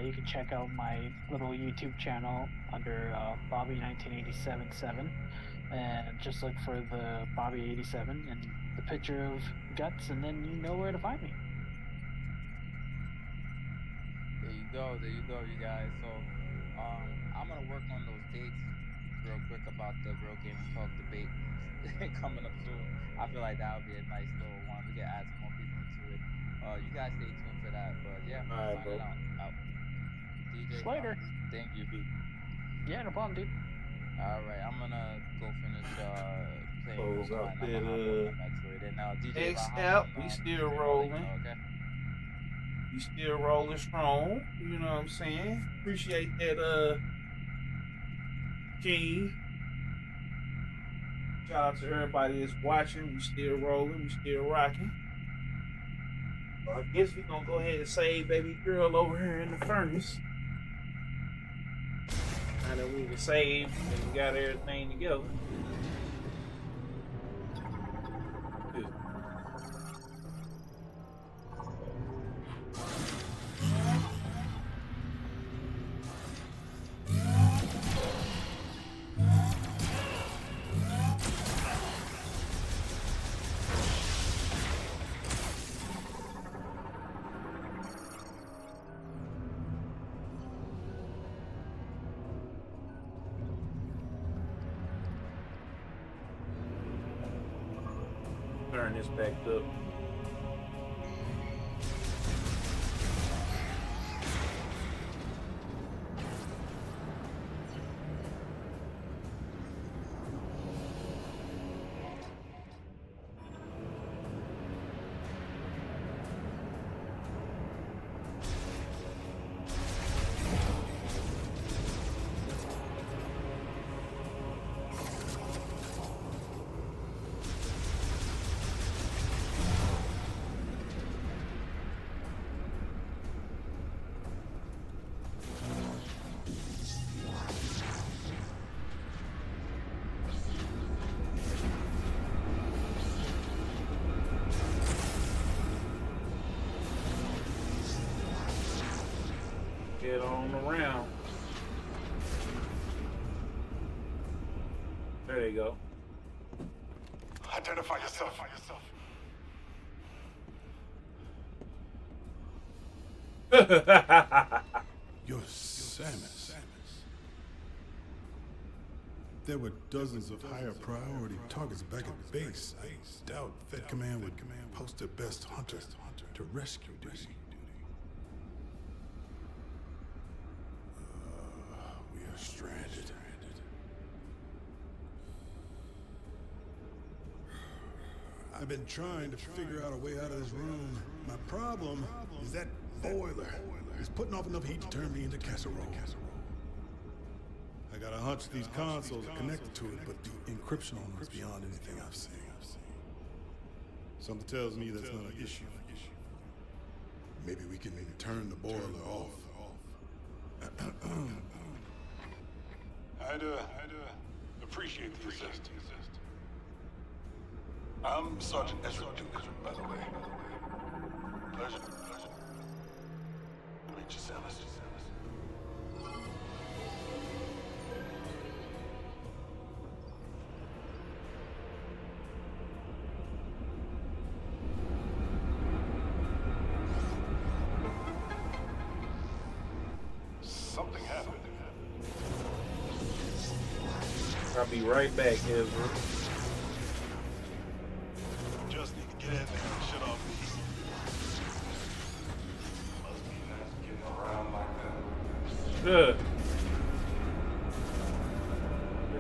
you can check out my little YouTube channel under Bobby1987.7 and just look for the Bobby87 and the picture of Guts, and then you know where to find me. There you go, you guys. So, I'm gonna work on those dates real quick about the Real Game Talk debate coming up soon. I feel like that would be a nice little one. We can add some more people into it. You guys stay tuned for that. But yeah, all right, bro. Out. DJ. Later. Thank you, B. Yeah, no problem, dude. All right, I'm gonna go finish playing Close out that Metroid. And DJ, X app, we still rolling. Okay. You still rolling strong, you know what I'm saying? Appreciate that, King. Shout out to everybody that's watching. We still rolling, we still rocking. So I guess we gonna go ahead and save baby girl over here in the furnace. Now that we can save and we got everything together. Good. Turn this back up. head on around. There you go. Identify yourself. You're Samus. There were dozens of higher priority targets back at base. I doubt Fed Command would post their best hunter to rescue duty. We are stranded. I've been trying to figure out a way out of this room. My problem is that boiler is putting off enough heat to turn me into casserole. I got a hunch these consoles are connected to it, but the encryption on them is beyond anything I've seen. Something tells me that's not an issue. Maybe we can turn the boiler off. I'd appreciate the assist. I'm Sergeant Ezra Duke, by the way. Pleasure. To meet you, Samus. Something happened. I'll be right back, Ezra. Just need to get in there and shut off the heat. Must be nice getting around like that. Good.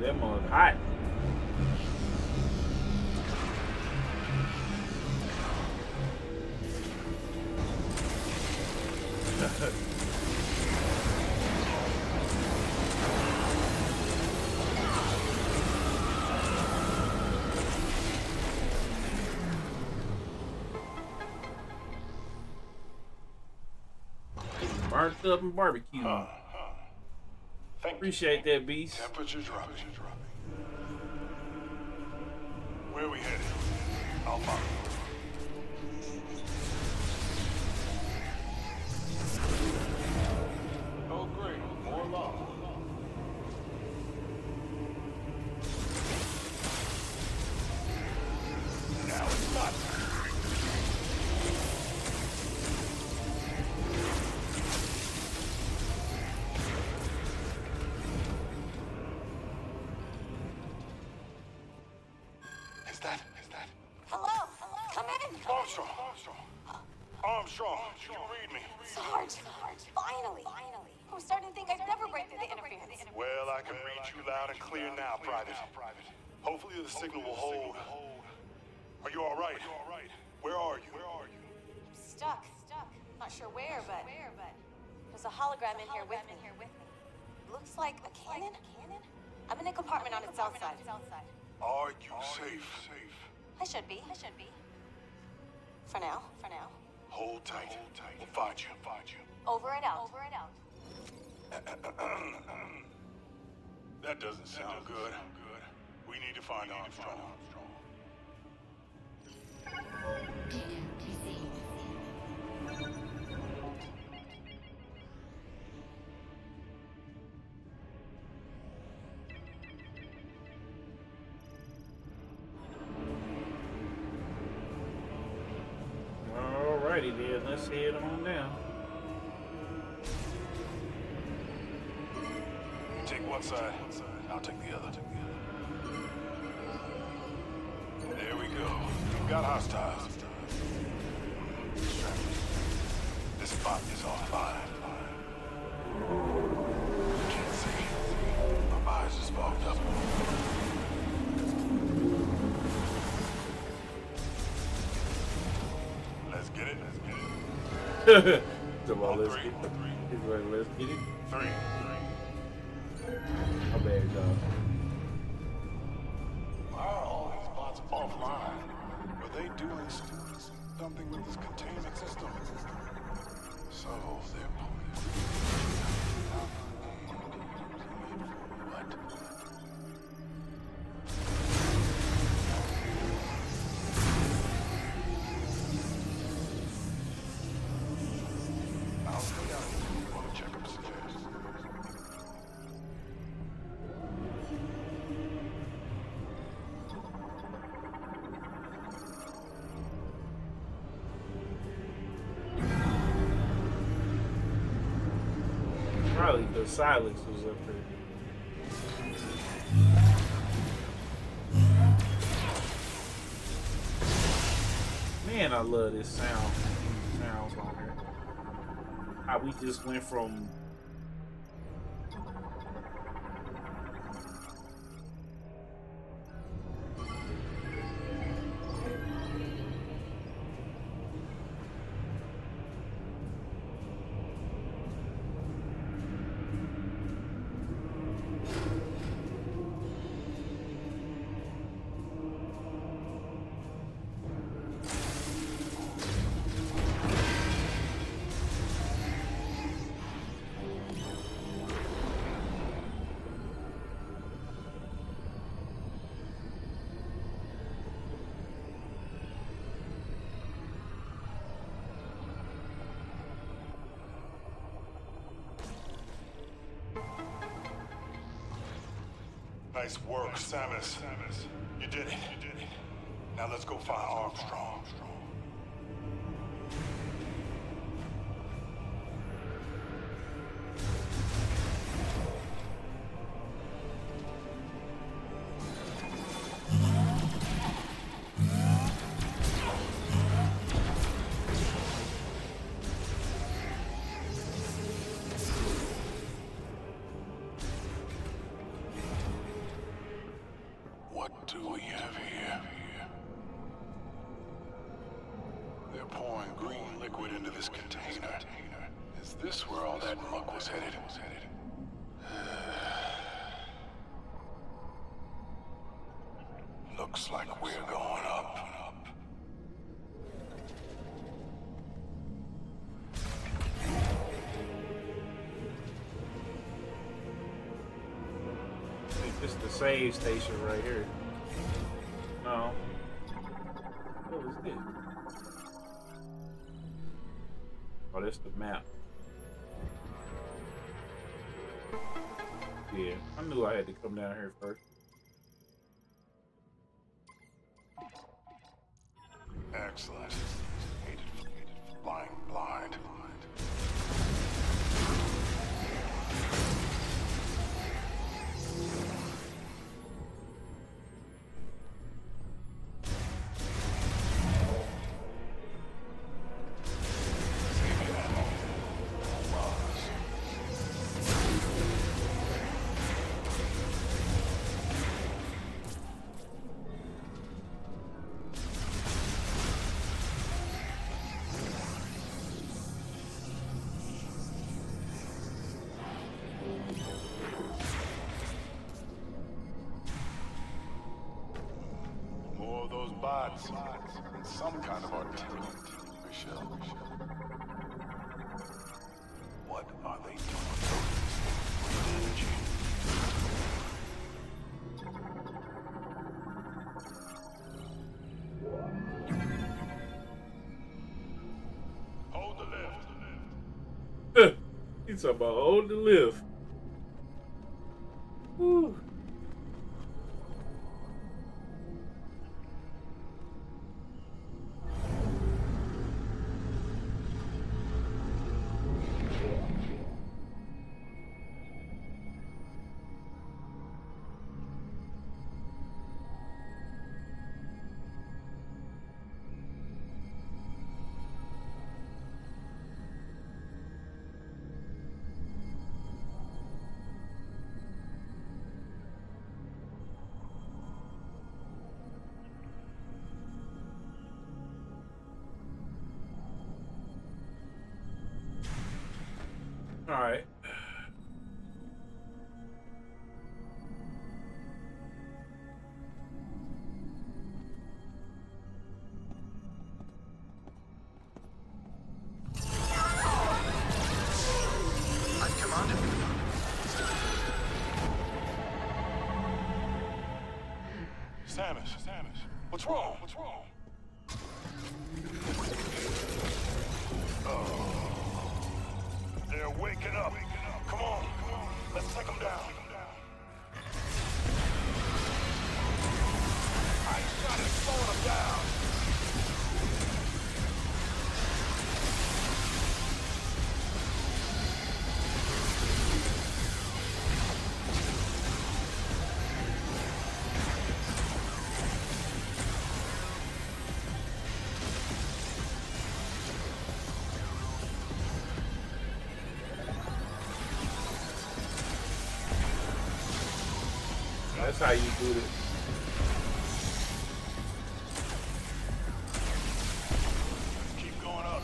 That mug hot. Burnt up and barbecue. Appreciate that, Beast. Temperature dropping. Where are we headed? I'll follow. Oh, great. More lava. Now it's not. Hello? Come in. Armstrong, did you read me? Sarge, finally. I'm starting to think I'd never break through the interference. Well, I can read you loud and clear now, Private. Hopefully the signal will hold. Are you all right? Where are you? I'm stuck. Not sure where, but there's a hologram in here with me. Looks like a cannon? I'm in a compartment on its south side. Are you safe? I should be. For now. Hold tight. We'll find you. Over and out. That doesn't sound good. We need to find Armstrong. Alrighty then, let's head on down. You take one side, I'll take the other. There we go. We've got hostiles. This spot is on fire. Can't see. My eyes are fogged up. Let's get it. Come on, let's get it. He's like, let's get it. Three. How bad, y'all? Why are all these bots offline? Were they doing something with this containment system? So they're what? I'll stay out. Want to check up security? Probably because Silex was up there. Man, I love this sounds on here. How we just went from Nice work, Samus. You did it. Now let's go find Armstrong. What do we have here? They're pouring green liquid into this container. Is this where all that muck was headed? Looks like we're going up. I think this is the save station right here. No. What was this? Oh, that's the map. Yeah, I knew I had to come down here first. Excellent. Hated flying blind. More of those bots and some kind of artillery. Michelle. What are they doing? Energy. Hold the lift. He's talking about hold the lift. Whew. All right. Samus, what's wrong? They're waking up. Come on, let's take them down. I shot it, slowing them down. That's how you do it. Keep going up.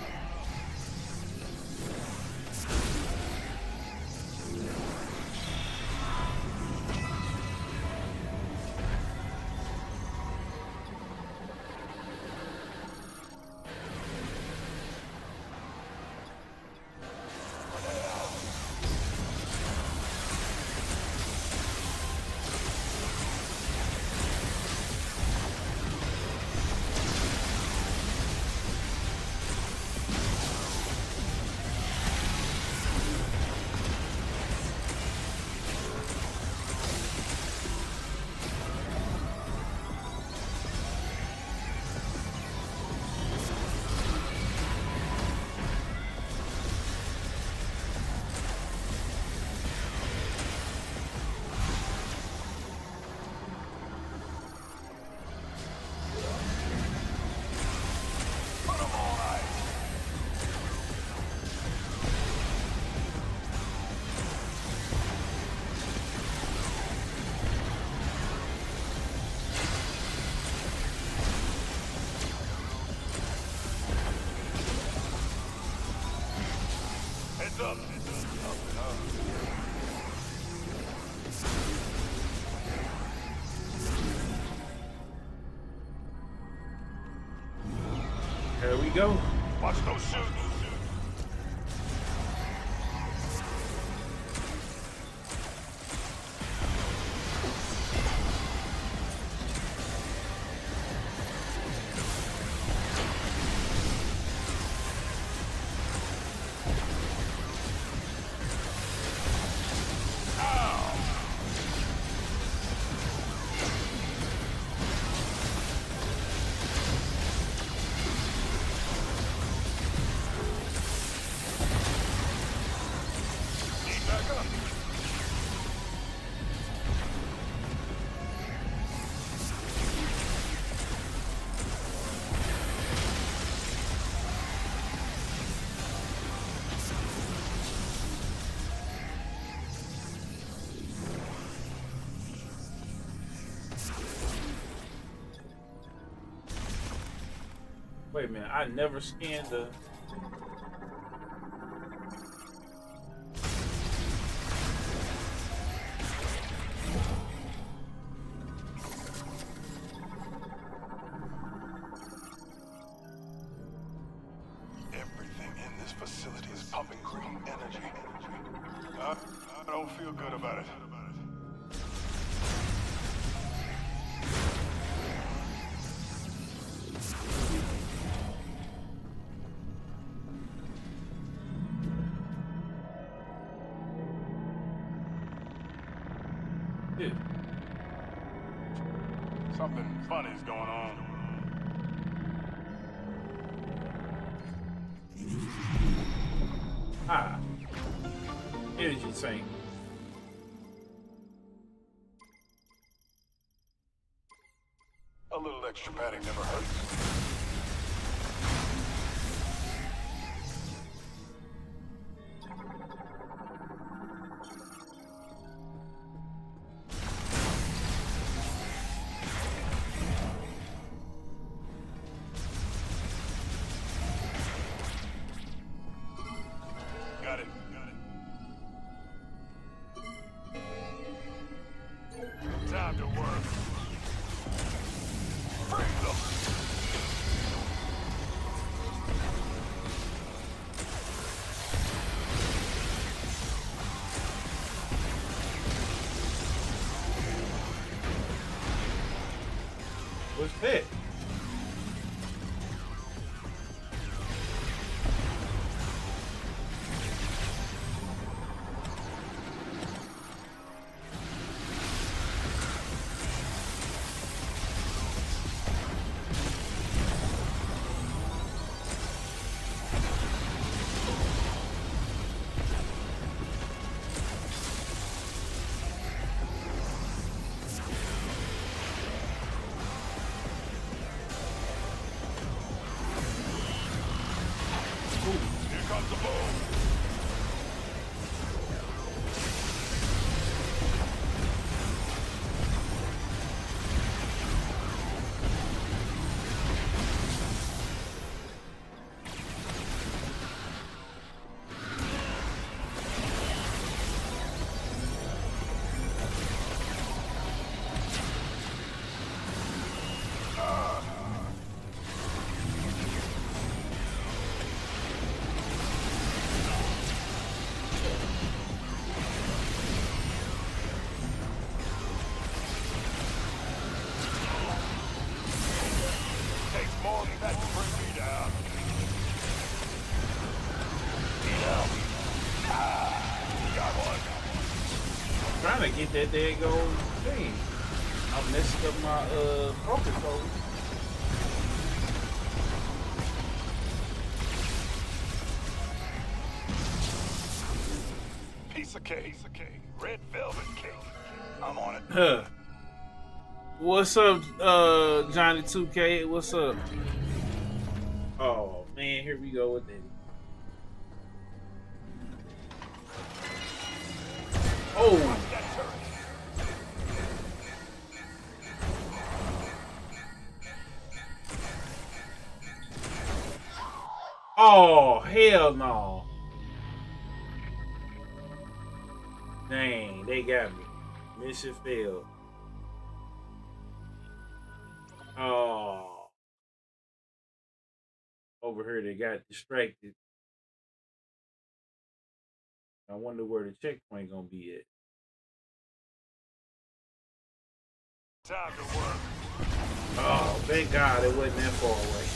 Heads up. There we go. Watch those shoots. Wait a minute, I never scanned the. Everything in this facility is pumping green energy. I don't feel good about it. Dude, Something funny's going on. ah, energy tank. A little extra padding never hurts. Got it. Time to work. Freeze them. What's that? Here comes the boom. ain't that daggone thing. I messed up my focus code. Piece of cake. Red velvet cake. I'm on it. Huh. What's up, Johnny 2K? What's up? Oh man, here we go with that. Oh. Oh, hell no. Dang, they got me. Mission failed. Oh. Over here, they got distracted. I wonder where the checkpoint gonna be at. Time to work. Oh, thank God it wasn't that far away.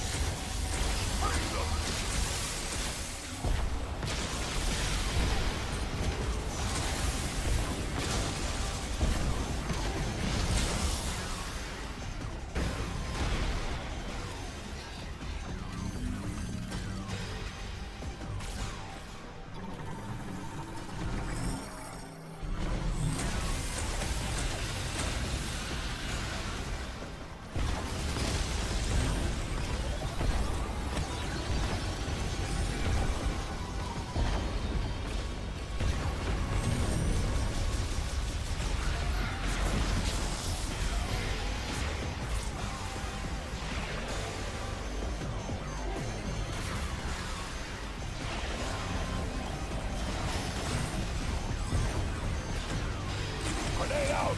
Grenade out.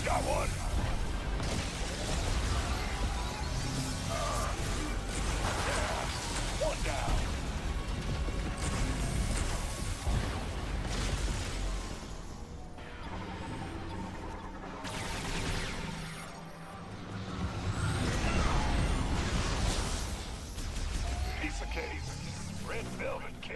Got one. One down. Piece of cake. Red velvet cake.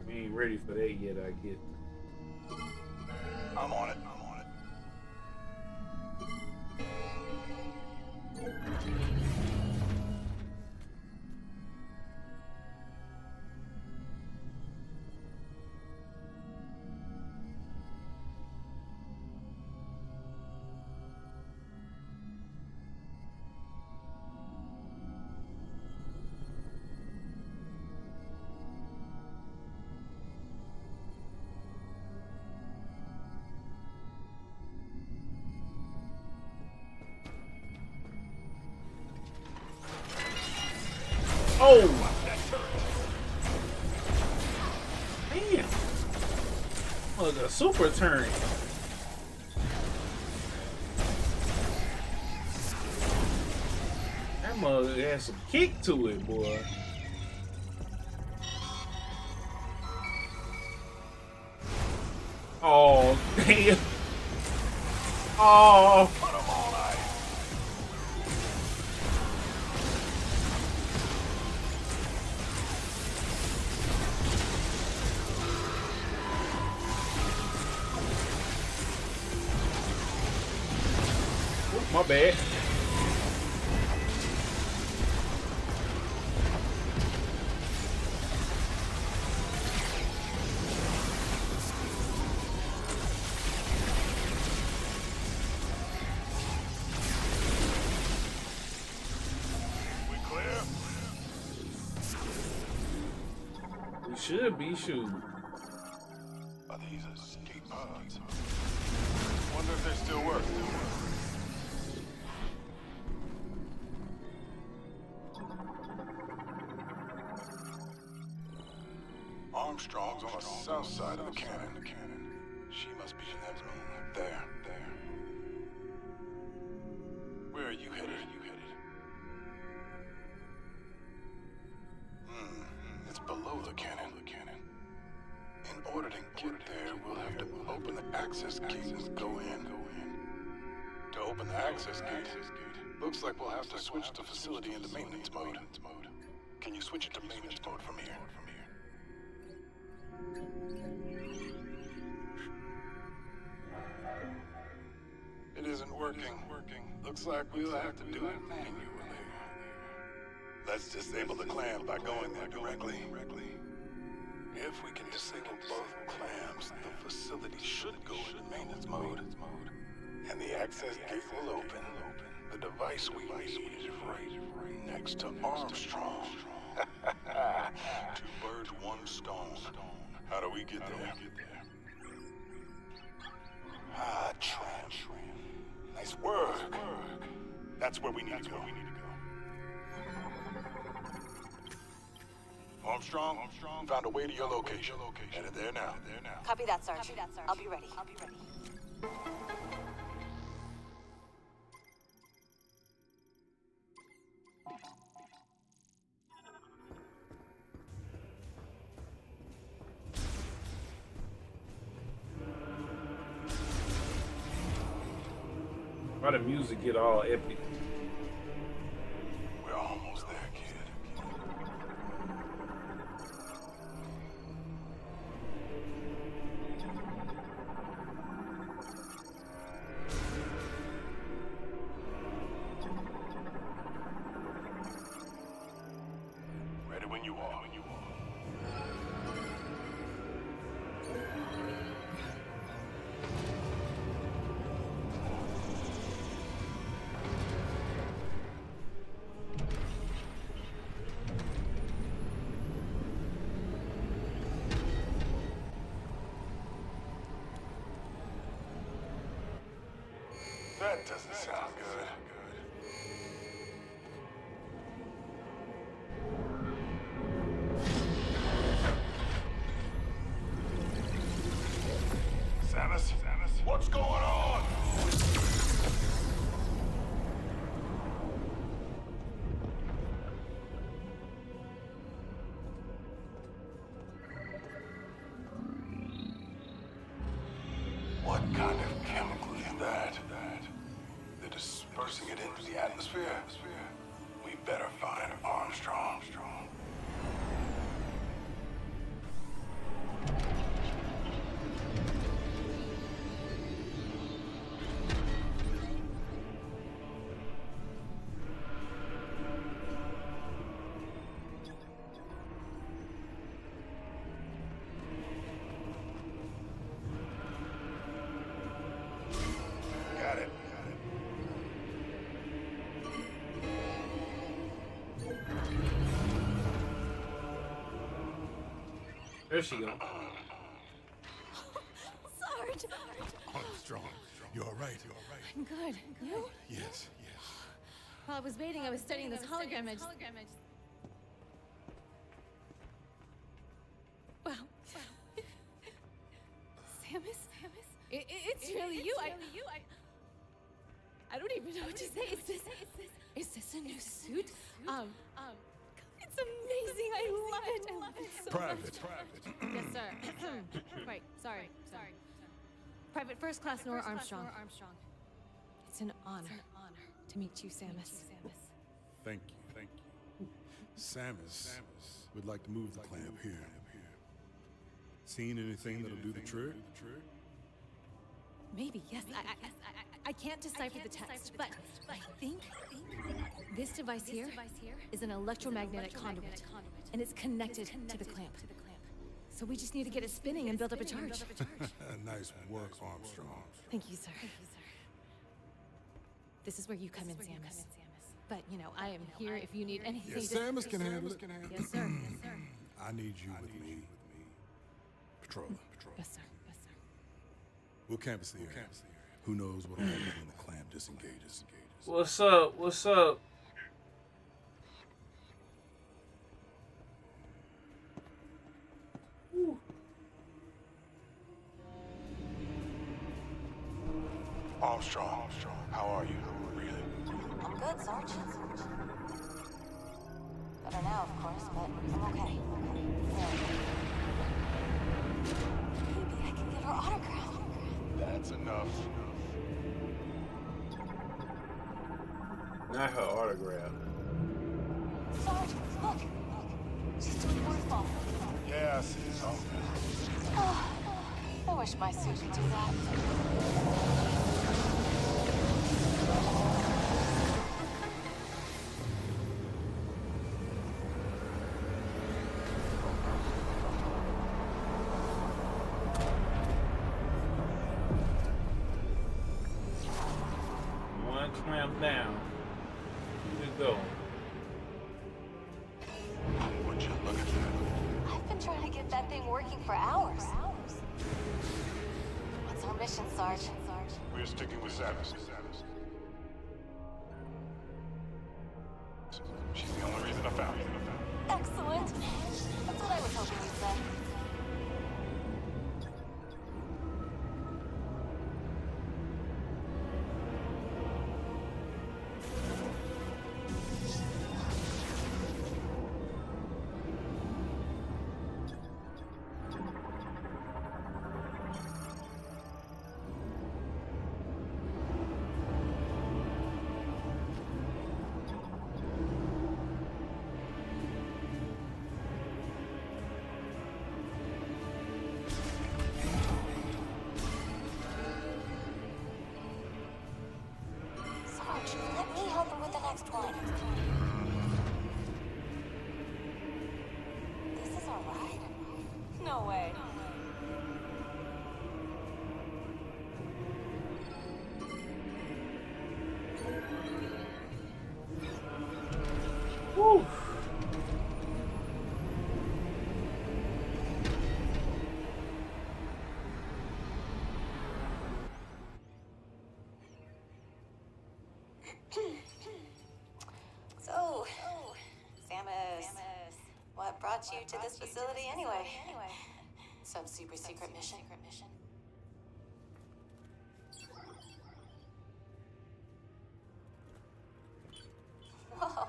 We ain't ready for that yet, I guess. I'm on it. Oh! Damn! Oh, the super turn. That mother has some kick to it, boy. Oh, damn. Oh. Put 'em on ice. My bad. We clear? We should be shooting. Are these escape pods? Wonder if they still work. Armstrong's on the south side of the cannon. She must be in that room. There. Where are you headed? get there, we'll have to open the access gate and go in. To open the access gate, looks like we'll have to switch the facility into maintenance mode. Can you switch it to maintenance mode from here? It isn't working. Looks like we'll have to do it manually. Let's disable the clam by going there directly. If we can disable both clams, the facility should go into maintenance mode. And the access gate will open. The device we need is right next to Armstrong. 2 birds, 1 stone. How do we get there? Ah, tram. Nice work. That's where we need to go. Armstrong, found a way to your location. Headed there now. Copy that, Sarge. I'll be ready. Why the music get all epic? We're almost there, kid. Ready when you are. That doesn't sound good. Samus, what's going on? What kind of chemical is that? They're dispersing it into the atmosphere. We better find Armstrong. Got it. There she go. Sarge! Armstrong, you all right? I'm good. You? Yes. While I was waiting, I was studying this hologram. Wow. Samus? It's really you. I don't even know what to say. Is this a new suit? It's amazing. I love it so Private. much. Yes, sir. Right. Sorry. Private First Class Nora Armstrong. It's an honor to meet you, Samus. Thank you. Samus would like to move the clamp here. Seen anything that'll do the trick? Maybe, yes. I can't decipher the text, but I think this device here is an electromagnetic conduit, and it's connected to the clamp. So we just need to get it spinning and build up a charge. Nice work, Armstrong. Thank you, sir. This is where you come in, Samus. But, I am here if you need anything. Yes, Samus can handle it. Yes, sir. I need you with me. Patrol. Yes, sir. We'll canvass the area. Who knows what'll happen when the clamp disengages. What's up? Whew. Armstrong, how are you? Breathing? I'm good, Sarge. Better now, of course, but I'm okay. Maybe Not her autograph. Sarge, look. Just a waterfall. Yeah, I see it's all I wish my suit could do that. One clamp down. Here we go. Would you look at that? I've been trying to get that thing working for hours. What's our mission, Sarge? We're sticking with Samus. She's the only reason I found you. Excellent. That's what I was hoping you'd say. Sarge, let me help him with the next one. This is our ride? No way. Woo! So, Samus, what brought you to this facility anyway? Some super secret mission? Whoa.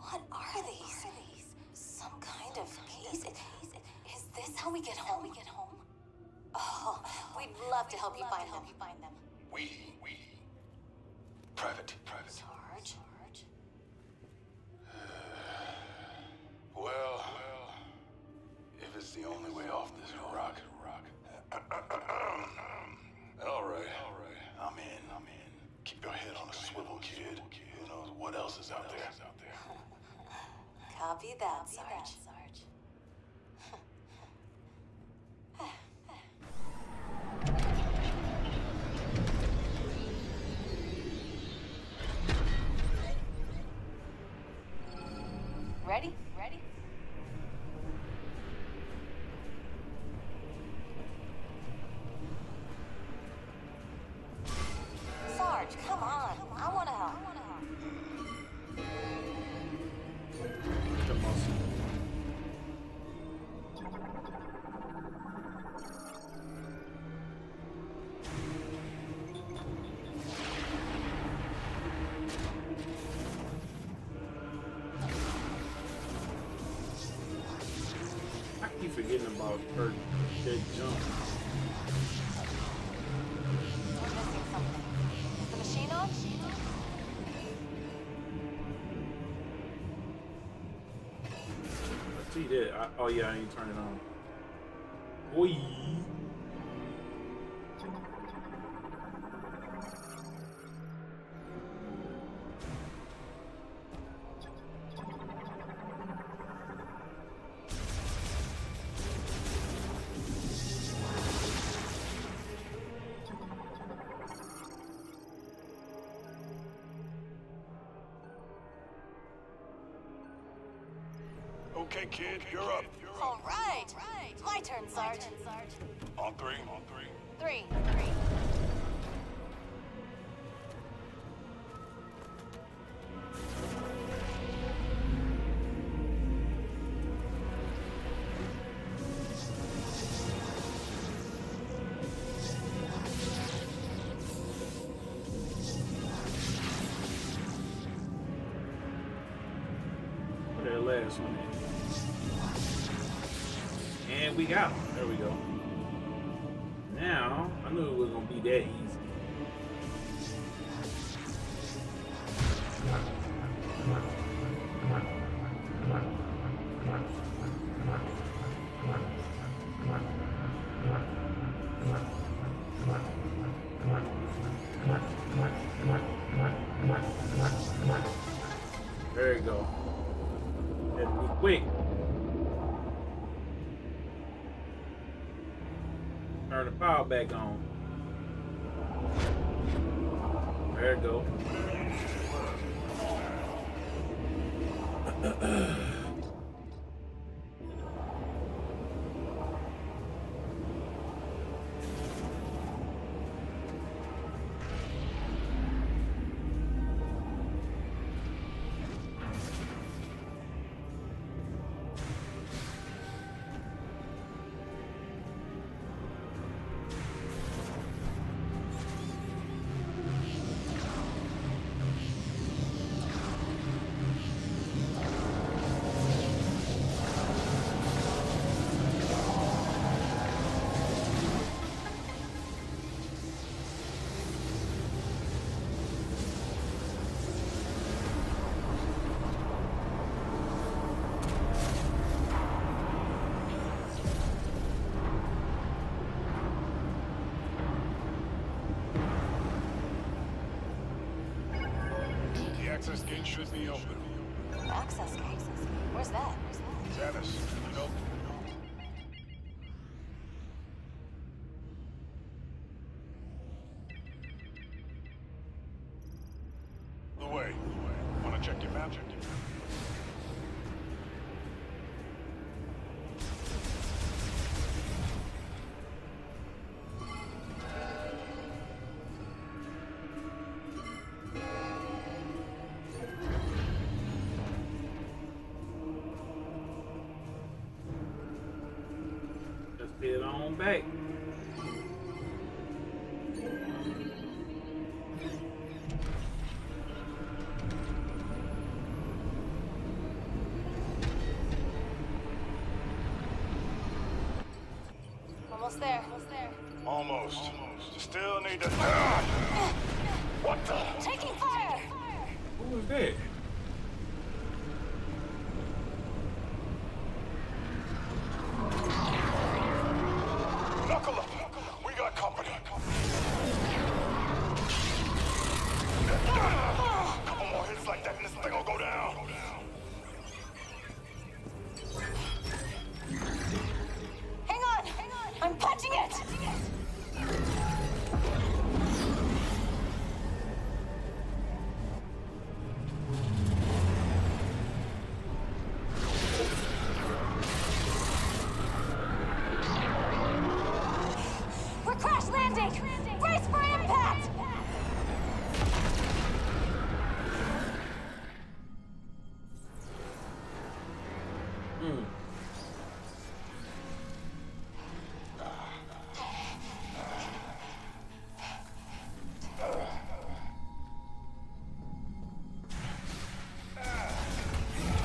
What are these? Some kind of keys? Is this how we get home? Oh, we'd love to help you find them. We. Private. Sarge? Well, if it's the only way off this rock. All right. I'm in. Keep your head on a swivel, kid. Who knows what else is out there? Copy that, Sarge. Ready? Sarge, come on. I want to help. The muscle. I keep forgetting about her dead jump. We're missing something. Is the machine on? I see that. Oh yeah, I ain't turn it on. Boy. Okay, kid, you're up. All right. My turn, Sarge. On three. Three. Put that last one in. And we got him. There we go. Now, I knew it wasn't going to be that easy. There you go. Had to be quick. Turn the power back on. There you go. The access gate should be open. Access gate? Where's that? Samus, you know? The way. Wanna check your map? Let's head on back. Almost there. Almost. Still need to... What the? Taking fire! Who was that? Knuckle up! We got company. Couple more hits like that and this thing will go down. Hang on! I'm punching it! We're crash landing! Brace for impact!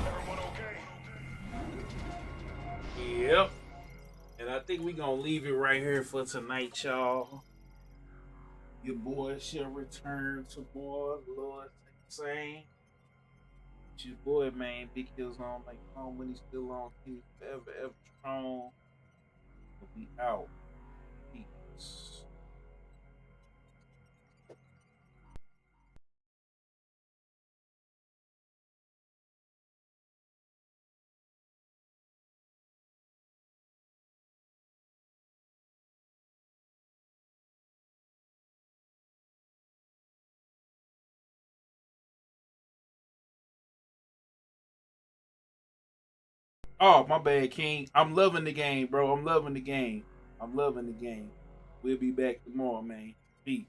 Everyone okay? Yep. And I think we're gonna leave it right here for tonight, y'all. Your boy shall return tomorrow, Lord saying. It's your boy, man. Big Hills on like home when he's still on. He's forever, ever strong. We'll be out. Peace. Oh, my bad, King. I'm loving the game, bro. I'm loving the game. I'm loving the game. We'll be back tomorrow, man. Peace.